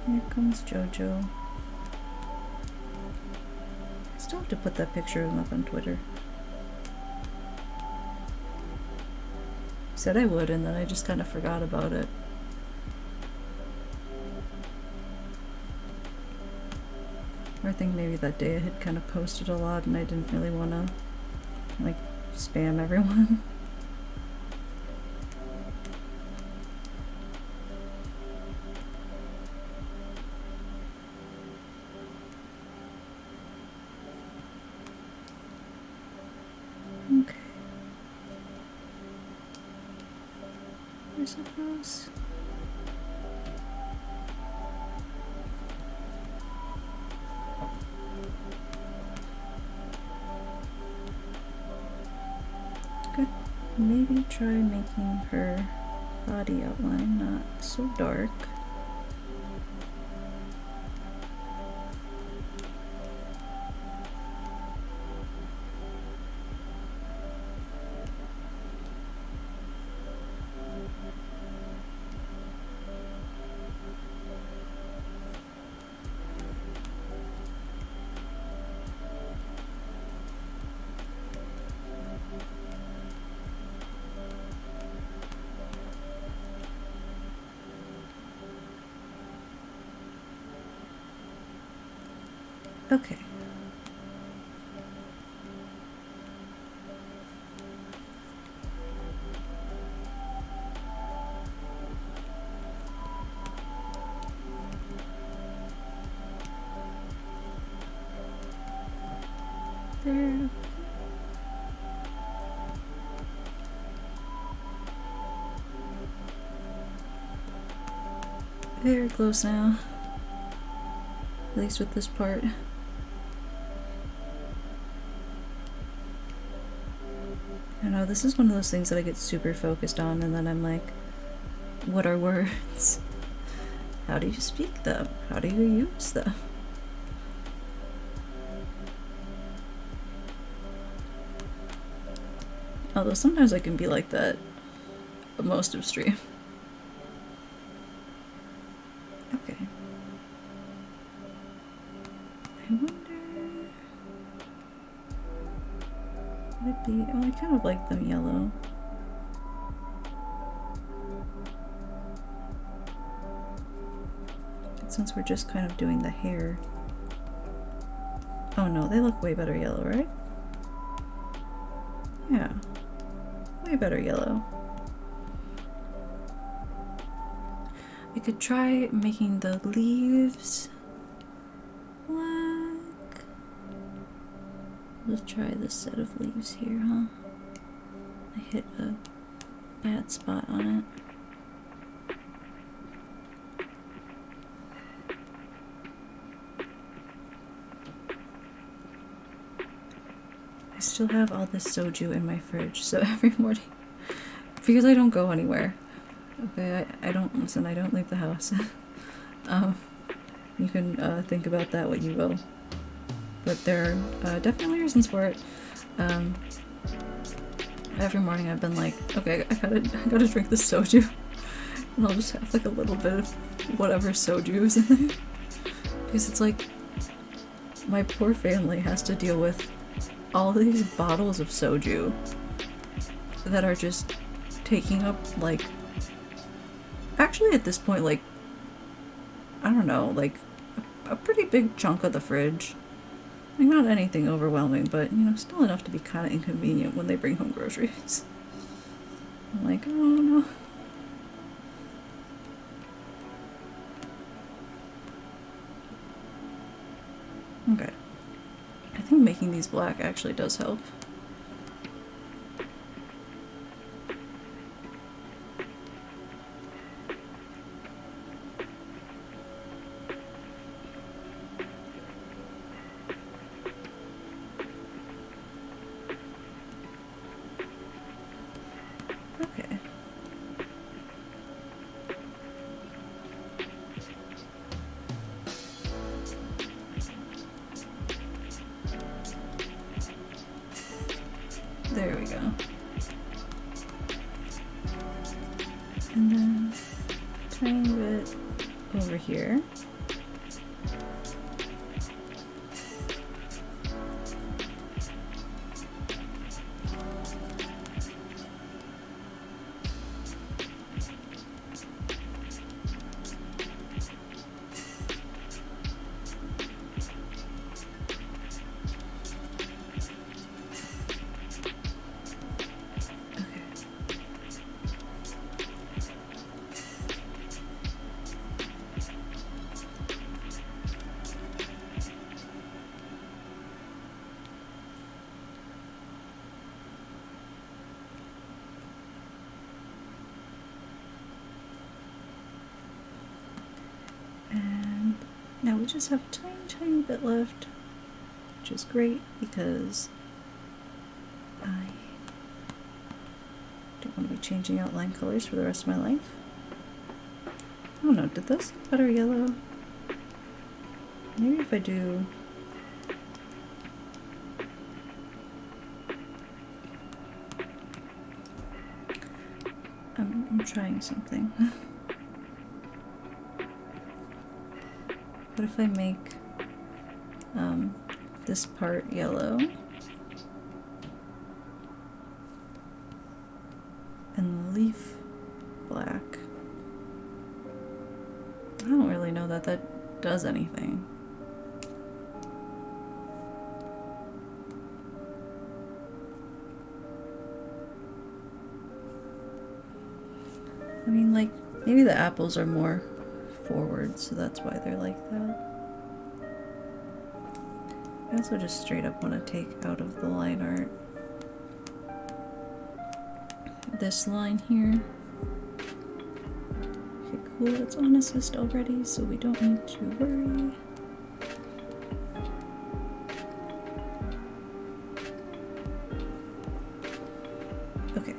S1: Here comes Jojo. Still have to put that picture of him up on Twitter. Said I would, and then I just kind of forgot about it. Or I think maybe that day I had kind of posted a lot and I didn't really want to, like, spam everyone. Okay. I suppose. Could maybe try making her body outline not so dark. Okay. There. Very close now. At least with this part. I don't know, this is one of those things that I get super focused on and then I'm like, what are words? How do you speak them? How do you use them? Although sometimes I can be like that most of stream. Okay. I wonder... would it be... oh, I kind of like them yellow. And since we're just kind of doing the hair... oh no, they look way better yellow, right? Yeah. Way better yellow. I could try making the leaves black. Let's try this set of leaves here, huh? I hit a bad spot on it. I still have all this soju in my fridge, so every morning, because I don't go anywhere. Okay, I don't listen. I don't leave the house. You can think about that what you will, but there are definitely reasons for it. Every morning I've been like, okay, I gotta drink this soju, and I'll just have like a little bit of whatever soju is in there, because it's like my poor family has to deal with all these bottles of soju that are just taking up like. Actually, at this point, like, I don't know, like, a pretty big chunk of the fridge. Like, not anything overwhelming, but, you know, still enough to be kind of inconvenient when they bring home groceries. I'm like, oh no. Okay. I think making these black actually does help. There we go. And then tiny bit over here. Now we just have a tiny bit left, which is great because I don't want to be changing out line colors for the rest of my life. Oh no, did those look better yellow? Maybe if I do... I'm trying something. What if I make this part yellow and the leaf black? I don't really know that that does anything. I mean, like, maybe the apples are more forward, so that's why they're like that. I also just straight up want to take out of the line art this line here. Okay, cool, it's on assist already, so we don't need to worry. Okay.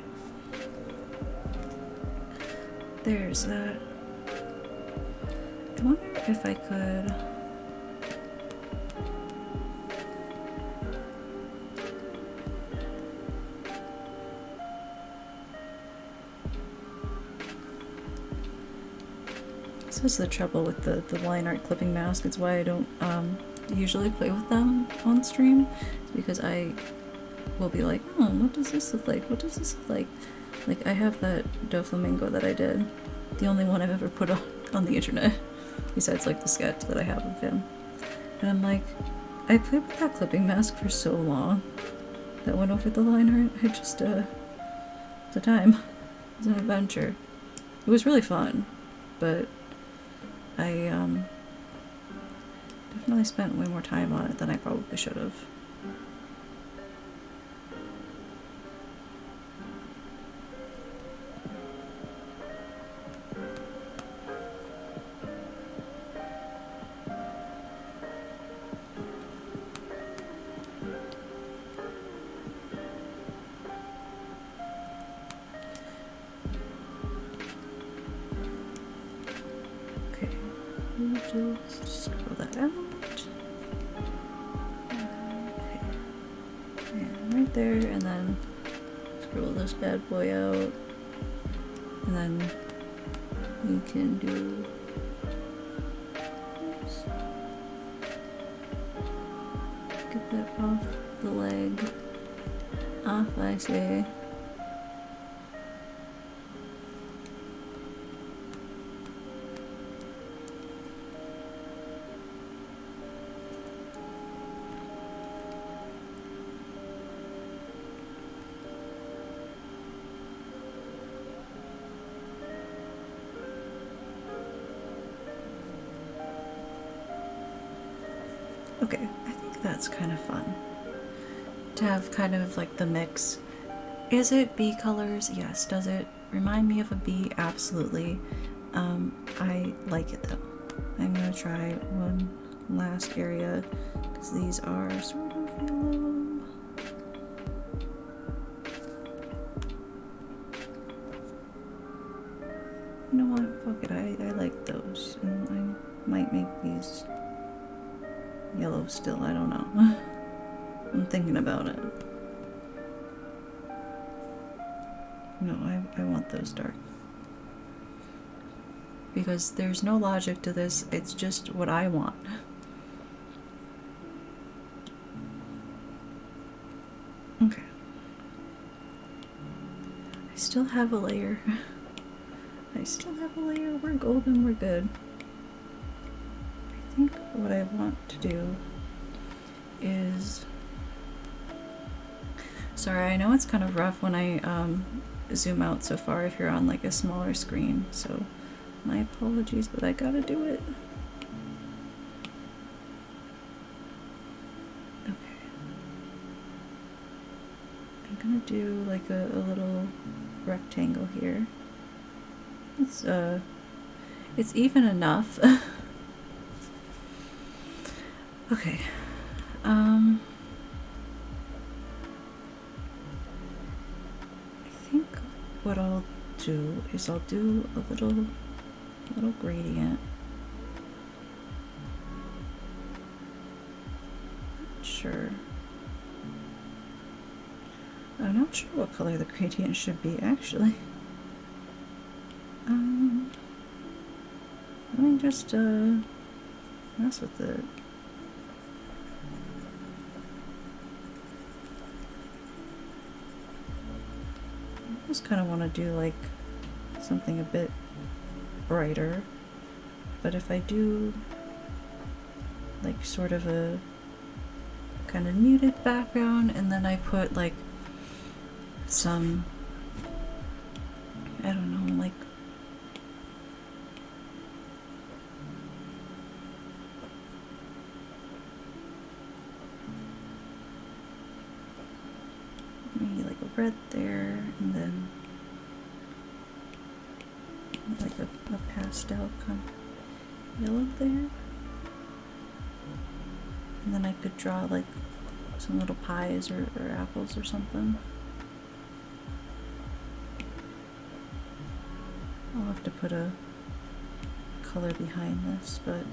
S1: There's that. I wonder if I could... This is the trouble with the line art clipping mask. It's why I don't usually play with them on stream, because I will be like, oh, what does this look like? What does this look like? Like, I have that Doflamingo that I did, the only one I've ever put on the internet, besides like the sketch that I have of him. And I'm like, I played with that clipping mask for so long that went over the line art. I just, it's a time. It was an adventure. It was really fun, but I definitely spent way more time on it than I probably should have. Just scroll that out. Okay. And right there, and then scroll this bad boy out. And then we can do. Oops. Get that off the leg. Off, I say. Okay, I think that's kind of fun. To have kind of like the mix. Is it bee colors? Yes. Does it remind me of a bee? Absolutely. I like it though. I'm gonna try one last area because these are sort of yellow. You know what? Fuck it. I like those. And I might make these yellow still. I don't know. I'm thinking about it. No, I want those dark. Because there's no logic to this, it's just what I want. Okay. I still have a layer. I still have a layer. We're golden, we're good. I think what I want to do is... Sorry, I know it's kind of rough when I zoom out so far if you're on like a smaller screen, so my apologies, but I gotta do it. Okay. I'm gonna do like a little rectangle here. It's even enough. Okay. I think what I'll do is I'll do a little gradient. Not sure. I'm not sure what color the gradient should be actually. Let me just mess with it. I just kind of want to do like something a bit brighter, but if I do like sort of a kind of muted background and then I put like some, I don't know, like maybe like a red there, and then like a pastel kind of yellow there, and then I could draw like some little pies or apples or something. I'll have to put a color behind this, but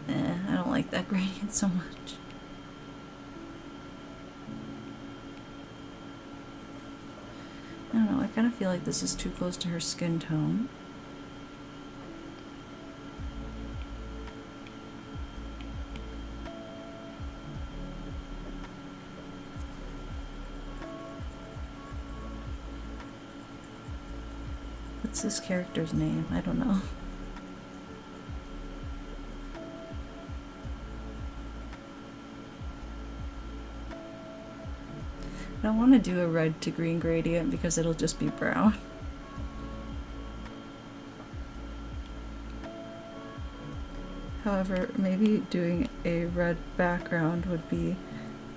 S1: I don't like that gradient so much. I don't know, I kind of feel like this is too close to her skin tone. What's this character's name? I don't know. I don't want to do a red to green gradient because it'll just be brown. However, maybe doing a red background would be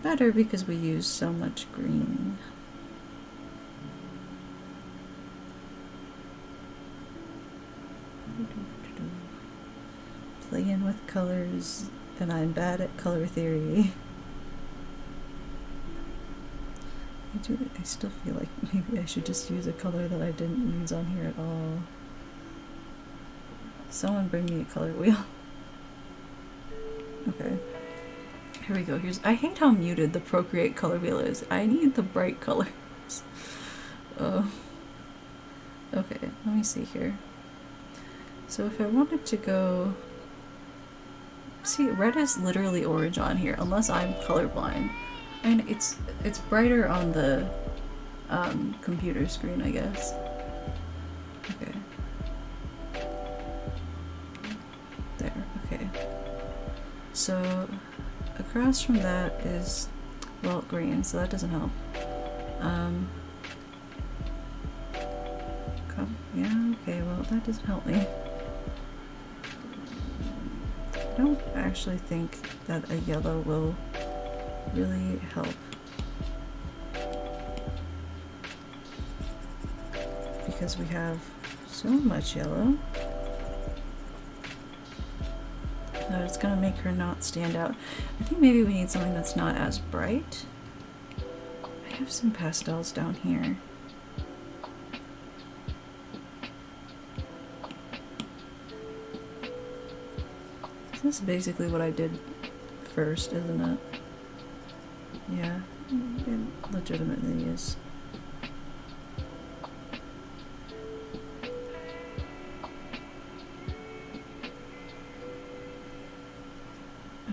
S1: better because we use so much green. Playing with colors, and I'm bad at color theory. I still feel like maybe I should just use a color that I didn't use on here at all. Someone bring me a color wheel. Okay. Here we go. I hate how muted the Procreate color wheel is. I need the bright colors. Oh. Okay, let me see here. So if I wanted to go... See, red is literally orange on here, unless I'm colorblind. And it's brighter on the computer screen, I guess. Okay. There, okay. So across from that is, well, green, so that doesn't help. Yeah, okay, well, that doesn't help me. I don't actually think that a yellow will really help. Because we have so much yellow that it's gonna make her not stand out. I think maybe we need something that's not as bright. I have some pastels down here. This is basically what I did first, isn't it? Yeah, it legitimately is.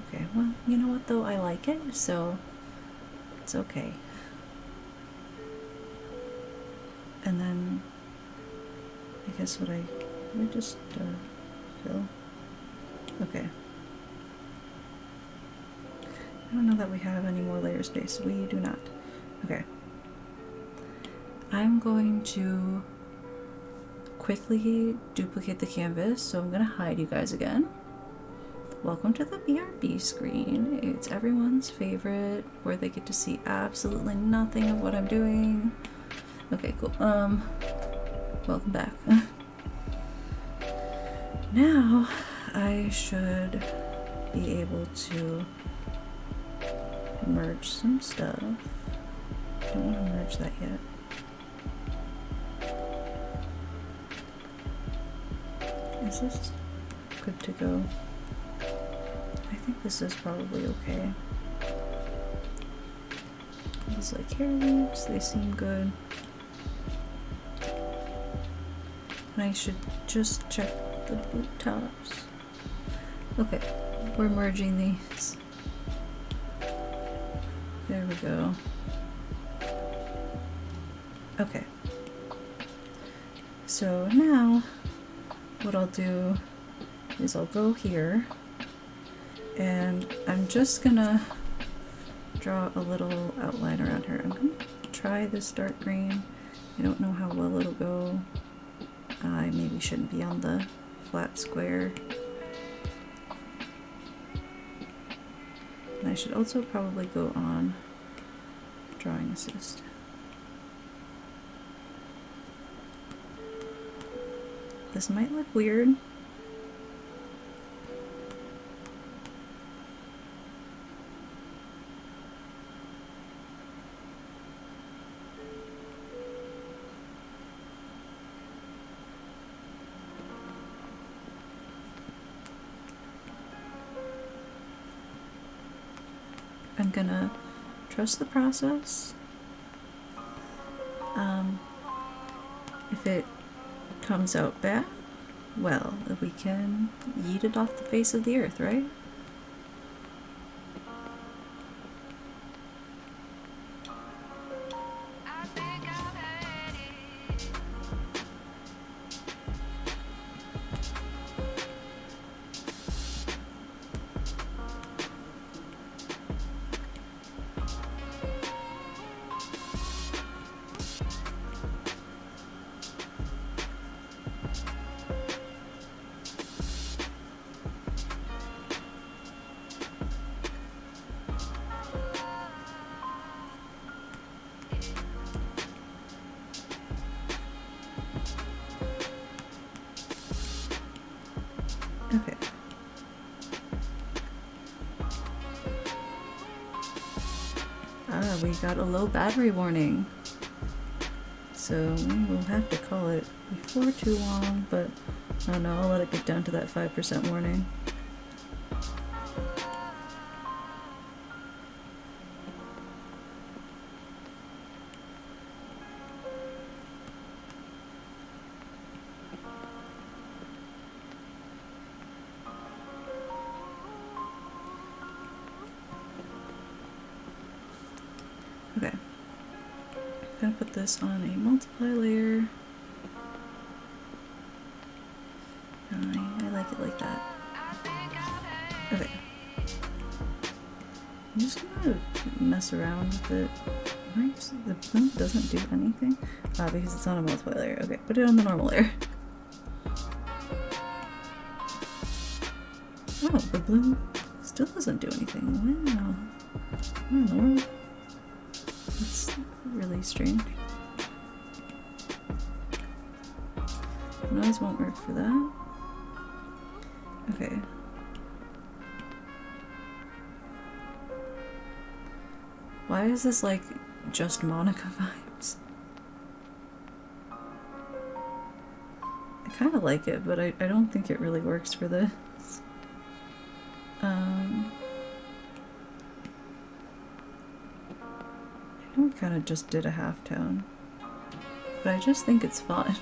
S1: Okay, well, you know what though? I like it, so it's okay. And then I guess let me just fill. Okay. I don't know that we have any more layer space. We do not. Okay. I'm going to quickly duplicate the canvas, so I'm going to hide you guys again. Welcome to the BRB screen. It's everyone's favorite, where they get to see absolutely nothing of what I'm doing. Okay, cool. Welcome back. Now, I should be able to merge some stuff. I don't want to merge that yet. Is this good to go? I think this is probably okay. These like hair leaves, they seem good. And I should just check the boot tops. Okay, we're merging these. There we go. Okay. So now what I'll do is I'll go here and I'm just gonna draw a little outline around her. I'm gonna try this dark green. I don't know how well it'll go. I maybe shouldn't be on the flat square. And I should also probably go on drawing assist. This might look weird. I'm gonna trust the process. If it comes out bad, well, we can yeet it off the face of the earth, right? Okay. Ah, we got a low battery warning. So we will have to call it before too long, but I don't know, I'll let it get down to that 5% warning. Okay. I'm gonna put this on a multiply layer. I like it like that. Okay. I'm just gonna mess around with it. Right? The bloom doesn't do anything? Ah, because it's on a multiply layer. Okay, put it on the normal layer. Oh, the bloom still doesn't do anything. Wow. I don't know. That's really strange. Noise won't work for that. Okay. Why is this like just Monica vibes? I kind of like it, but I don't think it really works for this. I know we kind of just did a halftone, but I just think it's fun.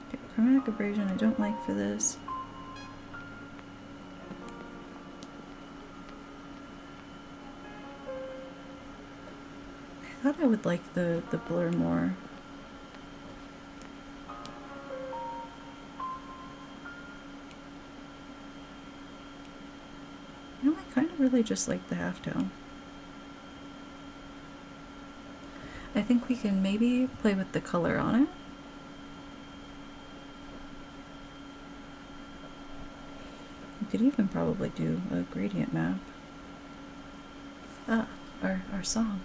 S1: Okay, chromatic abrasion I don't like for this. I thought I would like the blur more. No, I kind of really just like the halftone. I think we can maybe play with the color on it. We could even probably do a gradient map. Ah, our song.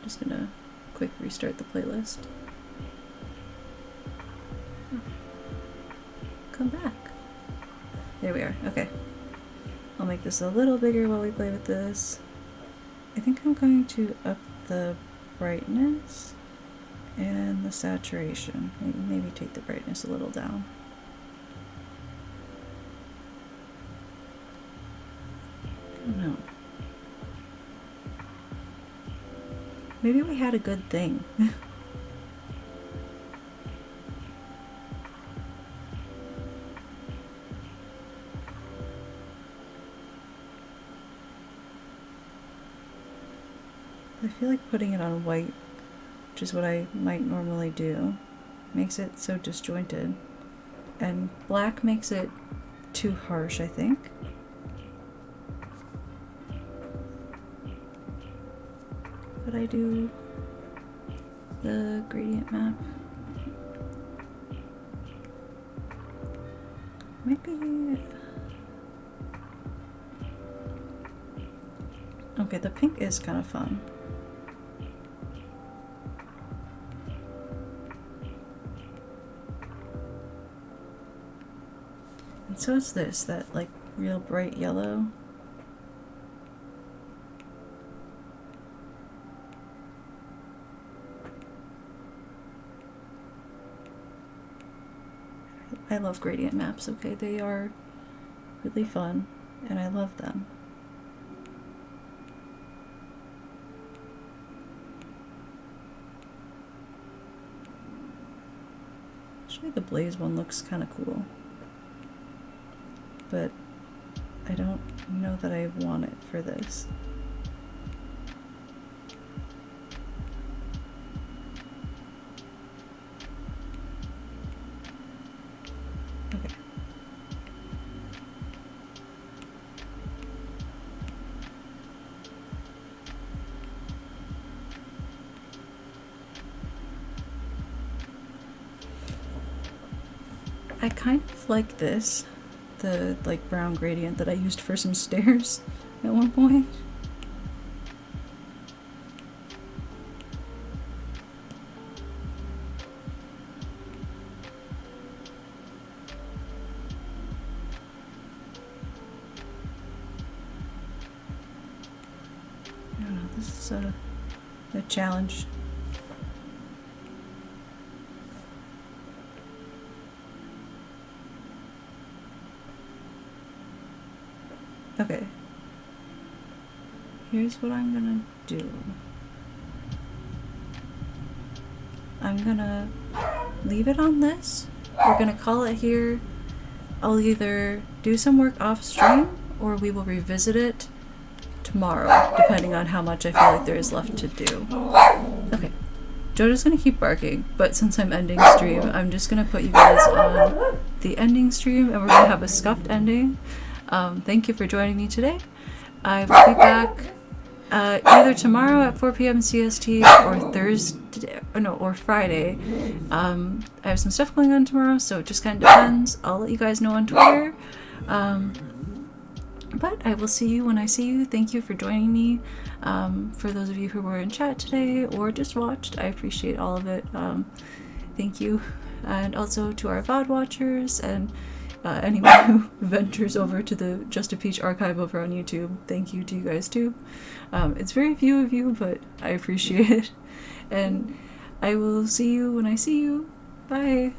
S1: Just gonna quick restart the playlist. Oh. Come back. There we are. Okay. I'll make this a little bigger while we play with this. I think I'm going to up the brightness and the saturation. Maybe take the brightness a little down. I don't know. Maybe we had a good thing. I feel like putting it on white, which is what I might normally do, makes it so disjointed. And black makes it too harsh, I think. Could I do the gradient map? Maybe... Okay, the pink is kind of fun. And so it's this, that like real bright yellow. I love gradient maps, okay? They are really fun, and I love them. Actually, the blaze one looks kind of cool. But I don't know that I want it for this. Okay. I kind of like this, the like brown gradient that I used for some stairs at one point. I don't know, this is a challenge. Okay. Here's what I'm gonna do. I'm gonna leave it on this. We're gonna call it here. I'll either do some work off stream or we will revisit it tomorrow, depending on how much I feel like there is left to do. Okay. Jojo's gonna keep barking, but since I'm ending stream, I'm just gonna put you guys on the ending stream and we're gonna have a scuffed ending. Thank you for joining me today. I will be back either tomorrow at 4 p.m. CST or Thursday, or Friday. I have some stuff going on tomorrow, so it just kind of depends. I'll let you guys know on Twitter. But I will see you when I see you. Thank you for joining me. For those of you who were in chat today or just watched, I appreciate all of it. Thank you. And also to our VOD watchers and anyone who ventures over to the Just a Peach archive over on YouTube. Thank you to you guys too. It's very few of you, but I appreciate it. And I will see you when I see you. Bye.